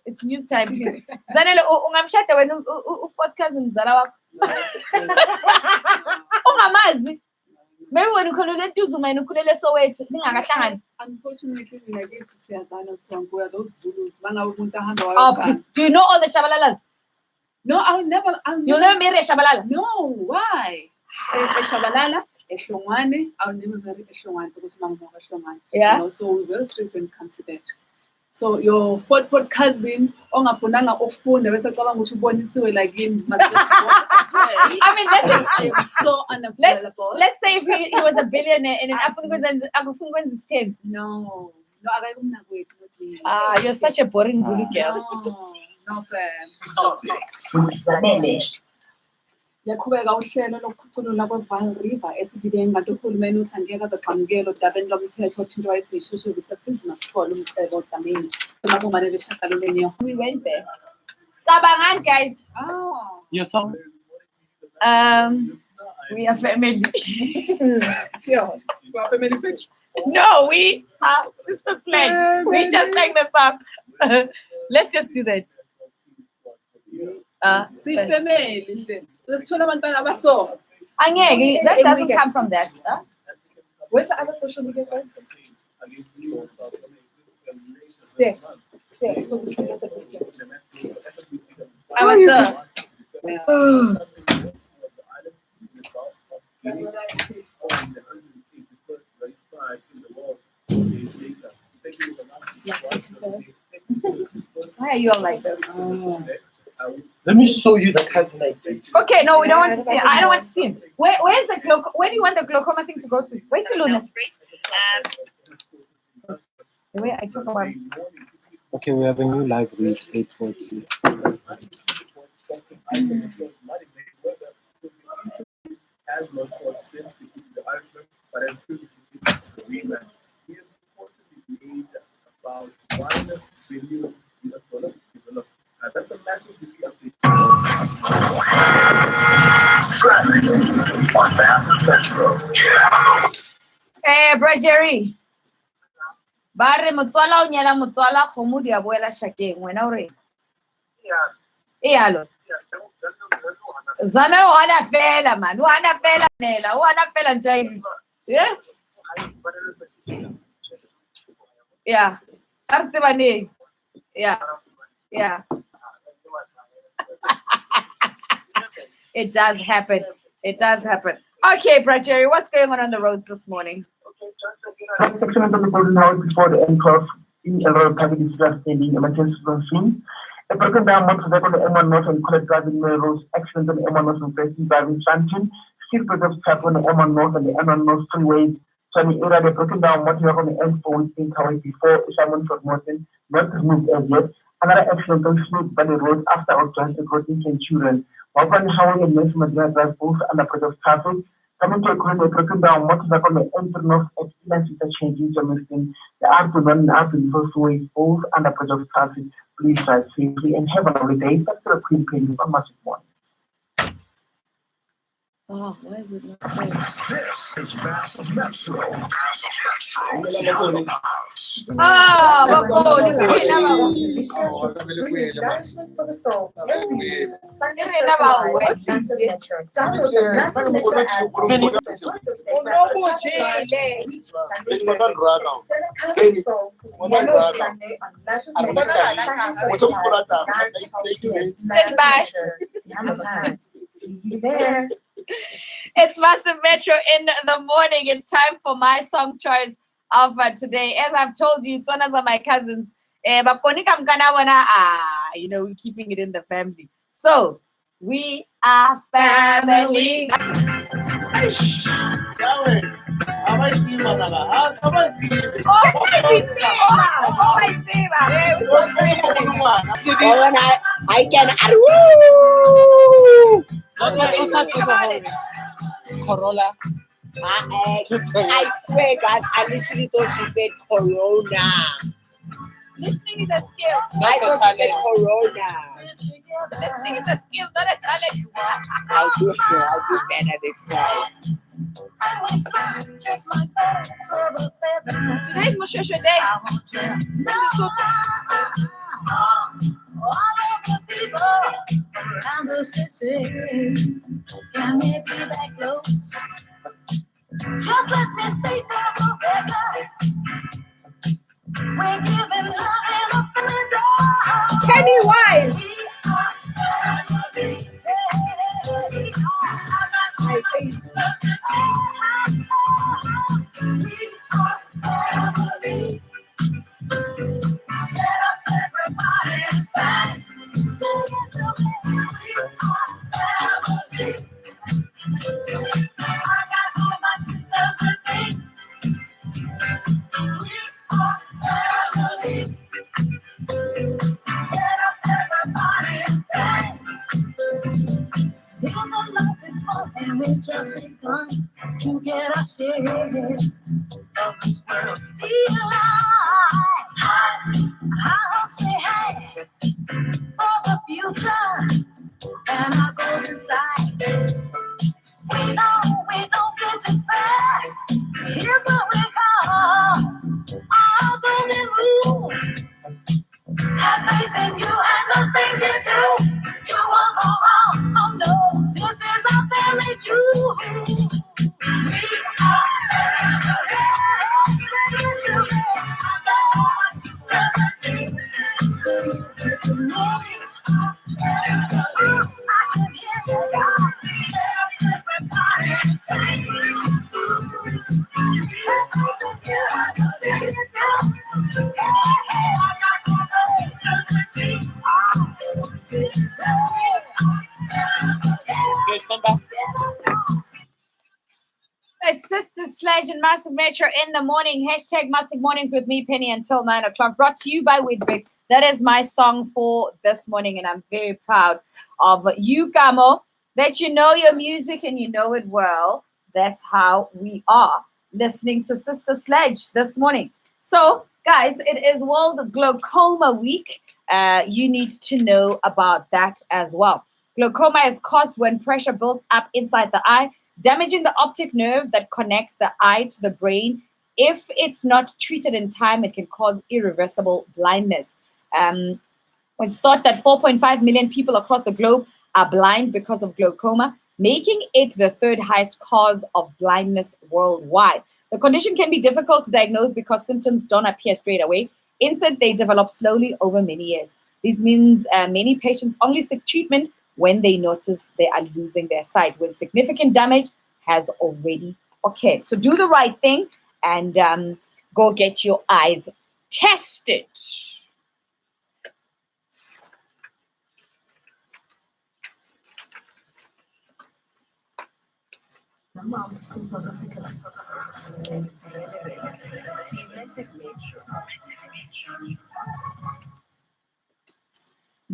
It's news time, please. Zanele, ungamshada wena u-fourth cousin mzala wakho. Ungamazi. Maybe wena ukhulele eTuzu mina ukhulele eSoweto ningakahlangani. Unfortunately, nakithi siyazana siyangoya those Zulus bangabe umuntu ahamba Do you know all the Shabalalas? No, You'll never marry a Shabalala? No, why? Shabalala, Ehlongwane, I'll never marry Ehlongwane because my mom is Ehlongwane. Yeah. You know, so we're very strict when it comes to that. So your fourth cousin, ongafunanga ofunda bese cabanga ukuthi ubonisiwe like him must just I mean, I am so unavailable. Let's say if he was a billionaire and then akufuna ukwenza isithembu. No, umnakwethu. You're such a boring Zulu girl. No, Yaqhubeka uhlelo lokuphuculula kwe-Vaal River esidibeni kanti uhulumeni uthi angeke aze aqhamukele odabeni lomthetho othintwa isishoshovu se-Business School umcebo odameni emabumbane leshagalolunye. We went there. Cabangani, guys. Your song? We are family. Yeah, we are family fit. No, we are sisters pledge. We just sang the song. Let's just do that. See, family. Let's tell them about so. That doesn't come from that. Where's the other social media going? Steph. I was Why are you all like this? Let me show you the cousin I did. Okay, no, we don't want to see him. I don't want to see him. Where's the glaucoma? Where do you want the glaucoma thing to go to? Where's the Luna? The way I talk about. Okay, we have a new live read, 8:40. That's a massive traffic on Massive Metro. Bro Jerry. Bare motswala o nyela motswala kgomo di a boela shakeng wena o re. Alo. Zana o hana fela man. O hana fela nela. O hana fela ntwa. Yeah. Yeah. Artsebane. Yeah. Yeah. It does happen. It does happen. Okay, Brad Jerry, what's going on the roads this morning? Section of the Golden House before the end of in a road public is just standing emergency scene. A broken down motorcycle on the M1 North and collect driving roads, accident on the M1 North and facing driving junction, still present traffic on the M1 North and the M1 North freeway. So in the area, the broken down motorcycle on the M4 in Kawaii before Ishamon Short Mountain, not removed as yet. Another accident on Smith Valley Road after our transit road in children. One Hawaii and Nelson Madrid drive both under pressure of traffic. Coming to a question, breaking down what is called the internal experience with the changes you're missing. The art to learn art in first ways, both under pressure of traffic. Please drive safely and have a lovely day. That's the Queen Penny on Massive Morning. Oh, why is it not playing? This is Massive Metro. Ah, Bakoni. Nourishment for the soul. Every week, Sunday They never Live went. on Massive Metro. Download the Massive Metro app. Sunday on Massive Metro. Stand by. See you there. It's Massive Metro in the morning. It's time for my song choice of today. As I've told you, it's one of my cousins. We're keeping it in the family. So, we are family. I can. Corolla. I swear, guys, I literally thought she said Corona. Listening is a skill. I thought she said Corona. Listening is a skill, not a talent. I'll do better next time. Today's Mushosho Day. All of the people around the city, can they be that close? Just let me stay there forever. We're giving love in a window. Pennywise. Everybody inside. I got all my sisters with me. We are family. Get up, everybody inside. Feel the love is more and we just begun to get our share of this world's delight. I hope they have for the future and our goals inside. We know we don't get too fast. Here's what we call our golden rule. Have faith in you and the things you do. You won't go wrong. Oh no, this is our family true. We are It's Sister Sledge and Massive Metro in the morning. Hashtag Massive Mornings with me, Penny, until 9 o'clock. Brought to you by Weedbix. That is my song for this morning, and I'm very proud of you, Kamo, that you know your music and you know it well. That's how we are listening to Sister Sledge this morning. So, guys, it is World Glaucoma Week. You need to know about that as well. Glaucoma is caused when pressure builds up inside the eye, damaging the optic nerve that connects the eye to the brain. If it's not treated in time, it can cause irreversible blindness. It's thought that 4.5 million people across the globe are blind because of glaucoma, making it the third highest cause of blindness worldwide. The condition can be difficult to diagnose because symptoms don't appear straight away. Instead, they develop slowly over many years. This means many patients only seek treatment when they notice they are losing their sight, when significant damage has already occurred. So do the right thing and go get your eyes tested.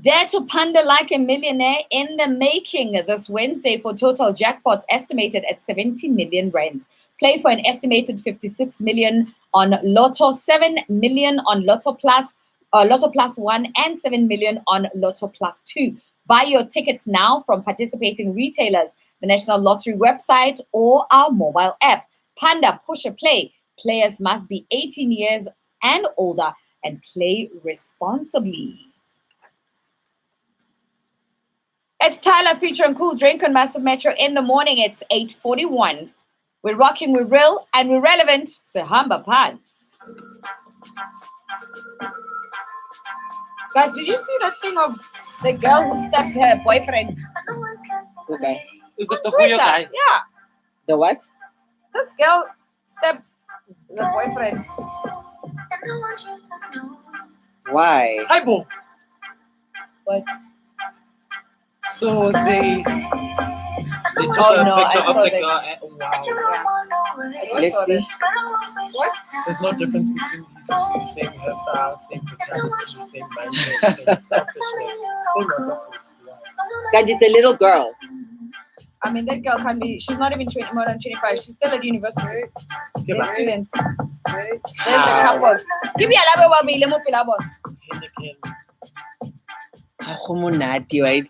Dare to ponder like a millionaire in the making this Wednesday for total jackpots estimated at 70 million rands. Play for an estimated 56 million on Lotto, 7 million on Lotto Plus, Lotto Plus 1, and 7 million on Lotto Plus 2. Buy your tickets now from participating retailers, the National Lottery website, or our mobile app. Panda Push a Play. Players must be 18 years and older and play responsibly. It's Tyler featuring Cool Drink on Massive Metro in the morning. It's 8:41. We're rocking, we're real, and we're relevant. Sahamba Pants. Guys, did you see that thing of the girl who stabbed her boyfriend? Okay. Is it the Twitter? guy? Yeah. The what? This girl stabbed the boyfriend. Why? Hi, boom. What? So they took Oh, a no, picture I of saw the that. girl. Wow. Let's see. What? There's no difference between these same hairstyle, same brutality, same mindset, same selfishness, same other. God, it's a little girl. I mean, that girl can't be, she's not even 20, more than 25. She's still at university. They're students. There's the couple. Give me a labo wa bile mo pila bona. How monate, right?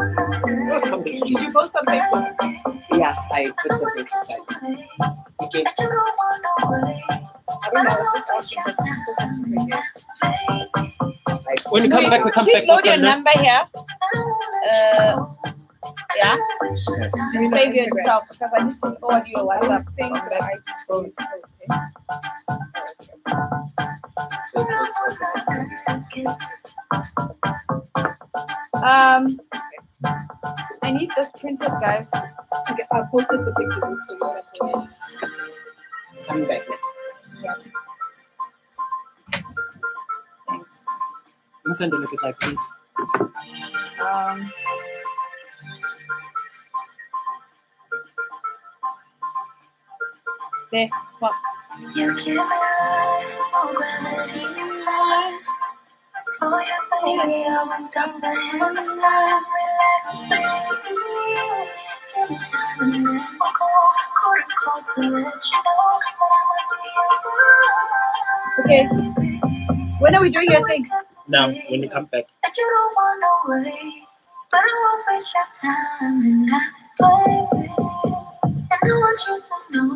Did you post on Facebook? Yeah, I put the Facebook. Okay. I don't know. I was just asking When you come back, we come please back. load with your the list. number here. Yeah. Save yourself because I need to forward you a WhatsApp thing that I just wrote. I need this printed, guys. Okay, I posted the picture so you want to Come back. yeah. Thanks. You send a look at like print. There, swap. You give me life, oh gravity is fine. For you, baby, I will stop the hands of time. Relax, baby. Give me time and then we'll go. Couldn't call to let you know that I would be your Okay. When are we doing your thing? Now, when you come back. and you don't want no way. But I won't waste your time and baby. And I want you to know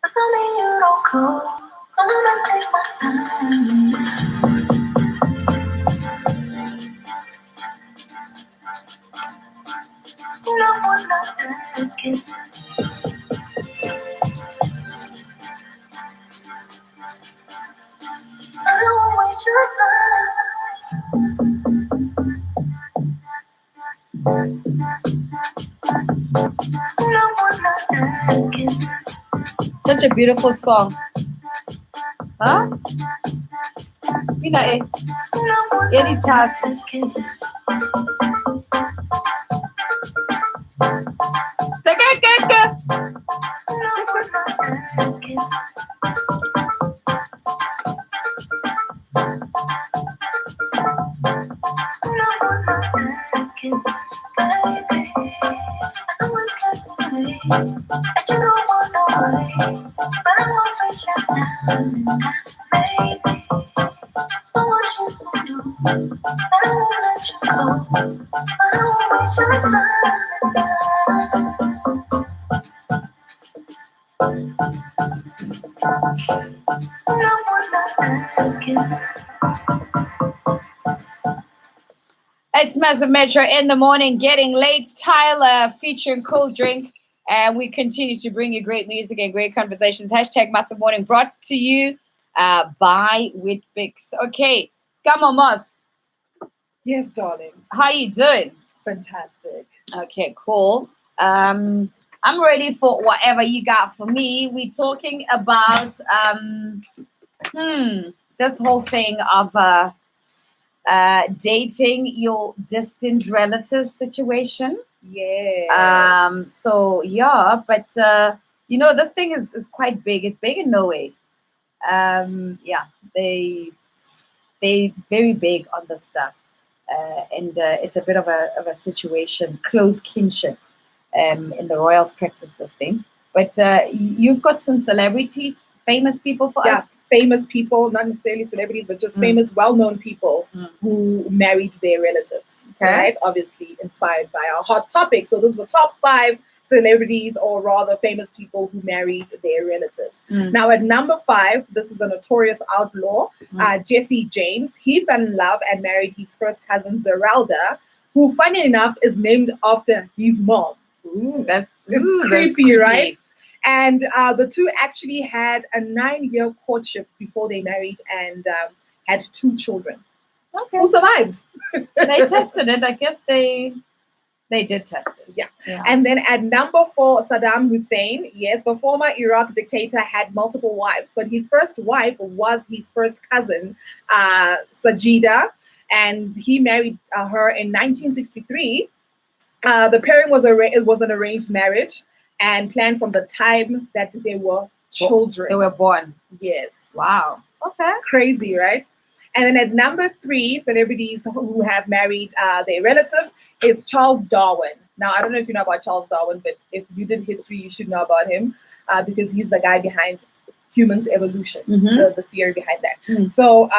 that for me you don't call. So I'ma take my time. You don't want nothing else, kiss. I don't want to waste your Such a beautiful song. Huh? Mina eh. Yeni tas. It's Massive Metro in the morning, getting late. Tyler featuring Cool Drink. And we continue to bring you great music and great conversations. Hashtag Massive Morning brought to you by Whitbix. Okay, come on, Moth. Yes, darling. How you doing? Fantastic. Okay, cool. I'm ready for whatever you got for me. We're talking about this whole thing of dating your distant relative situation. Yeah. So yeah, but this thing is quite big. It's big in Norway. Yeah, they very big on this stuff, and it's a bit of a situation, close kinship. In the royals practice this thing, but you've got some celebrity, famous people for us. Famous people, not necessarily celebrities, but just famous, well-known people who married their relatives. Okay. Right? Obviously inspired by our hot topic. So those are the top 5 celebrities, or rather famous people who married their relatives. Now at number 5, this is a notorious outlaw, Jesse James. He fell in love and married his first cousin Zeralda, who, funny enough, is named after his mom. That's creepy, right? And the two actually had a 9-year courtship before they married and had 2 children. Okay. Who survived? They tested it. I guess they did test it. Yeah. And then at number 4, Saddam Hussein. Yes, the former Iraq dictator had multiple wives, but his first wife was his first cousin, Sajida, and he married her in 1963. The pairing was an arranged marriage and planned from the time that they were children. They were born. Yes. Wow. Okay. Crazy, right? And then at number 3, celebrities who have married their relatives is Charles Darwin. Now, I don't know if you know about Charles Darwin, but if you did history, you should know about him because he's the guy behind humans evolution, the theory behind that. So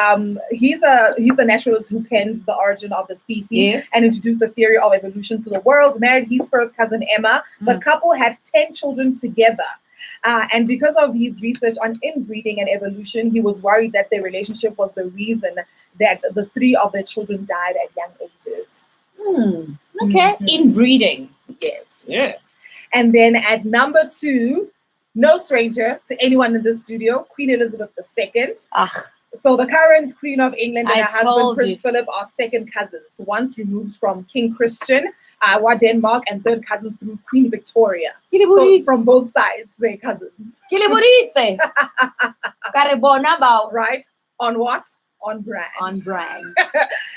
he's the naturalist who penned The Origin of the Species and introduced the theory of evolution to the world, married his first cousin Emma. The couple had 10 children together. And because of his research on inbreeding and evolution, he was worried that their relationship was the reason that the 3 of their children died at young ages. Okay. Inbreeding. Yes. Yeah. And then at number 2, no stranger to anyone in this studio, Queen Elizabeth II. So the current Queen of England and her husband, Prince Philip, are second cousins, once removed from King Christian, Denmark, and third cousins through Queen Victoria. So from both sides, they're cousins. Right? On what? On brand. On brand.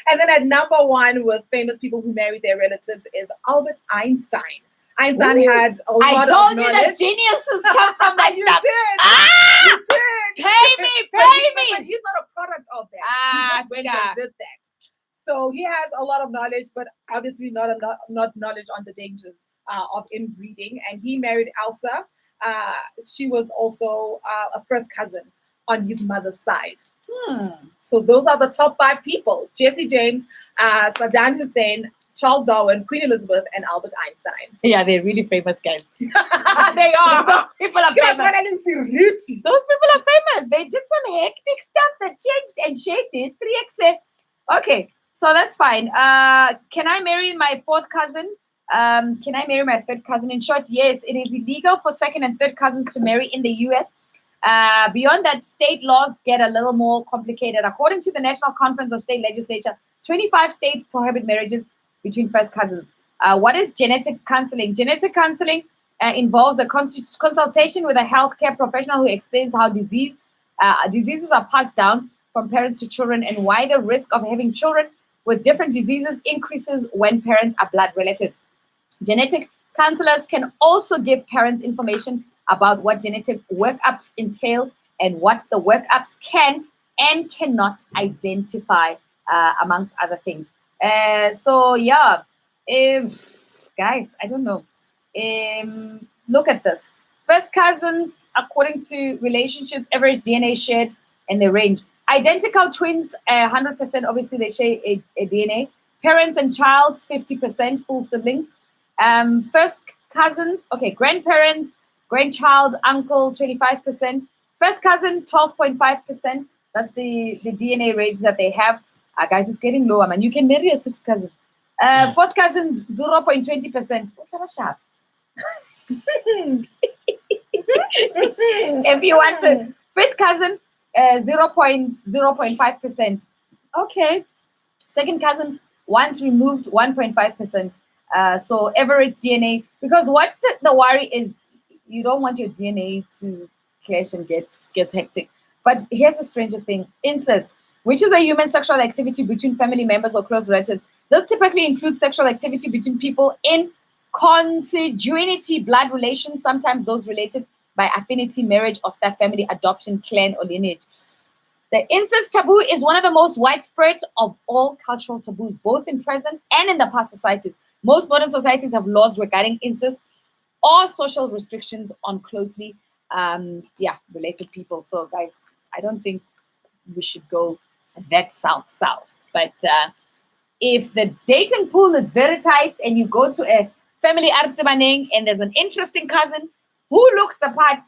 And then at number 1 with famous people who married their relatives is Albert Einstein. Einstein had a lot of knowledge. I told you that geniuses come from that stuff. You did. Pay me. But he's not a product of that. He just went and did that. So he has a lot of knowledge, but obviously not knowledge on the dangers of inbreeding. And he married Elsa. She was also a first cousin on his mother's side. So those are the top 5 people: Jesse James, Saddam Hussein, Charles Darwin, Queen Elizabeth, and Albert Einstein. Yeah, they're really famous guys. They are. Those people are famous. Those people are famous. They did some hectic stuff that changed and shaped history. Okay, so that's fine. Can I marry my 4th cousin? Can I marry my 3rd cousin? In short, yes, it is illegal for 2nd and 3rd cousins to marry in the US. Beyond that, state laws get a little more complicated. According to the National Conference of State Legislature, 25 states prohibit marriages between first cousins. What is genetic counseling? Genetic counseling involves a consultation with a healthcare professional who explains how diseases are passed down from parents to children and why the risk of having children with different diseases increases when parents are blood relatives. Genetic counselors can also give parents information about what genetic workups entail and what the workups can and cannot identify, amongst other things. So yeah, guys, I don't know. Look at this. First cousins, according to relationships, average DNA shared and they range. Identical twins, 100%, obviously they share a DNA. Parents and child, 50%, full siblings. First cousins, okay, grandparents, grandchild, uncle, 25%. First cousin, 12.5%. That's the DNA range that they have. Guys, it's getting lower, man. You can marry your 6th cousin. 4th cousin, 0.20%. What's sharp? If you want to. 5th cousin, 0.5%. Okay. 2nd cousin, once removed, 1.5%. So average DNA, because what the worry is, you don't want your DNA to clash and gets hectic. But here's a stranger thing: incest, which is a human sexual activity between family members or close relatives. This typically includes sexual activity between people in consanguinity, blood relations, sometimes those related by affinity, marriage, or step family, adoption, clan, or lineage. The incest taboo is one of the most widespread of all cultural taboos, both in present and in the past societies. Most modern societies have laws regarding incest or social restrictions on closely related people. So, guys, I don't think we should go that south. But if the dating pool is very tight and you go to a family artibaneng and there's an interesting cousin who looks the part,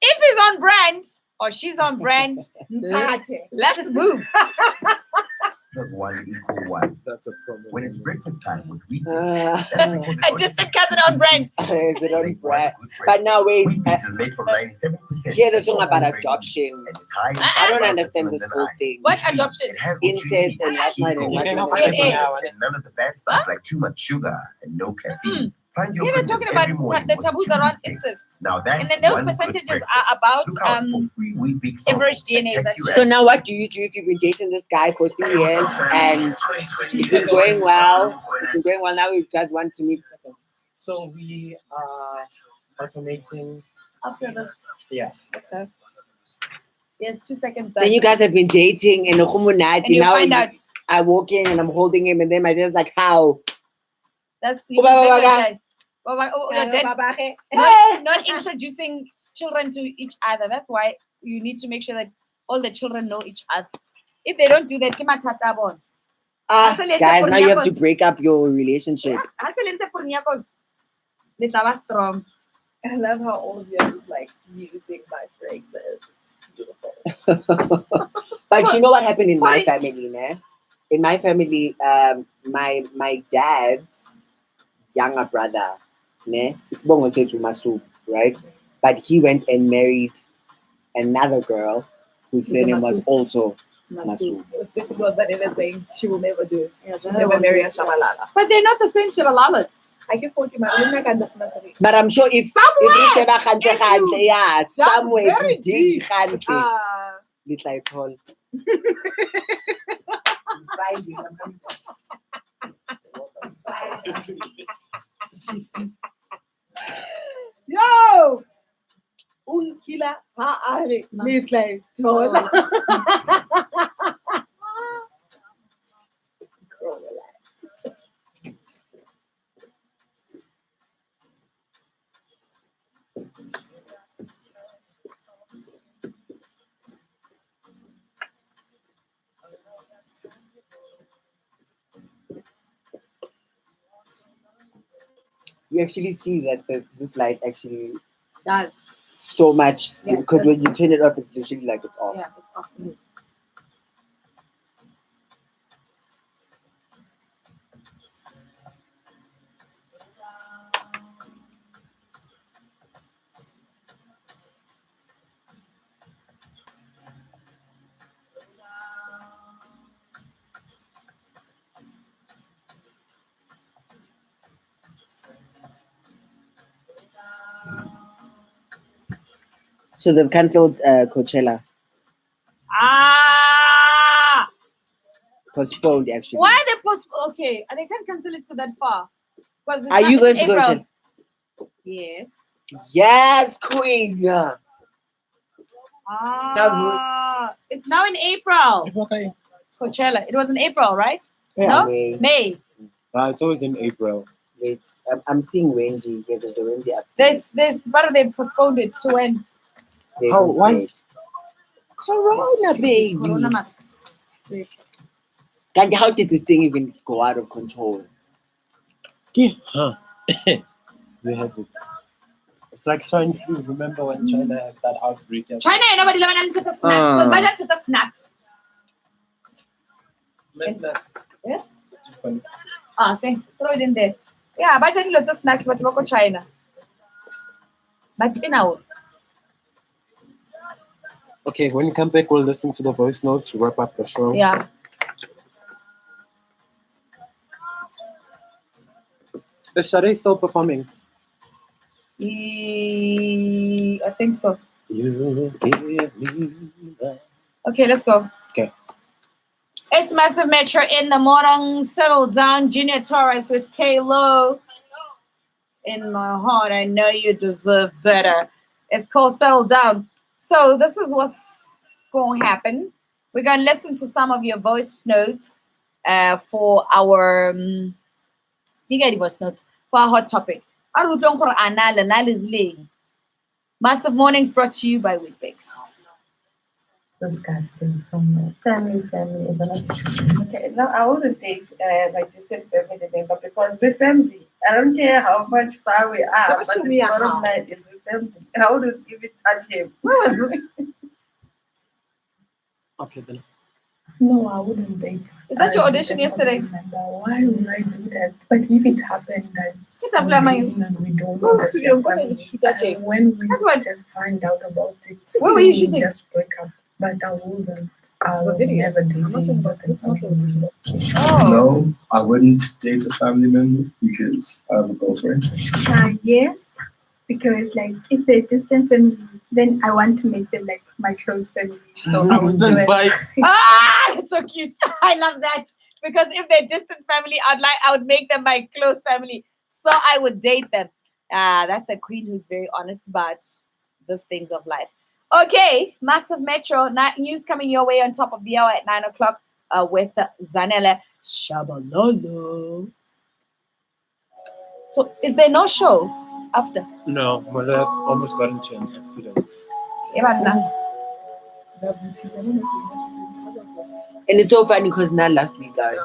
if he's on brand or she's on brand, let's move. Does one equal one? That's a problem. When it's breakfast time with wheat A distant cousin on brand. Is it on brand? But now wait. is made from 97%. Here they're talking about adoption. I don't understand this whole thing. What adoption? Incest and whatnot. And none of the bad stuff like too much sugar and no caffeine. Find your Yeah, they're goodness talking about every morning the with taboos 2 around Wheat Bix. incest. Now that's And then those one good percentages breakfast. are about Look out for free Wheat Bix average samples DNA. at That's Taxi So Rank. now what do you do if you've been dating this guy for 3 years and it's been going well? It's been going well. Now you guys want to meet. So we are fascinating. after this. Yeah. Okay. Yes, 2 seconds. Then you guys have been dating and And you now find out. I walk in and I'm holding him and then my dad's like, how? That's Oh, Baba, Baba. your dad. Not introducing children to each other. That's why you need to make sure that all the children know each other. If they don't do that, Guys, now you have to break up your relationship. strong. I love how all of you are just like using my phrases. It's beautiful. But you know what happened in my family, ne? In my family, my dad's younger brother, ne, is Bongo to Masu, right? But he went and married another girl whose surname was also Masu. It's basically what Zanele is saying she will never do. She'll never marry a Shabalala. But they're not the same Shabalalas. I can forgive my room, I can understand. But I'm sure if somewhere very you dig Khantle, Ah. little I told. Find it. I'm coming back. Yo! Unkila ha are little tola. You actually see that this light actually does so much Yeah, because when you that's- turn it off, it's literally like it's off. Yeah, it's off. So they've cancelled Coachella, Ah! postponed actually. Why they postpone? Okay, and they can't cancel it to that far. 'Cause it's Are not- you going it's to go April. to? Yes. Yes, Queen. Ah, it's now in April. Coachella. It was in April, right? Yeah. No? May. May. It's always in April. Wait, I'm seeing Wendy here. There's a Wendy up. There's but they postponed it to when? They How? don't say Why? it. Corona, baby. Corona must. God, how did this thing even go out of control? Huh. We have it. It's like swine flu. Remember when China had that outbreak? China, nobody learned to the snacks. Ah. But to the snacks. Snacks. Yeah? Thanks. Throw it in there. Yeah, but I lots of snacks, but go China. But now. Okay, when you come back, we'll listen to the voice notes to wrap up the show. Yeah. Is Shade still performing? I think so. You give me Okay, let's go. Okay. It's Massive Metro in the morning. Settle down, Junior Torres with K-Lo. In my heart, I know you deserve better. It's called Settle Down. So this is what's going to happen. We're going to listen to some of your voice notes for our voice notes for our hot topic. Massive Mornings brought to you by Weetbix. Disgusting. So much. Family is family, isn't it? Okay, no, I wouldn't take my distant family thing, but because we're family, I don't care how much far we are. So but what the we are bottom how? line is we're family. I wouldn't even touch him. Where was this? Okay, then. No, I wouldn't date. Is that your audition yesterday? Why would I do that? But if it happened that Sit up, Lama. and we don't Go know that studio, we go are and family, shoot that and tape. when we just find out about it, Where were you we shooting? just break up. But I wouldn't. I The would video. never date I'm not saying about this, not the audition. Oh. No, I wouldn't date a family member because I have a girlfriend. Yes, because like if they're distant family, then I want to make them like my close family. So I would do it. That's so cute. I love that. Because if they're distant family, I would make them my close family. So I would date them. That's a queen who's very honest about those things of life. Okay, Massive Metro news coming your way on top of the hour at 9 o'clock with Zanele Shabalala. So is there no show after? No, my dad almost got into an accident. And it's so funny because not last week, guys.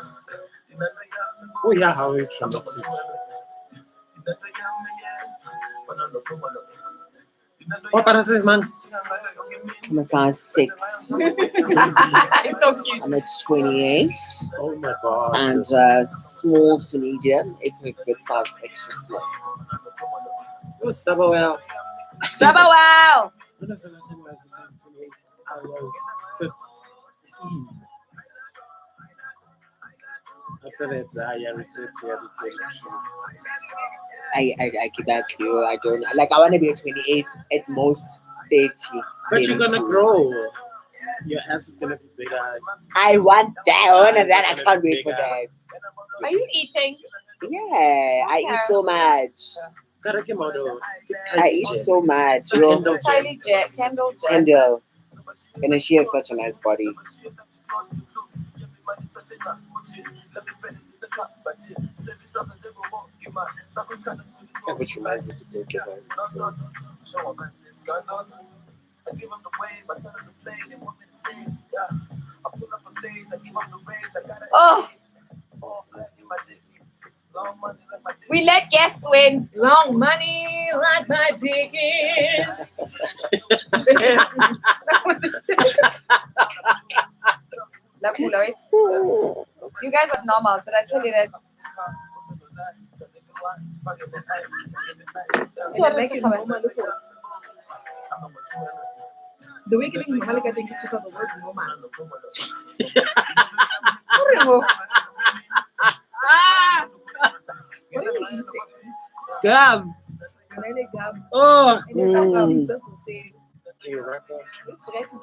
Oh yeah, how are you traumatic? What para says, man? I'm a size 6. It's so cute. I'm at 28. Oh my god. And small to medium, if a good size extra small. Oh, Sabawell. Sabawell! When was the last time I was a size 28? I was 15. After that, I regret I keep that clear. I don't like. I want to be a 28 at most 30. But you're gonna 32. grow. Your ass is gonna be bigger. I want that. I want that. I can't wait for that. Are you eating? Yeah, I eat so much. I eat so much. Kylie Jet, Kendall Jet. Kendall. And then she has such a nice body. Which reminds me to go get her. Oh. We let guests win. Long money like my dick is. That's what they say. You guys are normal. Did I tell you that? The way getting normal, I think it's the word normal. What are you eating? Gab. Gab. Oh. And then that's how he says to say.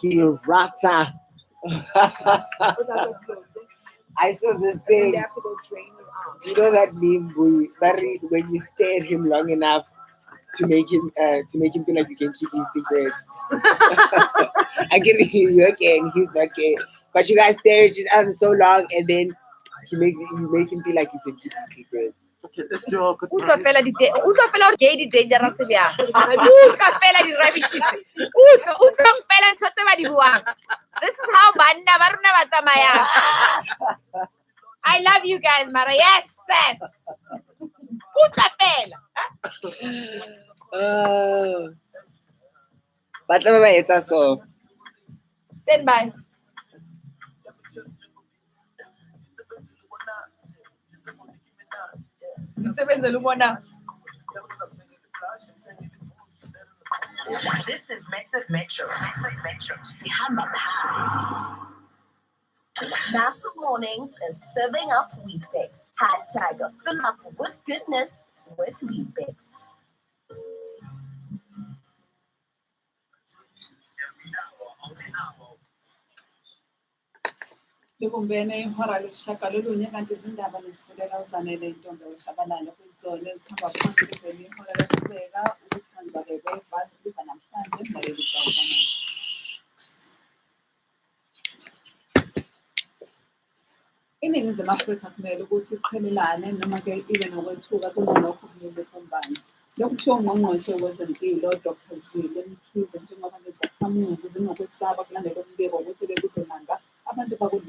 Kirata. I saw this thing. They have to go drain you out. You know that meme when you stare at him long enough to make him feel like you can keep his secrets. I get it, you're okay and he's not okay. But you guys stare at each other so long and then you make him feel like you can keep his secrets. Okay, let's do all good. Utlwa fela gay di dangerous bia. Utlwa fela di rubbish shit. Utlwa fela ntho tse ba di buang. This is how banna ba rona ba tsamaya. I love you guys, Mara. Yes, sis. Utlwa fela. But it's so. Stand by. This is Massive Metro. Massive Metro. Massive Mornings is serving up Weetbix. Hashtag fill up with goodness with Weetbix. Likumbene ihora lesishagalolunye kanti izindaba nesifulela uzanele intombi weshabalala kuzona ezihamba phambili kuvela ihora lesibeka ukuthandwa bebeva liba namhlanje mbayelisa ubonana. INingizimu Afrika kumele ukuthi iqhelelane noma-ke ibe nokwethuka kunalokho okumele kumbane. Lokhu kusho uNgqongqoshe wezempilo Dr. Zweli Mkhize njengoba nezakhamuzi zinokwesaba kulandela umbiko ukuthi bekuzonamba abantu bakuleli.